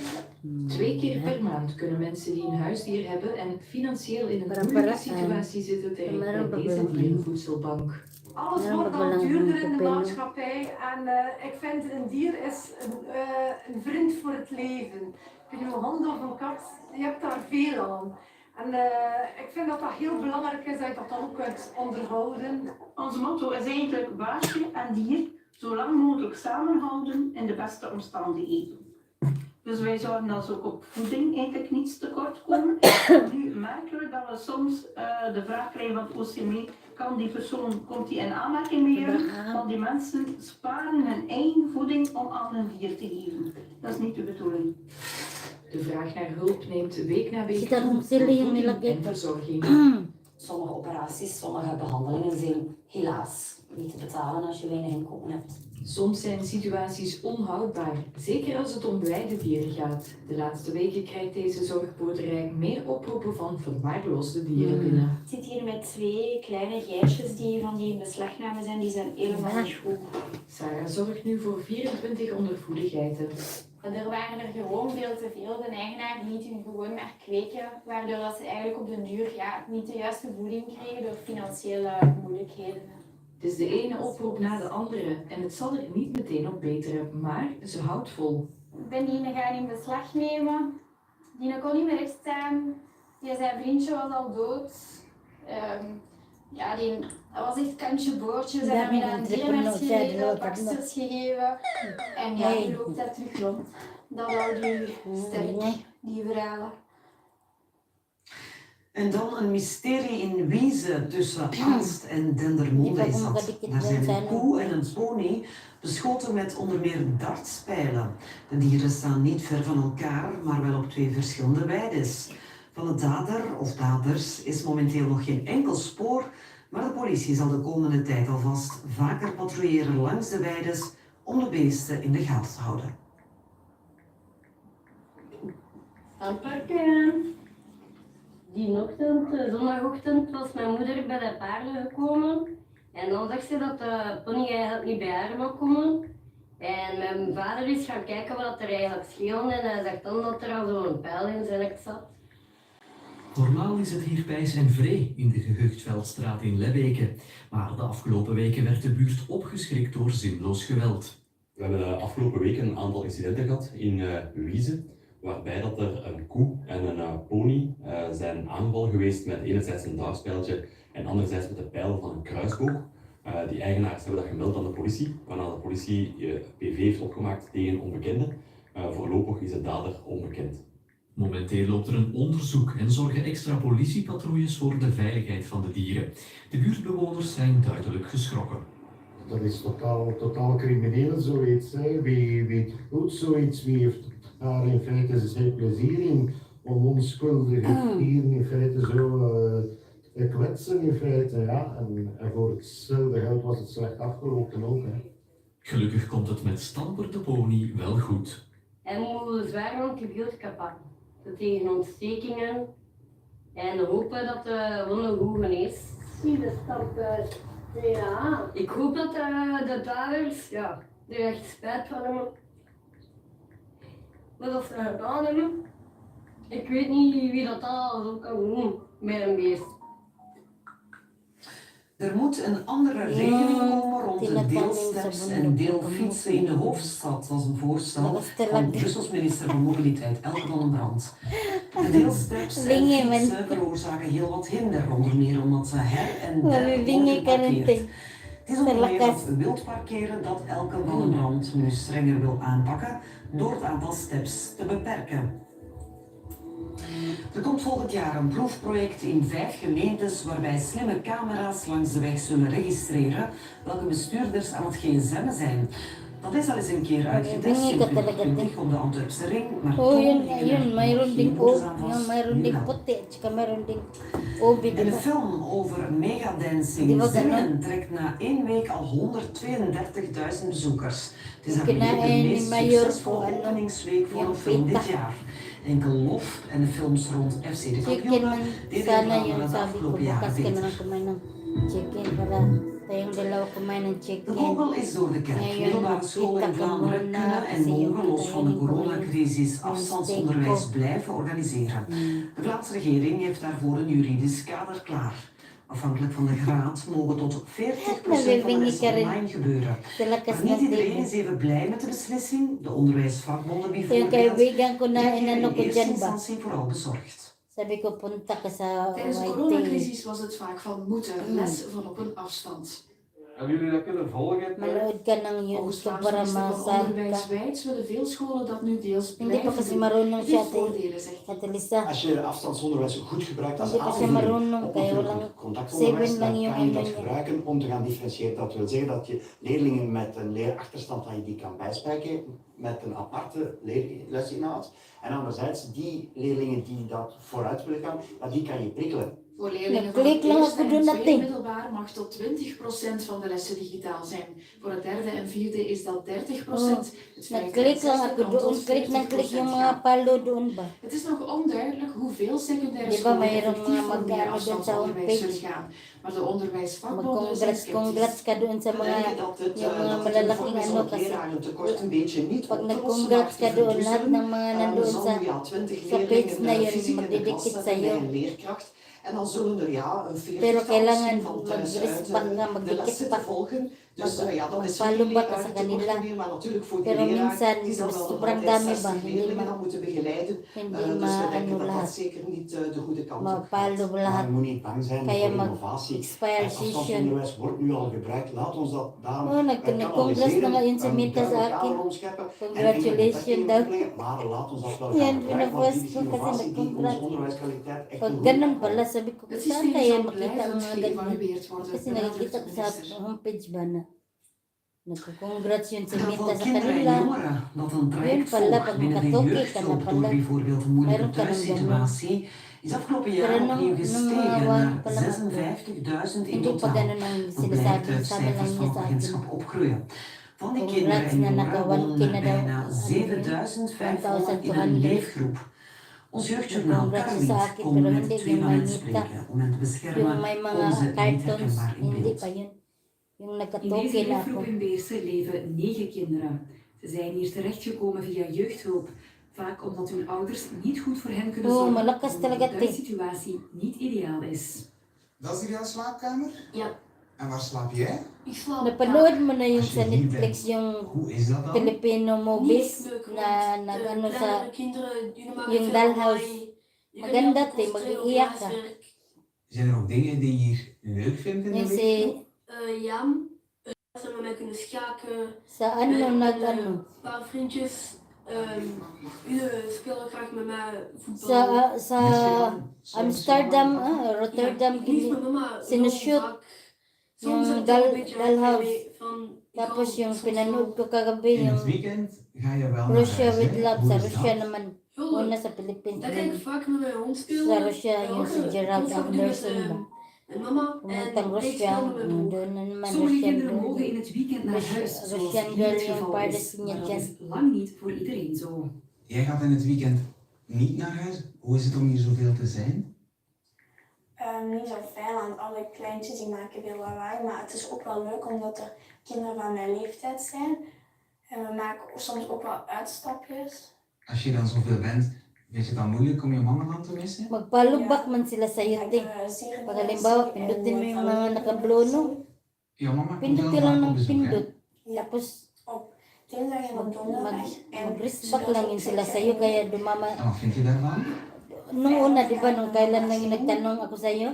2 keer per maand kunnen mensen die een huisdier hebben en financieel in een moeilijke situatie zitten terecht bij deze dierenvoedselbank. Alles wordt al duurder in de maatschappij en ik vind een dier is een vriend voor het leven. Of je nu een hond of een kat, je hebt daar veel aan. En ik vind dat dat heel belangrijk is dat je dat dan ook kunt onderhouden. Ons motto is eigenlijk baasje en dier zo lang mogelijk samenhouden in de beste omstandigheden. Dus wij zorgen dat ze ook op voeding eigenlijk niets tekort komen. Nu merken we dat we soms de vraag krijgen van het OCME, kan die persoon, komt die in aanmerking bij jullie? Want die mensen sparen hun eigen voeding om aan hun dier te geven. Dat is niet de bedoeling. De vraag naar hulp neemt week na week toe voor voeding en verzorging. Sommige operaties, sommige behandelingen zijn helaas niet te betalen als je weinig inkomen hebt. Soms zijn situaties onhoudbaar, zeker als het om blijde dieren gaat. De laatste weken krijgt deze zorgboerderij meer oproepen van verwaarloosde dieren binnen. Ik zit hier met 2 kleine geitjes die van die in beslagname zijn, die zijn helemaal niet goed. Sarah zorgt nu voor 24 ondervoede geiten. Er waren er gewoon veel te veel. De eigenaar liet hun gewoon maar kweken, waardoor dat ze eigenlijk op den duur niet de juiste voeding kregen door financiële moeilijkheden. Het is de ene oproep na de andere en het zal er niet meteen op beteren, maar ze houdt vol. Ik ben die gaan in beslag nemen. Die kon niet meer rechtstaan. Zijn vriendje was al dood. Dat was echt kantje boordje. Ze hebben mij dan dierenarts gereden, baksters gegeven. En die loopt dat terug rond. Dat houdt u sterk, die verhalen. En dan een mysterie in Wieze tussen Aalst en Dendermonde is dat. Daar zijn een koe en een pony beschoten met onder meer dartspijlen. De dieren staan niet ver van elkaar, maar wel op 2 verschillende weides. Van de dader of daders is momenteel nog geen enkel spoor, maar de politie zal de komende tijd alvast vaker patrouilleren langs de weides om de beesten in de gaten te houden. Aanpakken. Die ochtend, zondagochtend, was mijn moeder bij de paarden gekomen. En dan zag ze dat de pony eigenlijk niet bij haar wou komen. En mijn vader is gaan kijken wat er eigenlijk scheelde en hij zag dan dat er al zo'n pijl in zijn nek zat. Normaal is het hier pijs en vree in de Gehuchtveldstraat in Lebbeke. Maar de afgelopen weken werd de buurt opgeschrikt door zinloos geweld. We hebben de afgelopen weken een aantal incidenten gehad in Wieze, waarbij dat er een koe en een pony zijn aangevallen geweest met enerzijds een dartspijltje en anderzijds met de pijl van een kruisboog. Die eigenaars hebben dat gemeld aan de politie, waarna de politie PV heeft opgemaakt tegen onbekenden. Voorlopig is de dader onbekend. Momenteel loopt er een onderzoek en zorgen extra politiepatrouilles voor de veiligheid van de dieren. De buurtbewoners zijn duidelijk geschrokken. Dat is totaal crimineel zoiets. Hè. Wie doet zoiets? Wie heeft daar in feite zijn plezier in om onschuldige dieren in feite zo te kwetsen in feite. Ja. En voor hetzelfde geld was het slecht afgelopen ook. Hè. Gelukkig komt het met Stamper de pony wel goed. Hij moet zwaar antibiotica pakken tegen ontstekingen en hopen dat de wonde goed geneest. Zie de Stamper. Ja, ik hoop dat de daders er echt spijt van hebben. Wat ze gedaan hebben. Ik weet niet wie dat zo kan doen met een beest. Er moet een andere regeling komen rond de deelsteps en deelfietsen in de hoofdstad. Dat is een voorstel van Brussels minister van Mobiliteit, Elke van den Brand. De deelsteps en fietsen veroorzaken heel wat hinder, onder meer omdat ze her en der worden geparkeerd. Het is een probleem dat wild parkeren dat Elke van den Brand nu strenger wil aanpakken door het aantal steps te beperken. Er komt volgend jaar een proefproject in 5 gemeentes waarbij slimme camera's langs de weg zullen registreren welke bestuurders aan het gsm'en zijn. Dat is al eens een keer uitgetest in 2020 op de Antwerpse ring, maar Oh, toen yun, gingen yun, er mayroon geen ding boetes O, aan yung vast. mayroon Nu ding wel. puti, at saka mayroon ding obi, En di een ba? film over megadancing Di ba zingen ganon? trekt na 1 week al 132.000 bezoekers. Het is Yung daarmee de kinain ni meest Mayora succesvolle po, ano, openingsweek voor een yung film dit pita. jaar. Enkel Lof en de films rond FC de Chicken Kampioenen man, deden in sana Vlaanderen yun de sabi ko, afgelopen jaren bukas ka na beter. lang kumain ng chicken para tayong dalawa kumain ng De chicken. vogel is door de kerk. Ngayon, Middelbare scholen in magpita ka Vlaanderen muna kunnen en kasi yung mogen los van de kakainin ko ngayon coronacrisis yung steak afstandsonderwijs ko. blijven organiseren. De Vlaamse regering heeft daarvoor een juridisch kader klaar. Afhankelijk van de graad mogen tot 40% van de lessen online gebeuren. Maar niet iedereen is even blij met de beslissing. De onderwijsvakbonden bijvoorbeeld zijn in eerste instantie vooral bezorgd. Sabi ko, punta ka sa Tijdens de YT. coronacrisis was het vaak van moeten, les van op een afstand. Hebben jullie dat kunnen volgen? Manood ka ng Volgens YouTube Vlaams para minister van masal Onderwijs ka. Wijts willen veel scholen dat nu deels Hindi pa blijven kasi doen. marunong Het siya, heeft voordelen, zegt hij. Ate Lisa. Als je afstandsonderwijs goed gebruikt als Hindi pa siya aanvulling marunong, op kaya natuurlijk walang contactonderwijs, 7 lang dan yung kan je ano dat niya. gebruiken om te gaan differentiëren. Dat wil zeggen dat je leerlingen met een leerachterstand dat je die kan bijspijken met een aparte lesinhoud. En anderzijds die leerlingen die dat vooruit willen gaan, die kan je prikkelen. Voor leerlingen van het eerste en tweede middelbaar mag tot 20% van de lessen digitaal zijn. Voor het derde en vierde is dat 30%. Het vijfde en Nag-click lang zesde ako kan doon, tot click ng click 40% yung gaan. mga palo doon ba? Het is nog onduidelijk hoeveel secundaire Di ba scholen mayroong effectief mga voor meer mag-ano doon sa afstandsonderwijs zullen homepage? gaan. Maar de onderwijsvakbonden zijn Mag-congrats ka doon sa mga, yung mga malalaking ano kasi pag nag-congrats ka doon, lahat ng mga nandoon sa page na yun, magdidikit sa'yo. En dan zullen er een 40 Pero kailangan van thuis uit mag-respect ka, de magdikit lessen pa. te volgen. Dus dat is Magpalo ba ka sa voor de kanila? leerlingen, maar natuurlijk voor de Pero leraar, minsan, die zal wel sobrang altijd dami ba, 60 hindi leerlingen dan moeten begeleiden. hindi Dus we denken maano dat dat lahat. zeker niet de goede kant op Mapalo Maar lahat. je moet niet bang zijn Kaya voor innovatie. Afstandsonderwijs wordt nu al gebruikt. Laat ons dat daarom Oh, nag-congrats na nga yun si Mita sa akin. Congratulations daw. Maar laat ons dat wel Yan, gaan gebruiken, want pinapost dit is ko kasi innovatie die onze nag-congrats. onderwijskwaliteit echt Pag een ganun goede pala, sabi ko, Het saan systeem kaya zal makita ang mga blijvend ganyan? geëvalueerd worden. Kasi nakikita ko sa homepage ba na nagko-congrats yun si En dan Mita voor sa kinderen en kanila. jongeren dat een Yun traject pala, volgt pag binnen de makatoke ka na jeugdhulp door pala, bijvoorbeeld een moeilijke meron ka ng ganun. thuissituatie, is afgelopen Pero jaar nung opnieuw gestegen mga naar pa lang ako, 56.000 in hindi pa totaal. ganun ang Dat blijkt sinasabi, uit sabi lang cijfers niya van sa akin. agentschap Opgroeien. Van die kinderen Congrats en na jongeren naka-1K wonen na er daw. bijna Ano yun? 7500 in een 1,200. leefgroep. Ons jeugdjournaal Congrats Karmiet sa akin, komen pero met hindi twee yung van may hen Mita. spreken om hen te Yung beschermen may voor mga ze niet cartoons, herkenbaar in hindi beeld. pa yun. Yung In nakatoke deze na ako. leefgroep in Beersen leven 9 kinderen. Ze zijn hier terechtgekomen via jeugdhulp. Vaak omdat hun ouders niet goed voor hen kunnen Oh, zorgen malakas omdat talaga de te. thuissituatie niet ideaal is. Dat is jouw slaapkamer? Ja. En waar slaap jij? Ik slaap Napanood mo na yung Als je sa hier Netflix bent, yung hoe is dat dan? Filipino movies Niet leuk, na want nag-ano de sa kleinere kinderen, jullie maken yung veel dollhouse. lawaai. Je kan Maganda niet te, altijd concentreren op mag-iiyak ka. huiswerk. Zijn er ook dingen die je hier leuk vindt in de Yung leefgroep? si, Ja, ze hebben mij kunnen schaken. sa ano Met nag-ano. een paar vriendjes. Jullie spelen graag met mij voetbal. Sa Amsterdam, Rotterdam, Ik lief met mama heel sinushoot vaak. Soms yung heb ik een beetje dollhouse. mee van... Tapos yung pinanood ko kagabi In yung het weekend ga je wel naar Russia huis, with hè? Love. Hoe Sa is Russia dat? naman. Heel Una leuk. sa Philippines. Daar ga ik vaak met mijn hond spelen. Sa Russia yung si Gerald Boodschappen doen met Anderson ba. mijn mama. Pumuntang En ik Russia, speel met mijn broer. doon na naman Sommige Russian kinderen girl. mogen in het weekend naar huis, zoals Russian hier girl het yung geval pardes is. niya Maar dat dyan. is lang niet voor iedereen zo. Jij gaat in het weekend niet naar huis. Hoe is het om hier zoveel te zijn? Niet zo fijn, want alle kleintjes die maken veel lawaai. Maar het is ook wel leuk omdat er kinderen van mijn leeftijd zijn. En we maken soms ook wel uitstapjes. Als je dan zoveel bent, vind je het dan moeilijk om je mama dan te missen? Magpalubak man sila sa te. Pag halimbawa, pindutin mo yung mga nakablono. Ja, mama komt Pindot wel ka lang vaak op ng bezoek, hè? pindot. Tapos, Dinsdag en op donderdag. mag-respect lang yun sila sa'yo, kaya dumama. En wat vind je daarvan? Nung una, di ba, nung kailan lang yung nagtanong ako sa'yo,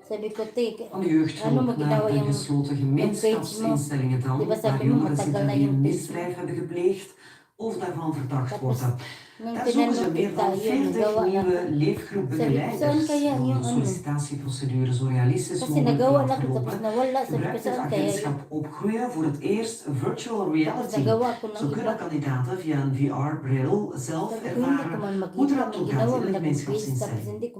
sabi ko, te, Van de jeugdhulp ano mo naar ginawa de yung gesloten page mo? gemeenschapsinstellingen dan, Di ba waar sabi mo, jongeren matagal zich na geen yung page mo? misdrijf hebben gepleegd, of daarvan verdacht worden. Daar zoeken ze meer dan 40 nieuwe leefgroepbegeleijders. Om de sollicitatieprocedure zo realistisch mogelijk te laten verlopen, gebruikt het agentschap Opgroeien voor het eerst virtual reality. Zo kunnen kandidaten via een VR-bril zelf ervaren hoe het eraan toe gaat in een gemeenschapsinstelling.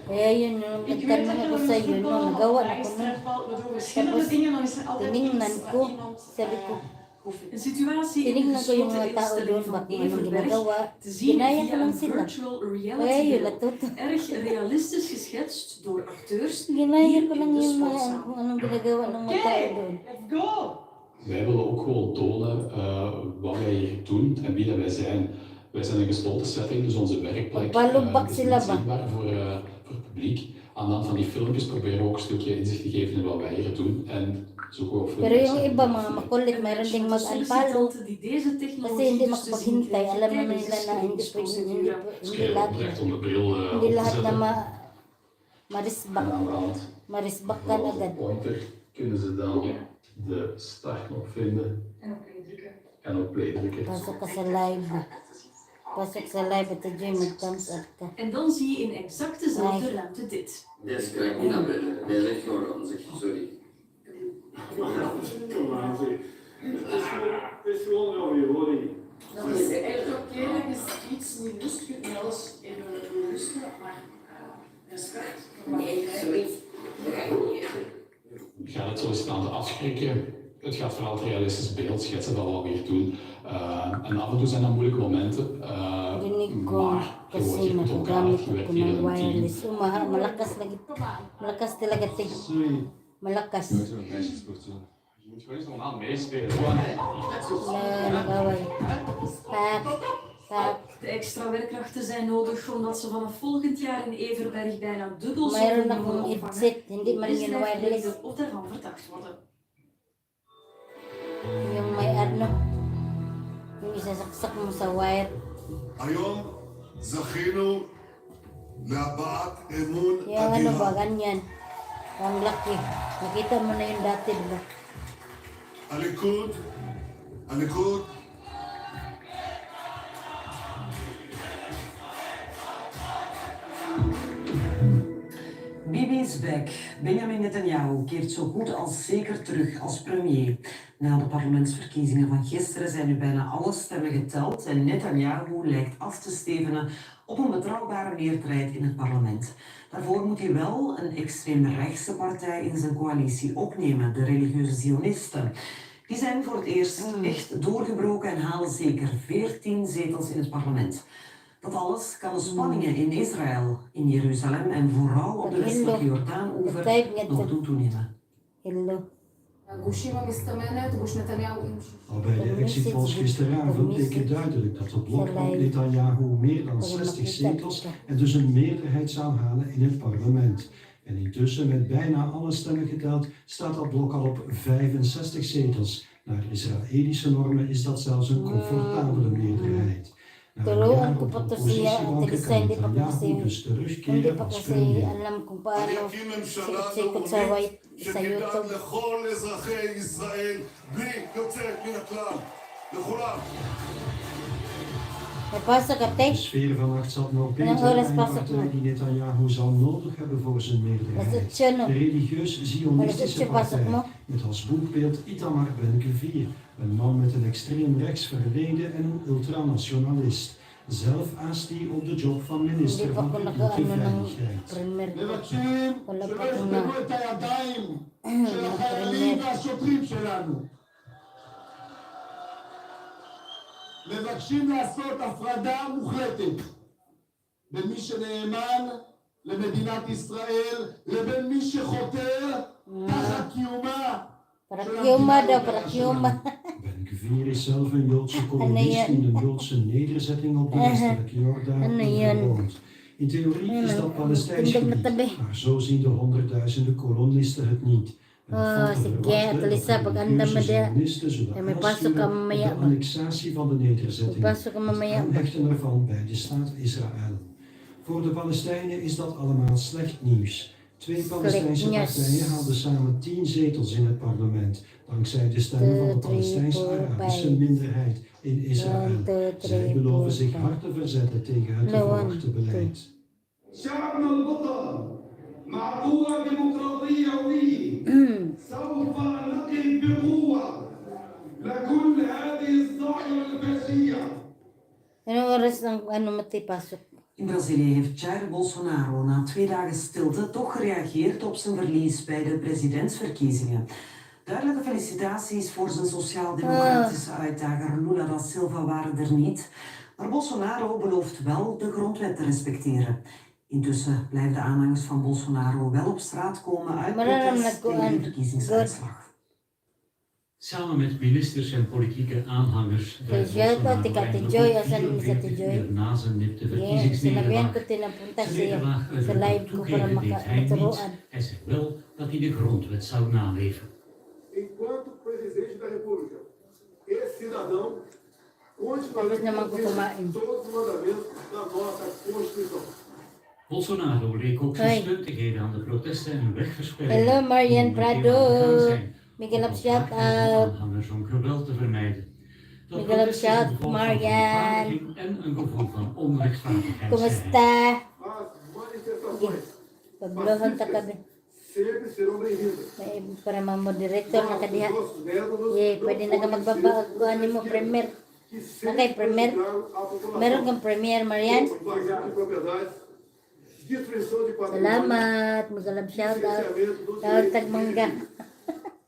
Kaya yun, nagtanong ako sa iyo, nagawa na ko nun. Tapos, tinignan ko, sabi ko, tinignan ko yung mga tao doon, baka anong ginagawa. Ginaya ko lang sila. Kaya yun, natuto. Erg realistisch geschetst door acteurs. Ginaya ko lang yung mga kung anong ginagawa ng mga tao doon. Wij willen ook gewoon tonen wat wij hier doen en wie dat wij zijn. Wij zijn een gesloten setting, dus onze werkplek is niet zichtbaar voor het publiek. Aan de hand van die filmpjes proberen we ook een stukje inzicht te geven in wat wij hier doen en zoeken we of we Pero yung iba mga makulit, mayroon ding mag-unfollow. Kasi hindi makapaghintay, alam naman nila na hindi lahat na marisbak ka agad. Pointer kunnen ze dan de startknop vinden en op play drukken. Pasok ka sa live. Pasok sa live at Jay mag-thumbs up ka. En dan zie je in exact dezelfde ruimte dit. Deze krijg ik niet naar binnen. Nee, leg gewoon aan zich. Sorry. Het is gewoon over je horing. Dat is eigenlijk oké, dat is iets niet lust, je kunt niet alles even lusten, maar respect. Nee, zoiets. Ik ga het sollicitanten afschrikken. Het gaat vooral het realistisch beeld schetsen dat we alweer doen. En af en toe zijn dat moeilijke momenten. Maar gewoon, je moet elkaar, je werkt hier in een team. Malakas talaga tig. Malakas. Je moet gewoon eens normaal meespelen. De extra werkkrachten zijn nodig omdat ze vanaf volgend jaar in Everberg bijna dubbel zo Mayroon worden akong ontvangen. headset, hindi man yung wireless. Of daarvan verdacht worden. Yung may ano, yung isasaksak mo sa wire. היום זכינו להבעת אמון Yung ano ba, ganyan. Ang laki. Nakita mo na yung dati, diba? הליכוד Bibi is back. Benjamin Netanyahu keert zo goed als zeker terug als premier. Na de parlementsverkiezingen van gisteren zijn nu bijna alle stemmen geteld en Netanyahu lijkt af te stevenen op een betrouwbare meerderheid in het parlement. Daarvoor moet hij wel een extreemrechtse partij in zijn coalitie opnemen, de religieuze Zionisten. Die zijn voor het eerst echt doorgebroken en halen zeker 14 zetels in het parlement. Dat alles kan de spanningen in Israël, in Jeruzalem en vooral op de westelijke Jordaan-oever nog doen toenemen. Al bij de exitpolls gisteravond bleek het duidelijk dat het blok op Netanyahu meer dan 60 zetels en dus een meerderheid zou halen in het parlement. En intussen, met bijna alle stemmen geteld, staat dat blok al op 65 zetels. Naar Israëlische normen is dat zelfs een comfortabele meerderheid. Pero ang ko pa to siya, Teresa, hindi pa po kasi alam kung paano sikot-sikot sa white sa YouTube. לכל אזרחי ישראל, בלי יוצא מן הכלל. לכולם. De sfeer vannacht zat nog beter bij een partij die Netanyahu zal nodig hebben voor zijn meerderheid. De religieus-zionistische partij, met als boekbeeld Itamar Ben-Gvir, een man met een extreem rechts verleden en een ultranationalist. Zelf aast hij op de job van minister van Publieke Veiligheid. מבקשים לעשות הפרדה מוחלטת בין מי שנאמן למדינת ישראל לבין מי שחותר תחת קיומה. Ben-Gvir is zelf een Joodse kolonist in de Joodse nederzetting op de westelijke Jordaan gewoond. In theorie is dat Palestijns gebied, maar zo zien de honderdduizenden kolonisten het niet. Sige, Tulisa, pag-anda mo dia. May pasok ka mamaya. De annexatie van de nederzettingen. Het aanhechten ervan bij de staat Israël. Voor de Palestijnen is dat allemaal slecht nieuws. Twee Palestijnse partijen haalden samen 10 zetels in het parlement. dankzij de stemmen van de Palestijns-Arabische minderheid in Israël. Zij beloven zich hard te verzetten tegen het te verwachte beleid. شعبنا البطل مع قوة ديمقراطية سوف نقف بقوة لكل هذه الظاهرة الفاشية. In Brazilië heeft Jair Bolsonaro na 2 dagen stilte toch gereageerd op zijn verlies bij de presidentsverkiezingen. Duidelijke felicitaties voor zijn sociaal-democratische uitdager Lula da Silva waren er niet, maar Bolsonaro belooft wel de grondwet te respecteren. Intussen blijven de aanhangers van Bolsonaro wel op straat komen uit protest tegen de verkiezingsuitslag. Samen met ministers en politieke aanhangers draait na zijn nipte verkiezingsnederlaag. Zijn nederlaag uitdrukkelijk toegeven deed hij niet. Hij zegt wel dat hij de grondwet zou naleven. Enquanto presidente da República, esse cidadão continuará cumprindo todos os mandamentos da nossa Constituição. Bolsonaro leek ook zijn steun te geven aan de protesten en wegverspreiding. Hello Marian Prado. Miguel up shout out. Aanhangers om geweld te vermijden. Miguel up shout Marian. En een gevoel van onrechtvaardigheid. Como está? Pablohan takabi. Sempre serão bem-vindas. Para ma-moderator na kadiha. Pwede na ka magbabaguan ni mo premier. Nakay premier. Meron kang premier Marian. Salamat. Miguel up shout out. Tawag tagmangga.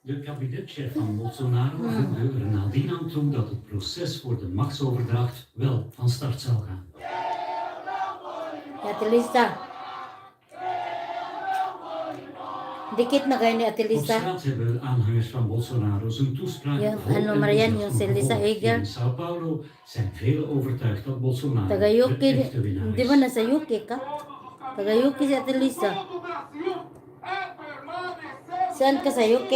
De kabinetchef van Bolsonaro voegde er nadien aan toe dat het proces voor de machtsoverdracht wel van start zal gaan. Atilista. Dikit na kayo ni Atilista. Op straat hebben aanhangers van Bolsonaro zijn toespraak in Sao Paulo zijn velen overtuigd dat Bolsonaro Tagayuki, de echte winnaar is. di ba nasa UK ka? Tagayuki si Atilista. Saan ka sa UK?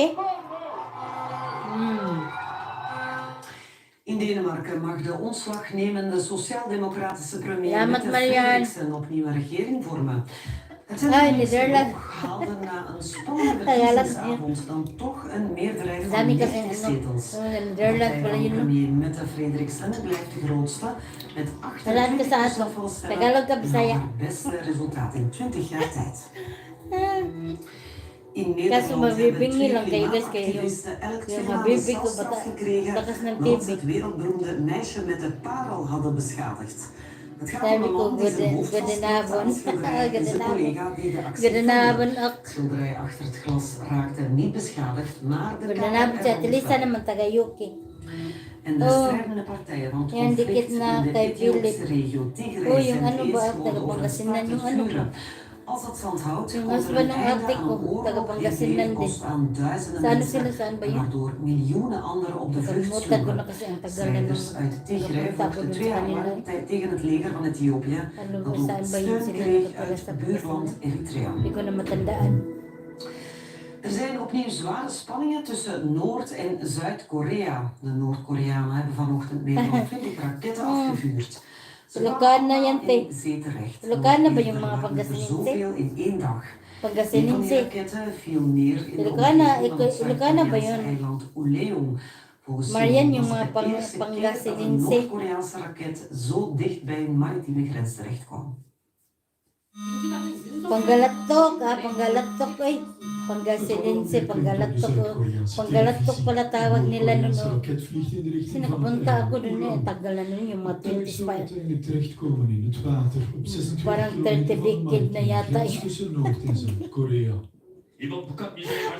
In Denemarken mag de ontslagnemende sociaal-democratische premier Mette Frederiksen opnieuw een regering vormen. Het Nederland haalde na een spannende verkiezingsavond dan toch een meerderheid van 90 zetels. De premier Mette Frederiksen blijft de grootste met 28% van de stemmen en het beste resultaat in 20 jaar tijd. In Nederland hebben 2 klimaatactivisten elk 2 maanden celstraf gekregen omdat ze het wereldberoemde meisje met de parel hadden beschadigd. Het gaat om een man die zijn hoofd vasthield en zijn collega die de actie filmde. Het schilderij achter het glas raakte niet beschadigd, maar de camera en de strijdende partijen van het conflict in de Ethiopische regio Tigray zijn geëerd over een staakt het vuren. Als het stand houdt, komt er een einde aan een oorlog die het leven kost aan duizenden mensen, waardoor miljoenen anderen op de vlucht sloegen. Strijders uit Tigray vochten 2 jaar lang tegen het leger van Ethiopië, dat ook steun kreeg uit het buurland Eritrea. Er zijn opnieuw zware spanningen tussen Noord- en Zuid-Korea. De Noord-Koreanen hebben vanochtend meer dan 20 raketten afgevuurd. Ilocana yan, te. Zeeterecht. Ilocana ba yung mga Pangasinense? Zoveel in 1 dag. Pangasinense. Een van die raketten viel neer in de Ilocana, omgeving van het Ilocana ba yun? Zuid-Koreaanse eiland Uleong. Volgens Marian, yung was mga het de eerste keer dat een Pangasinense. Noord-Koreaanse raket zo dicht bij een maritieme grens terecht kwam. Panggalatok, panggalatok ay. Pangasinense, panggalatok. Panggalatok pala tawag nila nun. Sinakapunta ako dun eh. Tagal na nun yung mga 25. Parang 30 decade na yata yun.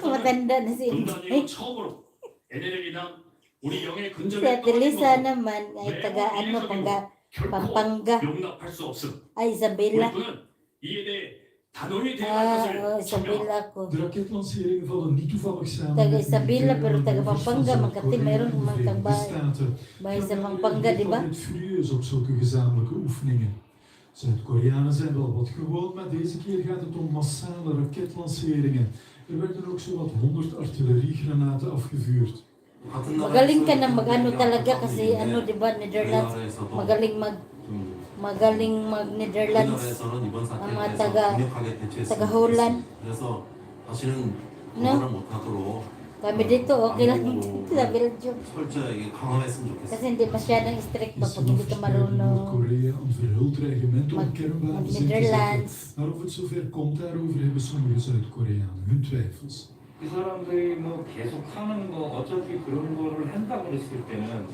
Matanda na si Si Ate Lisa naman ay taga ano, Pampanga. Ay, Isabela. Isabela ko. De raketlanceringen vallen niet toevallig samen Taga met Isabela pero taga Pampanga. Magkati mayroon man kang bahay sa Pampanga, di ba? Het furieus op zulke gezamenlijke oefeningen. Zuid-Koreanen zijn wel wat gewoon, maar deze keer gaat het om massale raketlanceringen. Er werden ook zowat 100 artilleriegranaten afgevuurd. Magaling ka na mag-ano talaga kasi ano, di ba, Netherlands, magaling mag-Netherlands, ang mga taga Holland. No? Kami dito, okay lang dito sa Belgium. 철저하게 강화했으면 좋겠어요. Kasi hindi masyadong strict pa pag hindi ka marunong Noord-Korea een verhuld dreigement om kernwapens in te zetten. Netherlands. Maar of het zover komt, daarover hebben sommige Zuid-Koreanen hun twijfels. 이 사람들이 뭐 계속 하는 거 어차피 그런 거를 한다고 했을 때는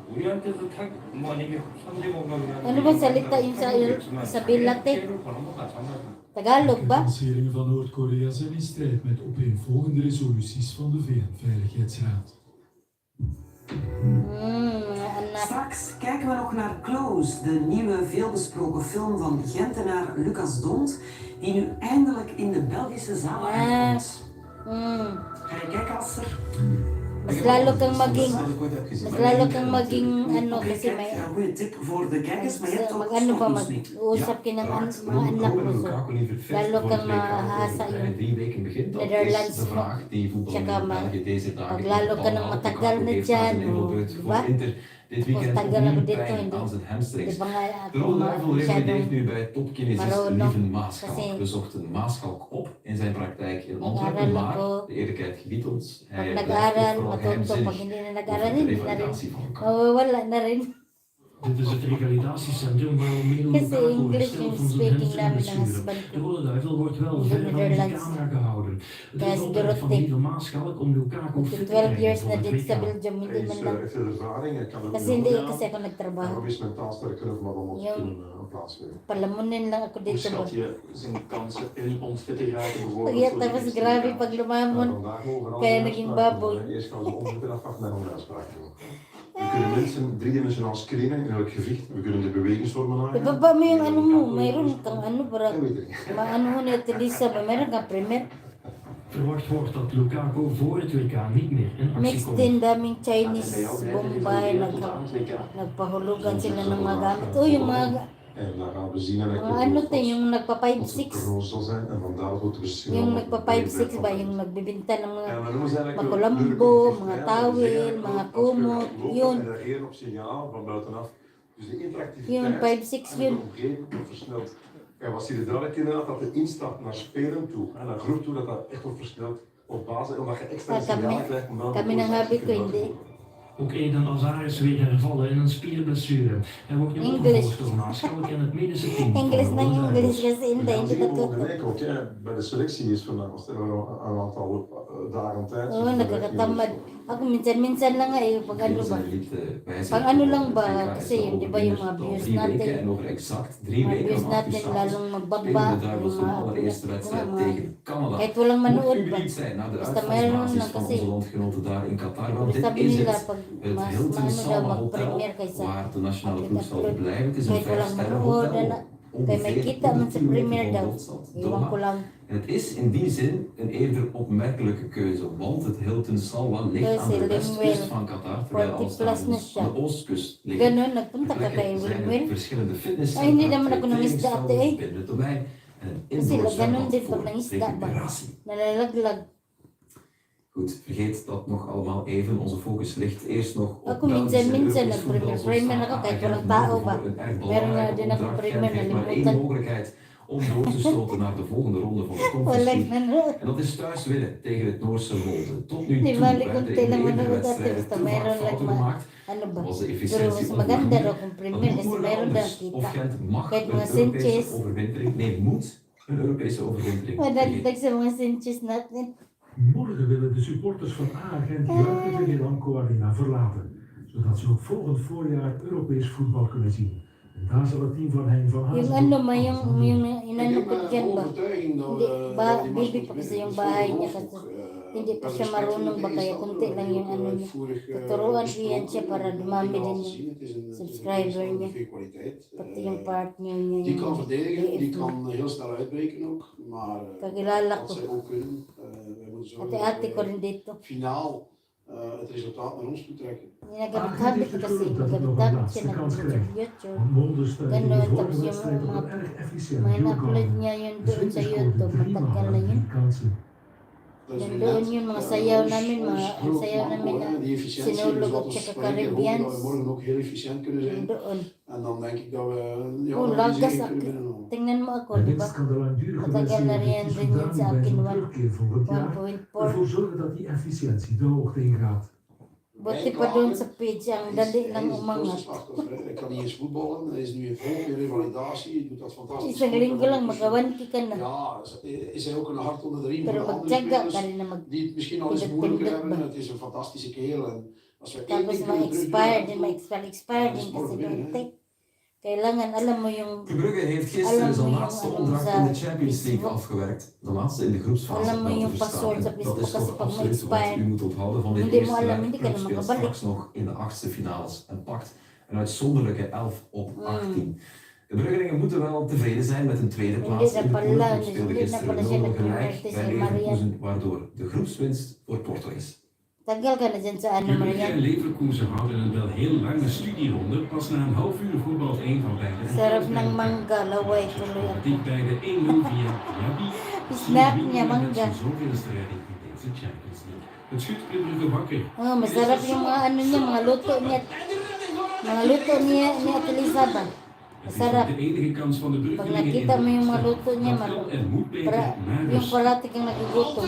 우리한테도 뭐 아니면 선제 공격이나 Ano ba salita yung sa bilat eh? Tagalog De ba? lanceringen van Noord-Korea zijn in strijd met opeenvolgende resoluties van de VN-veiligheidsraad. Straks kijken we nog naar Close, de nieuwe veelbesproken film van Gentenaar Lucas Dont, die nu eindelijk in de Belgische zalen uitkomt. Ga je kijken, Aster? Mas lalo kang maging ano kasi may mag-ano ba mag-uusap ka ng mga anak mo so lalo kang mahasa yung Netherlands mo tsaka pag lalo ka ng matagal na dyan diba? Kung tagal ako dito hindi ba nga ako masyadong marunong kasi in zijn praktijk in Antwerpen, maar de eerlijkheid gebiedt ons. Pag nag-aaral, matuto. Pag hindi na nag-aaral, hindi na rin. Wala na rin. Dit is het revalidatiecentrum waar Omelo Lukaku herstel van zijn hamstring besturen. De Rode Duivel wordt wel ver van de camera gehouden. Het is een opdracht van Guido Maaschalk om Lukaku fit te krijgen voor het WK. Kasi hindi kasi ako nagtrabaho. Palamunin lang ako dito. Schat je zijn kansen in om fit te geraken bijvoorbeeld? Ja, tapos grabe pag lumamon. Kaya naging baboy. Eerst gaan we de omzet afwachten naar een uitspraak doen. We kunnen mensen driedimensionaal screenen in elk gewicht. We kunnen de bewegingsvormen aangeven. Ibaba mo yung ano mo, mayroon kang ano para maano mo na Lisa ba, mayroon kang premier. Verwacht wordt dat Lukaku voor het WK niet meer in actie Next komt. din daming Chinese Bombay, nagpahulugan sila ng mga gamit. O yung mga En dan gaan we zien en ano to, yung nagpa 5-6. zijn en vandaar wordt de verschil. Yung nagpa 5-6 ba, yung nagbibinta ng mga makulambo, mga tawil, mga kumot, yun. En reageren op signaal van buitenaf. Dus de Yung interactiviteit 5-6 yun. wordt versneld. En wat zie je duidelijk inderdaad, dat de instap naar spelen toe, en naar groep toe, dat dat echt wordt versneld op basis, omdat je extra signalen krijgt. Kami ng habit ko hindi. Ook Eden Hazard is weer hervallen in een spierblessure. Hij wordt nu opgevolgd door Maaschalk en het medische team. English na English kasi hindi Volgende week ook, bij de selectie is vanavond een aantal dagen tijd. Oo, nakakatamad. Ako minsan-minsan lang nga eh, pag ano ba. Pag ano lang ba, kasi yun, di ba yung mga views natin. Mga views natin lalong magbaba. Kahit walang manood ba. Basta mayroon lang kasi. Sabi nila, pag mas maano daw mag-premiere kaysa mag-upload. Kahit walang manood, kaya may kita man sa premiere daw. Iwan ko lang. En het is in die zin een eerder opmerkelijke keuze, want het Hilton Salwa ligt aan de westkust van Qatar, terwijl Amsterdam aan de oostkust ligt. Er verschillende fitnesscentra, binnen het domein en een indoor Nalalaglag. Goed, vergeet dat nog allemaal even. Onze focus ligt eerst nog op Ako minsan nag-premiere ako kahit walang tao ba. Meron na din ako premiere na maar één mogelijkheid om door te stoten naar de volgende ronde van de competitie. En dat is thuis winnen tegen het Noorse Molde. Tot nu toe werden in de eerdere wedstrijden te vaak fouten gemaakt. Was de efficiëntie onvoldoende. Of Gent mag een Europese overwintering, nee, moet een Europese overwintering. Morgen willen de supporters van A-Gent juichend de Gelamco Arena verlaten, zodat ze ook volgend voorjaar Europees voetbal kunnen zien. En daar zal het team van Hein van Hazen... Yung ano ma, yung inano ko dyan ba? Hindi, baby pa kasi yung bahay niya kasi hindi pa siya marunong ba kaya kunti lang yung ano niya. Tuturuan ko yan siya para dumami din yung subscriber niya. Pati yung partner niya. Die kan verdedigen, die kan heel snel uitbreken ook. Maar wat zij ook kunnen, wij moeten zorgen ate ko rin dat dito. finaal het resultaat naar ons toe trekken. Nagabit kasi, nagabit siya nag-YouTube. Ganun, tapos yung mga na-upload niya yun doon sa YouTube, matagal na yun. Doon yun, mga sayaw namin, na sinulog at saka Caribbeans. Morgen ook heel efficiënt kunnen zijn. Doon. En dan denk ik dat we Lagas ako. Tingnan mo ako, En di ba? winst kan de langdurig Matagal na rin gebaseerde din yun sa verdienstverduizing bij akin, zo'n terugkeer volgend jaar 1.4. ervoor zorgen dat die efficiëntie de hoogte ingaat. Buti pa doon sa page, ang dali lang umangat. Hij kan niet eens voetballen, hij is nu in volop revalidatie, hij doet dat fantastisch. Isang linggo lang, makawanti ka na. Ja, is hij ook een hart onder de riem Pero voor de andere magtyaga ka spelers rin na die het misschien al eens moeilijker hebben. Het is een fantastische kerel en als we één Tapos ding kunnen ma-expired din, terugdoen, ma-expired din kasi doon take. Kailangan alam mo yung... Brugge heeft gisteren zijn laatste opdracht in de Champions League afgewerkt. De laatste in de groepsfase. Alam mo wel te yung verstaan. password sa En dat Facebook is kasi toch pag absoluut wat ma-expire, u moet onthouden van dit hindi mo eerste alam, jaar. hindi ka na Club speelt makabalik. straks nog in de achtste finales en pakt een uitzonderlijke 11 op 18. De Bruggelingen moeten wel tevreden zijn met een tweede plaats in de pool. De club speelde gisteren 0 gelijk bij Leverkusen, waardoor de groepswinst voor Porto is. Tagal ka na dyan sa ano, Brugge Marian. en Leverkusen houden een wel heel lange studieronde. Pas na een half uur voetbalt één van beide. Sarap ng mangga, laway tuloy ako. Die beide 1-0 via Diaby. Snap niya, mangga. Zoveelste redding in deze Champions League. Het schudt Club Brugge wakker. Oh, masarap yung mga ano niya, mga luto niya. Mga luto niya, ni Ate Lisa ba? Masarap. De enige kans van de Pag Bruggelingen in nakita mo yung mga de luto niya, Dat kan en moet beter naar yung rust. parati kang nagugutom.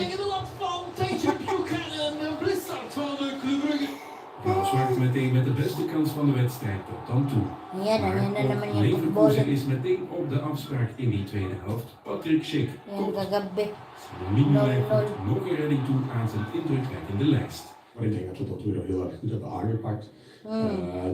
Zwart meteen met de beste kans van de wedstrijd tot dan toe. Yan na naman yung Leverkusen pagbolet. is meteen op de afspraak in die tweede helft. Patrick Schick Yung kagabi. Minulijn voegt nog een redding toe aan zijn indrukwekkende lijst. Maar ik denk dat we dat weer heel erg goed hebben aangepakt.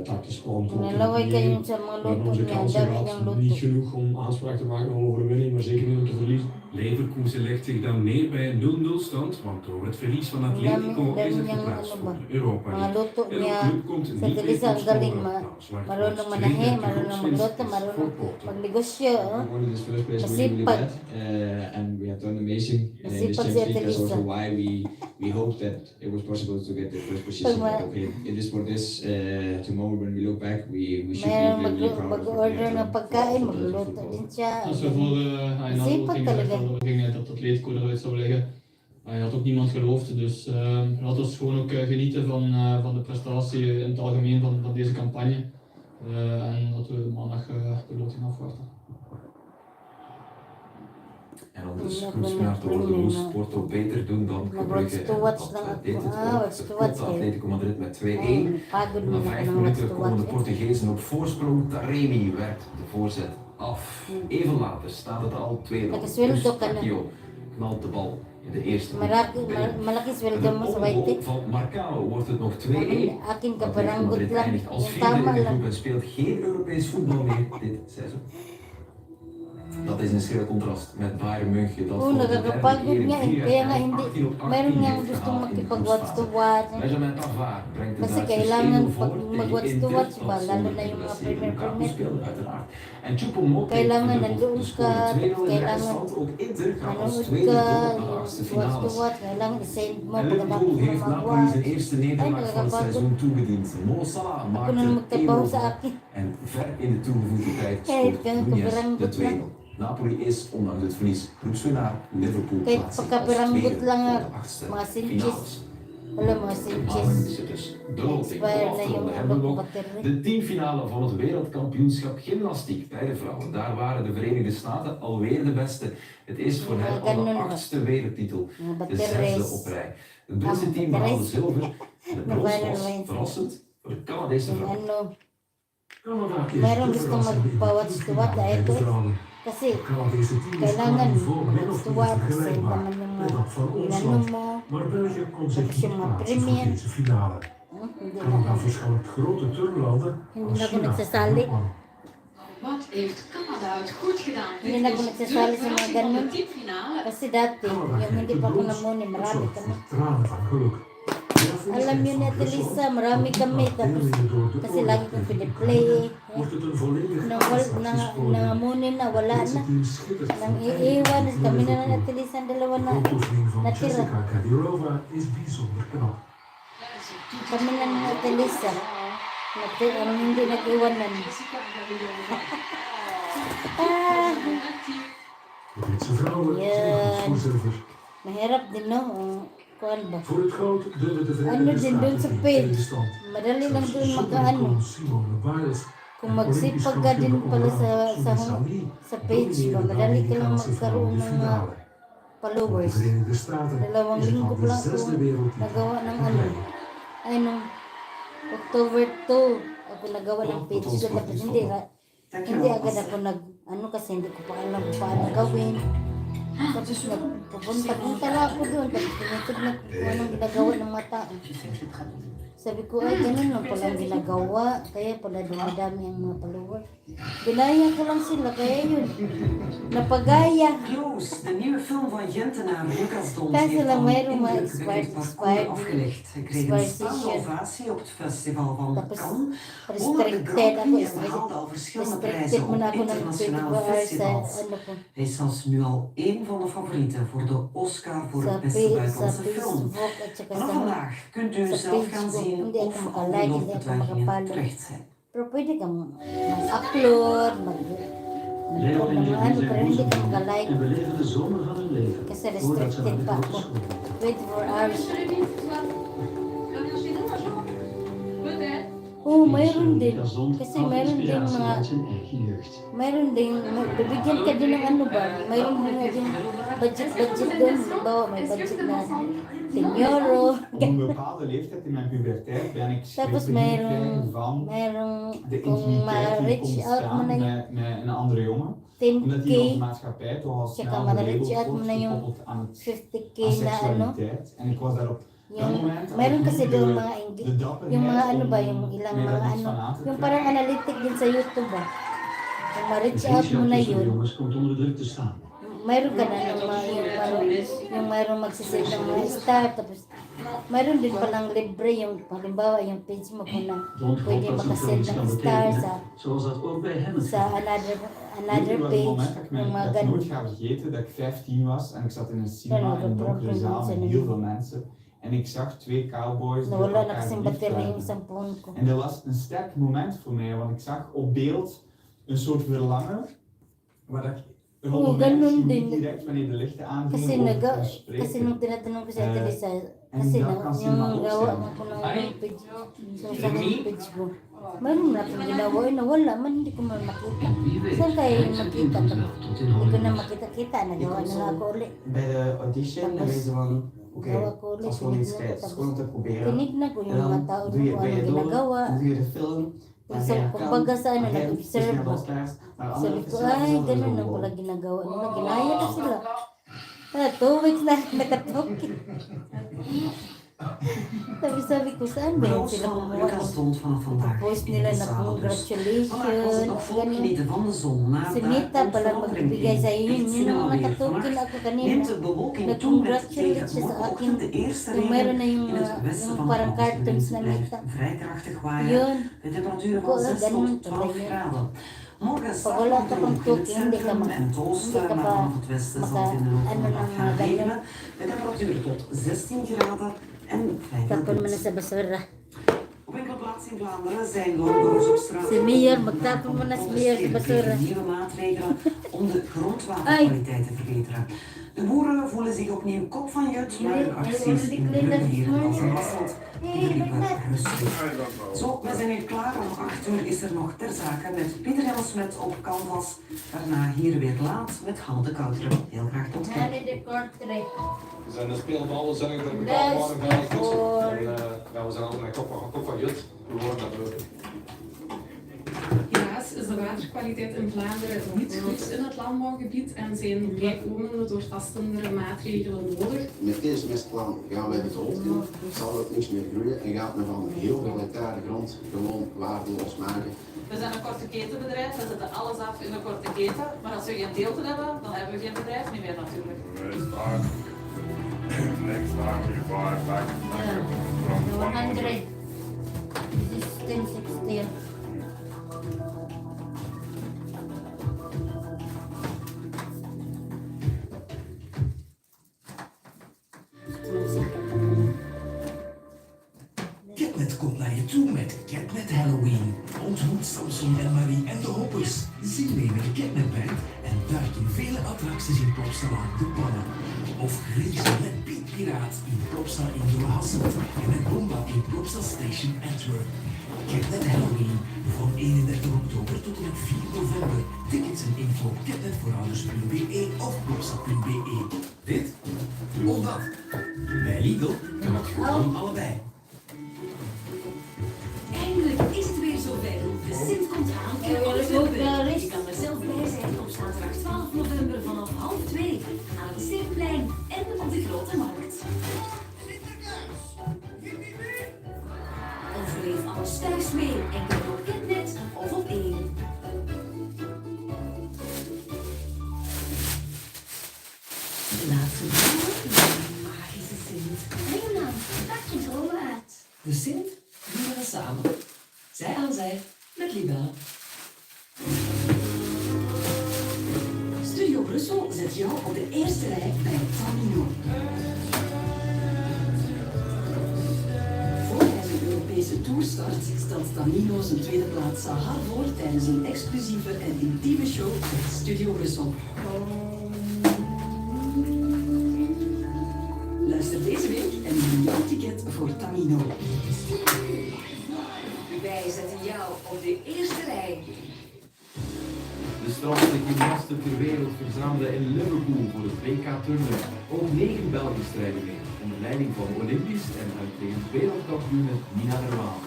Tactisch plan Nalaway kayo sa mga We hebben luto onze niya, kansen dami gehad, niyang niet luto. genoeg om aanspraak te maken op overwinning, maar zeker niet om te verliezen. Leverkusen legt zich dan neer bij een 0-0 stand, want door het verlies van Atletico is het geplaatst voor de Europa Mga League. luto En de niya club komt sa niet Delisa ang meer galing, tot scoren. marunong manahe, marunong magluto, marunong magnegosyo. Won this first place really, really Masipag. bad, and we have done amazing in the Masipag Champions si League. That's Atelisa. also why we hoped that it was possible to get the first position. Pag But okay, it is what it is. Tomorrow when we look back, we should Mayroong be really proud of what we mag-order have ng done. pagkain, magluluto din siya. Als we voor Masipag talaga. dat Atletico eruit zou liggen, hij had ook niemand geloofd. Dus laten we gewoon ook genieten van de prestatie in het algemeen van deze campagne. En dat we maandag de loting afwachten. En om de groepsmaat te worden moest Porto beter doen dan Brugge. En dat deed het ook. Het klopte Atletico Madrid met 2-1. Na 5 minuten komen de Portugezen op voorsprong. Taremi werkt de voorzet af. Even later staat het al 2-0. Eustachio knalt de bal in de eerste minuut. Malaki Met sweldo een mo sa ongoal White. van Marcao wordt het nog 2-1. Akin Atletico kaparanggot Madrid lang. eindigt als Yung vierde in tama de lang. groep en speelt geen Europees voetbal meer dit seizoen. Dat is een schril contrast met Bayern München dat Oo, voor de derde nakakapagod keer in nga. 4 Kaya jaar nga tijd hindi, 18 op 18 meron nga heeft gustong gehaald in de makipag-watch to groepsfase. watch. Benjamin Pavard brengt de Kasi Duitsers kailangan 1-0 voor pag tegen mag-watch to Inter, watch ba, tot lalo zonder na yung mga geblesseerde Lukaku premier speelde uiteraard. En Choupo-Moting Kailangan verdubbelt nandoon de score ka, 2-0 in de kailangan eindstand. Ook Inter gaat als manood tweede ka, door naar de yung achtste watch to finales. watch, kailangan i-send mo En pagkatapos Liverpool mo heeft Napoli mag-watch. zijn eerste nederlaag van het seizoen toegediend. Mo Salah Ako na maakte 1-0 magtrabaho sa akin. en ver in de toegevoegde tijd Kahit scoort Nunez de kaperanggot 2-0. lang. Napoli is, ondanks het verlies, groepswinnaar. Liverpool Kahit plaatst zich als pagkaperanggot tweede lang voor nga, de achtste mga finales. sinches. Wala mga Maandag sinches. is het dus de loting. Expire De na aftrap. yung Dan hebben we nog batterie. de teamfinale van het wereldkampioenschap gymnastiek bij de vrouwen. Daar waren de Verenigde Staten alweer de beste. Het is voor hen al de 8e wereldtitel, de 6e op rij. Het Britse team behaalde zilver en de brons was verrassend voor de Canadese vrouwen. Ano, Canada is meron de gusto verrassing in de magpawatch to watch kwartfinale bij dahil de vrouwen. kasi Het Canadese team is qua kailangan niveau min mag-watch of to meer watch, send vergelijkbaar naman yung met dat van ons inano land. mo. Maar België kon zich Tapos yung niet mga plaatsen voor premium. deze finale. Hindi Canada na. verschouwt grote turnlanden Hindi als na ako China en nagsasali. Japan. Wat heeft Canada het goed gedaan? Hindi na ako nagsasali sa mga ganun. Kasi dati, yung hindi pa ako namuni, marami kami. Tranen van geluk. Alam yun ni Ate Lisa, marami kami. Tapos, kasi lagi kong piniplay. Wordt het een volledig Nangamunin na, wala na. Nang iiwan, kami na lang Ate Lisa ang dalawa na Foto's van natira. Jessica Kadirova is bijzonder knap. Kami na lang Ate Lisa. Ang hindi nag-iwanan. De Britse vrouwen zijn goed voor zilver. Mahirap din, no? Kuan ba? Voor het goud durven de Ano Verenigde din doon Staten sa geen page? tegenstand. Madali lang doon Zonder mag-ano. Simone Biles Kung magsipag ka din pala sa page ba, madali ka lang magkaroon ng followers. 2 linggo pa lang ako nagawa ng ay nung October 2 ako nagawa ng page ko, tapos hindi agad ako kasi hindi ko pa alam kung paano gawin. Tapos pupunta lang ako doon, tapos tinitignan ko kung anong ginagawa ng mga tao. Sabi ko, ay ganun lang palang ginagawa, kaya pala dumadami ang mga followers. Ginaya ko lang sila, kaya yun, napagaya. Close, de nieuwe film van Gentenaar Lucas Dons Kasi heeft lang al mayroong mga in het parcours afgelegd. Hij kreeg een staande ovatie op het festival van Cannes. Won de Grand Prix en behaalde al verschillende prijzen op internationale festivals. Hij is zelfs nu al één van de favorieten voor de Oscar voor het beste buitenlandse film. Vanaf vandaag kunt u zelf gaan zien of al die loofbetuigingen terecht zijn. Pero pwede kang mag-upload, Leo en Louise pero hindi ka mag-like. en beleven de zomer van hun leven. Kasi restricted pa ako. 24 hours. Oh, mayroon din. Kasi mayroon din bibigyan ka din ng mayroon din budget doon. Bawa, may budget na 10 euro. Op een bepaalde leeftijd in mijn puberteit ben ik Tapos mayroong de intimiteit die komt staan met een andere jongen. 10K. Omdat die onze maatschappij toch al snel gelabeld wordt gekoppeld aan seksualiteit. En ik was daarop Meron kasi doon mga yung mga yung ilang mga yung parang analytic din sa YouTube ba. Kung ma-reach out mo na yun, mayroon ka na ng mga yung mayroong magsisave ng mga star, tapos mayroon din palang libre yung halimbawa yung page mo kung na pwede makasend ng star sa another page yung mga ganun. Ik ga vergeten dat ik 15 was en ik zat in een cinema in een donkere zaal met heel veel mensen. En ik zag 2 cowboys die elkaar liefdaden. En dat was een sterk moment voor mij, want ik zag op beeld een soort verlangen, waar ik op het moment niet direct wanneer de lichten aangingen over kon spreken. Kasi nung tinatanong ko sa Teresa, kasi yung gawa ko ng page, sa page ko, mayroon na akong ginawa, nawala man, hindi ko man makita. Saan kayo yung makita? Hindi ko na makita-kita, nagawa na lang ako ulit. Bij de audition hebben ze van, oké, als we iets tijd, het is gewoon te proberen. En dan doe je bij je door, dan doe je de film. Kumbaga sa nag-observe ko. Sabi ko, ay, ganun na pala ginagawa nila. Ginaya ko sila. 2 weeks na nakatoki. Sabi ko, saan ba yun sila kumuha? Post nila na congratulations. Si Nita pala magbibigay sa iyo. Yun ang nakatoki na ako kanina. Na-congratulate siya sa akin. Yung meron na yung parang cartoons na Nita. Yun. Ko, ganun pala yun. Pag wala ka pang toki, hindi ka pa ano ng mga ganyan. Tapon mo na sa basura. Op enkele plaatsen in Vlaanderen zijn dorpers op straat. Si Mayor, magtapon mo na si Mayor sa basura. Nieuwe maatregelen om de grondwaterkwaliteit te verbeteren. De boeren voelen zich opnieuw kop van jut, maar hun acties in hier als een wasselt verliepen rustig. Zo, we zijn nu klaar. Om 8 uur is er nog ter zake met Pieter Helsmet op canvas. Daarna hier weer laat met Han de Kouteren. Heel graag tot ziens. We zijn de speelballen, zijn er betaald waren gelijk. En we zijn al met kop van jut. We horen dat ook. Helaas is de waterkwaliteit in Vlaanderen niet goed in het landbouwgebied en zijn bijkomende doortastendere maatregelen nodig. Met deze mestplan gaan wij het hoofd doen, zal het niks meer groeien en gaat men van heel veel hectare grond gewoon waardeloos maken. We zijn een korte ketenbedrijf, we zetten alles af in een korte keten, maar als we geen deelten hebben, dan hebben we geen bedrijf niet meer natuurlijk. Next time we buy back from 100. This is 1060. Catnet komt naar je toe met Catnet Halloween. Ontmoet Samson en Marie en de hoppers. Zie mee met de Catnet Band en duik in vele attracties in Plopsaland de Pannen. Of Griezen met Piet Piraat in Plopsa in Doorhasselt en met Bomba in Plopsa Station Antwerp. Catnet Halloween van 31 oktober tot en met 4 november. Tickets en info op catnetvoorouders.be of plopsa.be. Dit of dat. Bij Lidl kan het gewoon allebei. Eindelijk is het weer zover. De Sint komt aan in Antwerpen. Je kan er zelf bij zijn op zaterdag 12 november vanaf 12:30 aan het Sintplein en op de Grote Markt. Overleef alles thuis mee en kijk op Catnet of op 1. Laat ze dromen in de magische Sint. Hey man, pak je dromen uit. De Sint doen we samen. Zij aan zij met Libelle. Studio Brussel zet jou op de eerste rij bij Tamino. Voor hij zijn Europese tour start, stelt Tamino zijn tweede plaats Sahar voor tijdens een exclusieve en intieme show met Studio Brussel. Luister deze week en neem jouw ticket voor Tamino. Wij zetten jou op de eerste rij. De strafste gymnasten ter wereld verzamelen in Liverpool voor het WK turnen. Ook 9 Belgen strijden mee, onder leiding van Olympisch en uitredend wereldkampioen Nina Dermaan.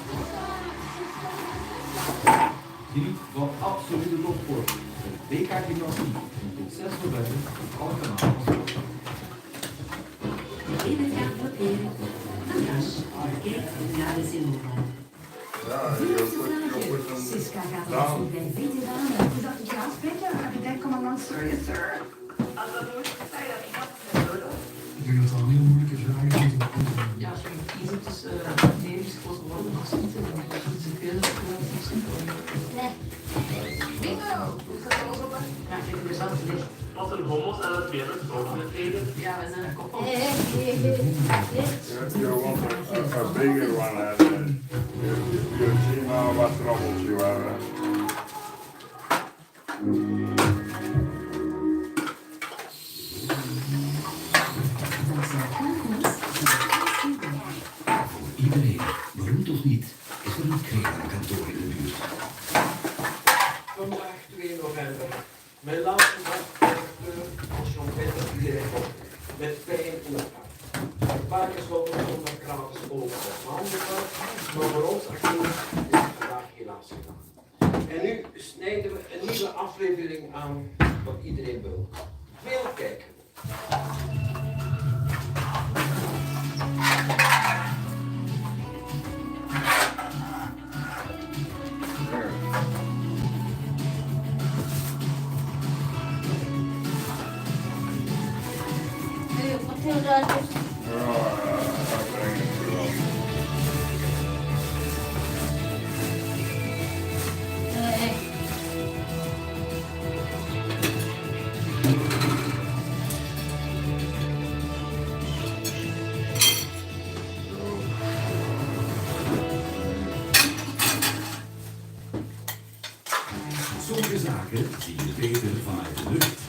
Geniet van absolute topsport. Het WK gymnastiek tot 6 november op alle kanalen. In het jaar van Eren, Angas, kijk naar de Zilver. Siska gaat al bij veteranen. Is dat het gaaspetje? Kapitein commandant, sorry sir. Als dat nooit gezegd dat ik dat Ik denk dat dat een heel moeilijke vraag is om te beantwoorden. Ja, als je moet kiezen tussen Nederlands gekozen worden of schieten, dan is het veel schieten. Nee. Bingo! Ja, ik heb er zelf licht. Wat een homo's en lesbiennes ook met eten. Ja, we zijn een koppel. You want a bigger one, and you see now what troubles you are. Voor iedereen, beroemd of niet, is er een Crema-kantoor in de buurt. Vandaag 2 november. Mijn laatste dag als John Peter iedereen komt. Met pijn in de hart. Het park is wel zonder gratis open. Maar voor ons actief is het vandaag helaas gedaan. En nu snijden we een nieuwe aflevering aan wat iedereen wil. Veel kijken. Sommige zaken zie je beter vanuit de lucht.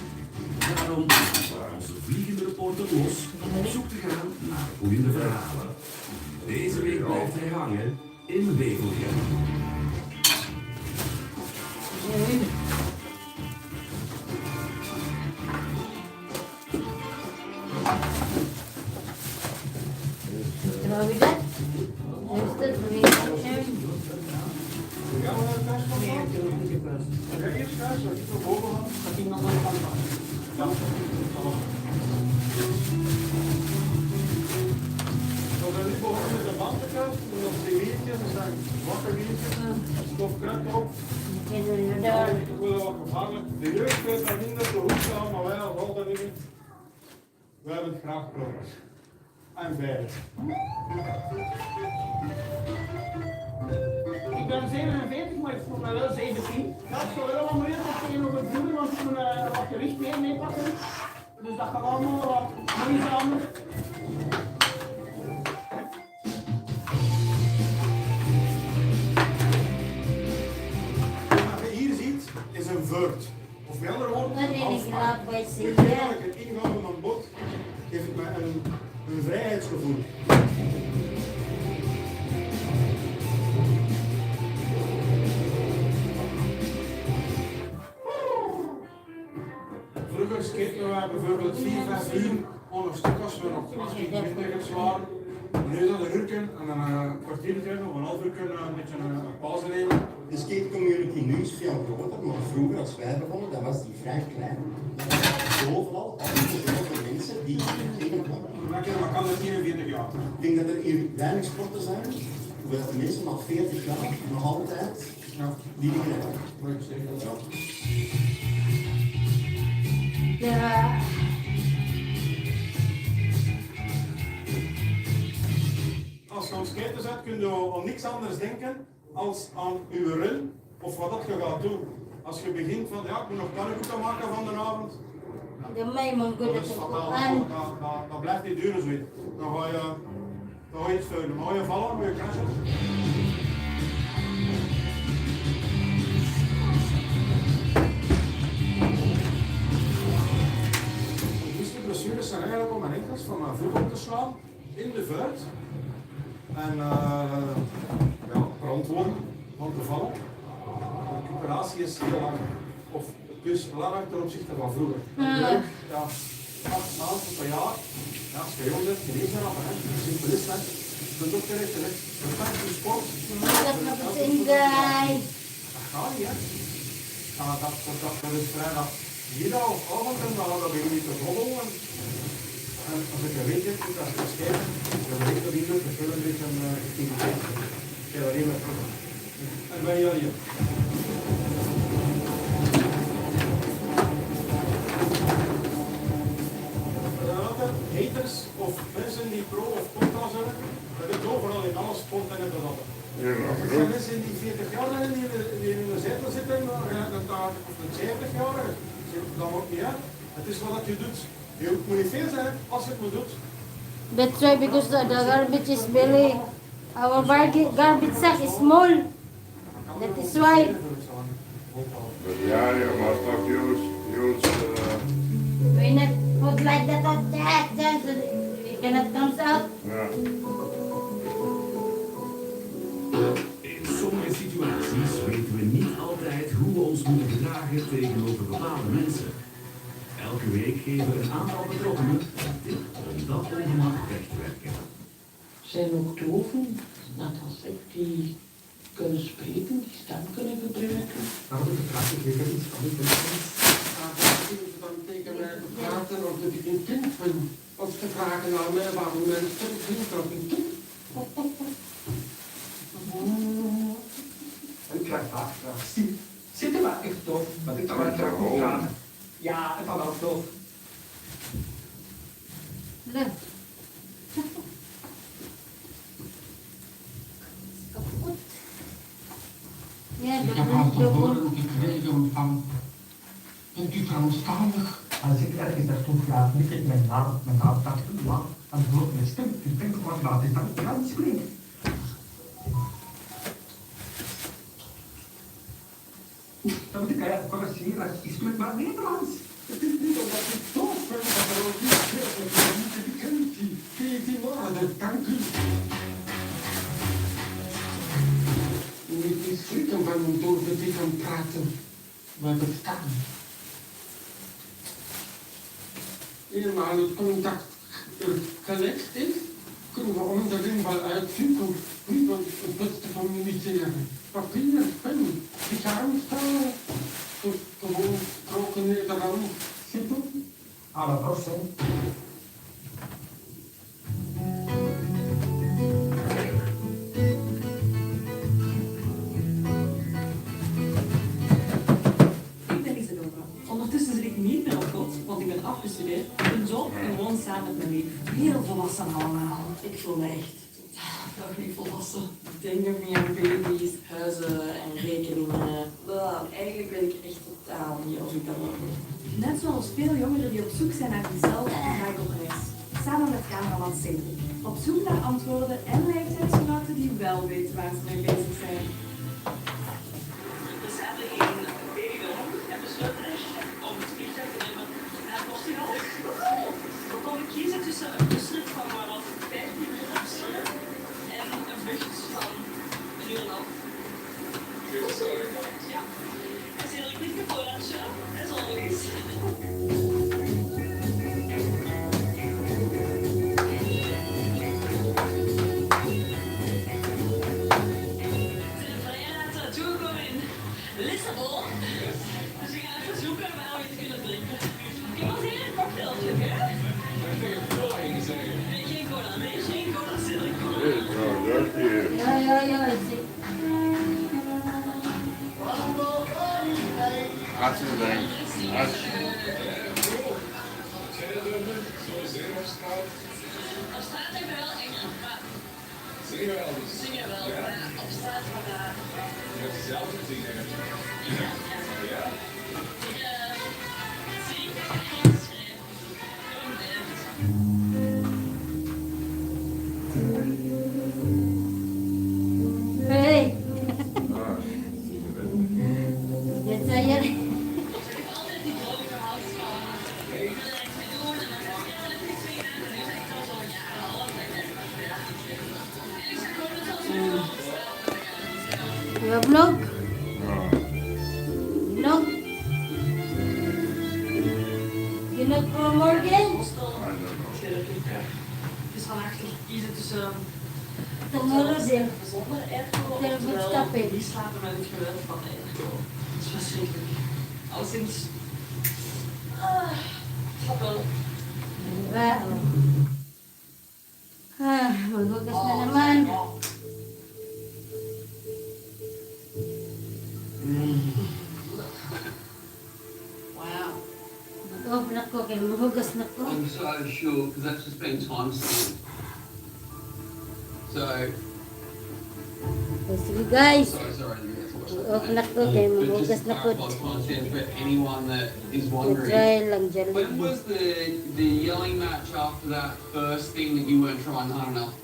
Daarom laten onze vliegende reporter los om op zoek te gaan naar boeiende verhalen. Deze week blijft hij hangen in Wevelgem. We zijn nu begonnen met de bandenkast, nog cv'tjes, er zijn wakkerwieltjes, stofkruid op. Ik wil er wat vervangen. De jeugd weet dat minder te goed gaan, maar wij als ouderlingen, wij hebben het graag klopt. En veilig. Ik ben 47, maar ik voel me wel 17. Dat is wel wat moeilijk tegenover het vroeger, want ik moet wat gewicht meer meepakken. Dus dat gaat allemaal wat moeizamer. Wat je hier ziet, is een vurt. Of met andere woorden, een ingang van een bot geeft het mij een vrijheidsgevoel. Vroeger skaten we bijvoorbeeld 4-5 uur aan een stuk als we nog 18 minuten waren. Nu is dat een uur en dan een kwartiertje of een half uur een beetje een pauze nemen. De skatecommunity nu is veel groter, maar vroeger als wij begonnen, dan was die vrij klein. Overal, zoveel mensen die skaten konden. Maar kan dat 41 jaar? Ik denk dat er hier weinig sporten zijn, hoewel de mensen al 40 jaar nog altijd die dingen hebben. Ja. Als je aan het skaten bent, kun je aan niks anders denken als aan je run of wat dat je gaat doen. Als je begint van, ja, ik moet nog pannenkoeken maken van de avond. Dan blijft die duren zoiets. Dan ga je iets veulen. Dan ga je vallen, dan moet je crashen. De meeste blessures zijn eigenlijk op mijn enkels van mijn voet op te slaan in de vuist. En verantwoorden van te vallen. De recuperatie is heel lang. Of dus langer ten opzichte van vroeger. Ja, 8 maanden tot een jaar. Ja, als je jong bent, genezen af. Simpel is het. De dokter heeft gezegd, respect voor sport. Dat gaat niet, hè. Dat is vrijdag middag of avond en dan begin je te roddelen. En als ik een week heb, moet dat eens kijken. Dan weet ik dat hier ook een beetje een activiteit. Ik ga daar even met terug. En bij jullie. Haters of mensen die pro of contra zijn, dat is overal in alle sporten en dat. Er zijn mensen die 40 jaar zijn die in de zetel zitten, of een 70 jaar, dat wordt niet uit. Het is wat je doet. Je moet niet veel zijn als je het moet doen. That's why, because the garbage is very, our garbage sack is small. That is why. Yeah, you must not use we not put like that on that, so it cannot come out. In sommige situaties weten we niet altijd hoe we ons moeten gedragen tegenover bepaalde mensen. Elke week geven we een aantal betrokkenen een tip om dat ongemak weg te werken. Zijn ook doven, net als ik, die kunnen spreken, die stem kunnen gebruiken. Nou, dat vraag ik weer iets van de dan tegen mij te praten of dat ik een kind ben. Of te vragen naar mij waarom mensen een kind of een kind. Ik krijg vaak vraag. Zit er wel echt tof, maar ik kan het er goed gaan. Ja, het kan ook tof. Leuk. Ja, ik heb al te horen gekregen van, bent u Franstalig? Als ik ergens naartoe ga, lig ik mijn naam staat goed lang, dan hoort mijn stem, ik denk wat laat ik dan Frans spreken. Dan moet ik eigenlijk corrigeren, ik spreek maar Nederlands. Het is niet omdat ik tof ben, dat er ook niet veel van mensen die kent die waarde, dank u. Niet die schrikken van een dove die kan praten, maar bestaan. Eenmaal het contact gelegd is, kunnen we onderling wel uitzoeken wie we het beste communiceren. Papier, pen, lichaamstaal, gewoon gesproken Nederlands. Simpel. Alle procent. Ondertussen zit ik niet meer op kot, want ik ben afgestudeerd. Een job en woon samen met mijn lief. Heel volwassen allemaal. Ik voel me echt nog niet volwassen. Ik denk nog niet aan baby's, huizen en rekeningen. Eigenlijk ben ik echt totaal niet of ik dat wil. Net zoals veel jongeren die op zoek zijn naar zichzelf, ga ik op reis. Samen met cameraman Cedric. Op zoek naar antwoorden en leeftijdsgenoten die wel weten waar ze mee bezig zijn. We zaten in Mayora en besloten om het vliegtuig te nemen naar Portugal. We konden kiezen uur nog. Ja. En ze is niet voor dat show, as always. Lissabon. Dus we gaan even zoeken waar we het kunnen drinken. Iemand hier een cocktailtje, hè? Nee, geen cola, nee, geen cola, silly cola. Ja. Hartstikke dank. Op straat hebben we wel Engels, maar... Zingen wel, maar op straat maar... Je hebt het zelf gezien, hè? Ja. Hey. Dit zijn jullie. Ja, vlog. Vlog. Vlog voor morgen. Dus vannacht kiezen tussen... Tomorrow day. Zonder airco, oftewel die slapen met het geweld van de airco. Dat is verschrikkelijk. Alleszins... gaat wel. Maghugas na naman. Wow. Mag-open ako kaya maghugas na ko. I'm so sure because that's just been time stamped. So. Sige guys. So sorry. Mag-open ako kaya maghugas na ko. Content for anyone that is wondering. Try lang dyan. When was the yelling match after that first thing that you weren't trying hard enough?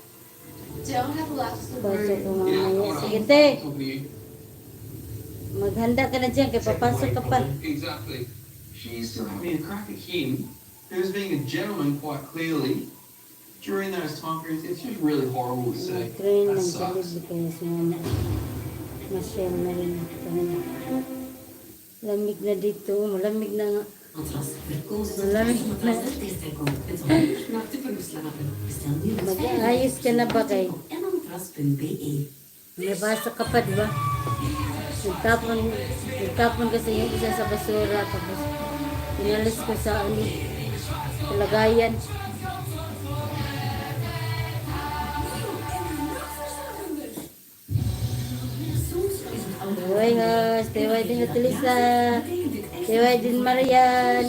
Don't have lots of Pasok ko Yeah, mamaya. hold on. Sige te. I'm talking to you. Maghanda ka na dyan kaya papasok ka pa. Exactly. She's still having a crack at him, who's being a gentleman quite clearly during those time periods. It's just really horrible to see. Train That ng sucks. salib kaya sumama. Masyal na rin ako. Lamig na dito. Malamig na nga. Malamig na. Mag-ayos ka na ba kay? Nabasa ka pa, di ba? Nagtapon kasi yung isa sa basura. Tapos inalis ko sa palagayan. Teway Hos, teway din Natalisa, teway din Marian.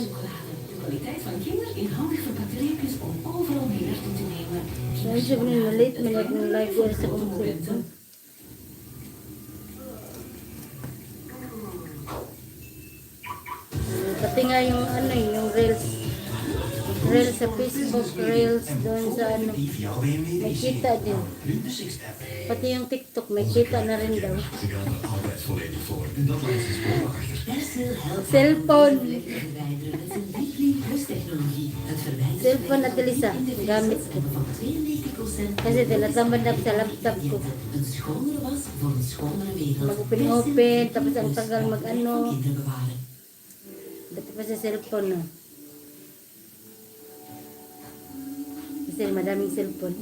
Kwaliteit van kinder eenvoudig verpakte reepjes om overal mee naartoe te nemen. Saan siya kung nalit, manag ng live ko sa kong cellphone. Pati nga yung ano yung reels sa Facebook, reels doon sa ano, may kita din. Pati yung TikTok, may kita na rin daw. Cellphone. Cellphone na Lisa, gamit ko. Kasi tinatambad na sa laptop ko. Mag-open-open, tapos ang tagal mag-ano. Dati pa sa cellphone na. Kasi madaming cellphone.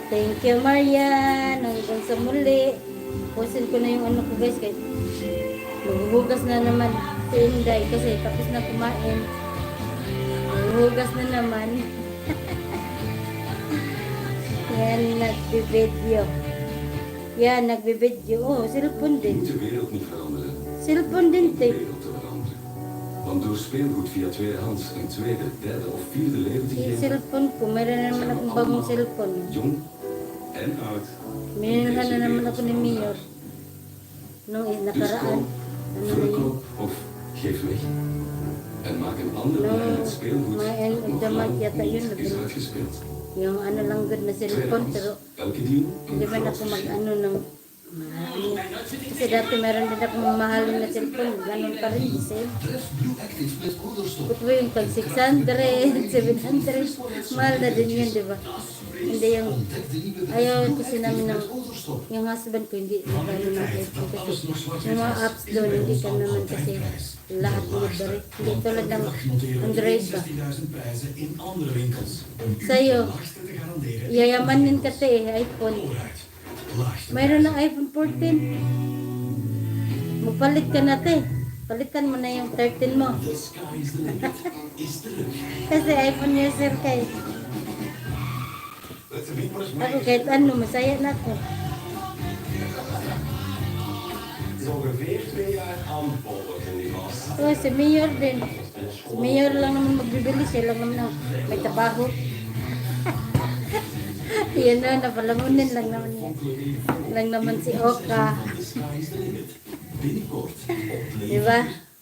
Thank you, Marian. Hanggang sa muli. Posin ko na yung ano ko guys. Kaya maghuhugas na naman si Inday kasi tapos na kumain. Maghuhugas na naman. Yan, nagbibideo. Yan, nagbibideo. Oh, cellphone din. De wereld niet veranderen. Cellphone din, De wereld te veranderen. Want door speelgoed via tweedehands een tweede, derde of vierde leven te Yung geven, cellphone ko, meron na naman akong bagong cellphone. jong en oud. Meron na naman ako ni Mayor. Nung Dus nakaraan. koop, Ano na yun? verkoop of geef weg. En maak een ander blij met speelgoed dat nog lang niet is uitgespeeld. Yung ano lang good na cellphone, pero Elke deal hindi man ako mag-ano ng Kasi dati meron din akong mamahalin na cellphone. Ganun pa rin, same. Put mo yung tag 600, 700. Mahal na din yun, di ba? Hindi yung, ayaw kasi namin ng, yung husband ko hindi nagano ng iPhone kasi yung mga apps doon hindi ka naman kasi lahat libre. Hindi tulad ng Android ba? Sa'yo, yayamanin ka iPhone. Mayroon ng iPhone 14. Magpalit ka na palitan mo na yung 13 mo. Kasi iPhone user ka eh. Ako kahit ano, masaya na ako. Het is ongeveer 2 jaar aangevallen in die vast. Oh, si Mayor din. Si Mayor lang naman magbibili, siya lang naman may trabaho. Yan na, napalamunin lang naman si Oka. Diba?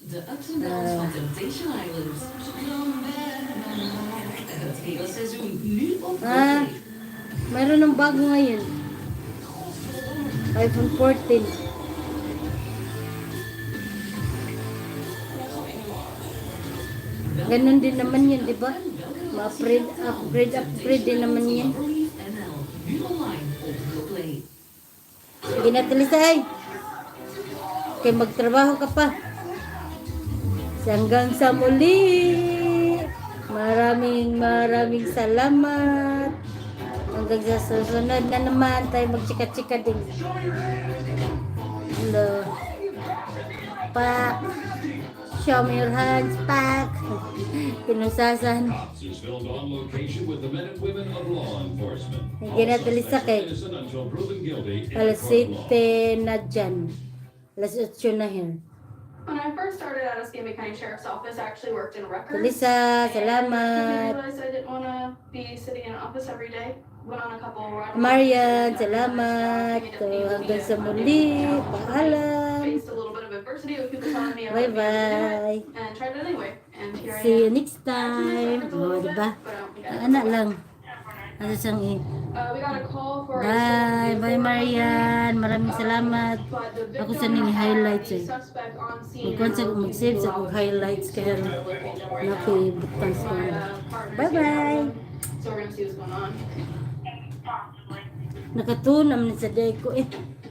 De ups en downs van Temptation Island. Het hele seizoen nu op Mayroon ng bago ngayon. iPhone 14. Ganun din naman yun, di ba? Ma-upgrade din naman yun. Sige na, Tilisay. Kaya magtrabaho ka pa. Hanggang sa muli. Maraming salamat. Hanggang sa susunod na naman tayo magchika-chika din. Hello. Pak. Show me your hands, Pak. Pinusasan. Hindi na talisa kay. Alas 7 na dyan. Alas 8 na yan. When I first started out as Gambia County Sheriff's Office, I actually worked in records. Talisa, I salamat. realized I didn't want to be sitting in an office every day. Went on a couple of rides. Marian, salamat. Hanggang sa muli. Paalam. Faced a little bit of adversity with people telling me I Bye wouldn't be able to do bye. it, and tried it anyway. And here I am. See you next time. O, diba? Anak lang. Ano siyang We got a call for Bye. Bye, Marian. Maraming salamat. Ako sa ning highlights eh. Kung sa mag-save sa kong highlights kaya nakibutang sa Bye-bye. So we're gonna see what's going on. Nakatunam na sa day ko eh.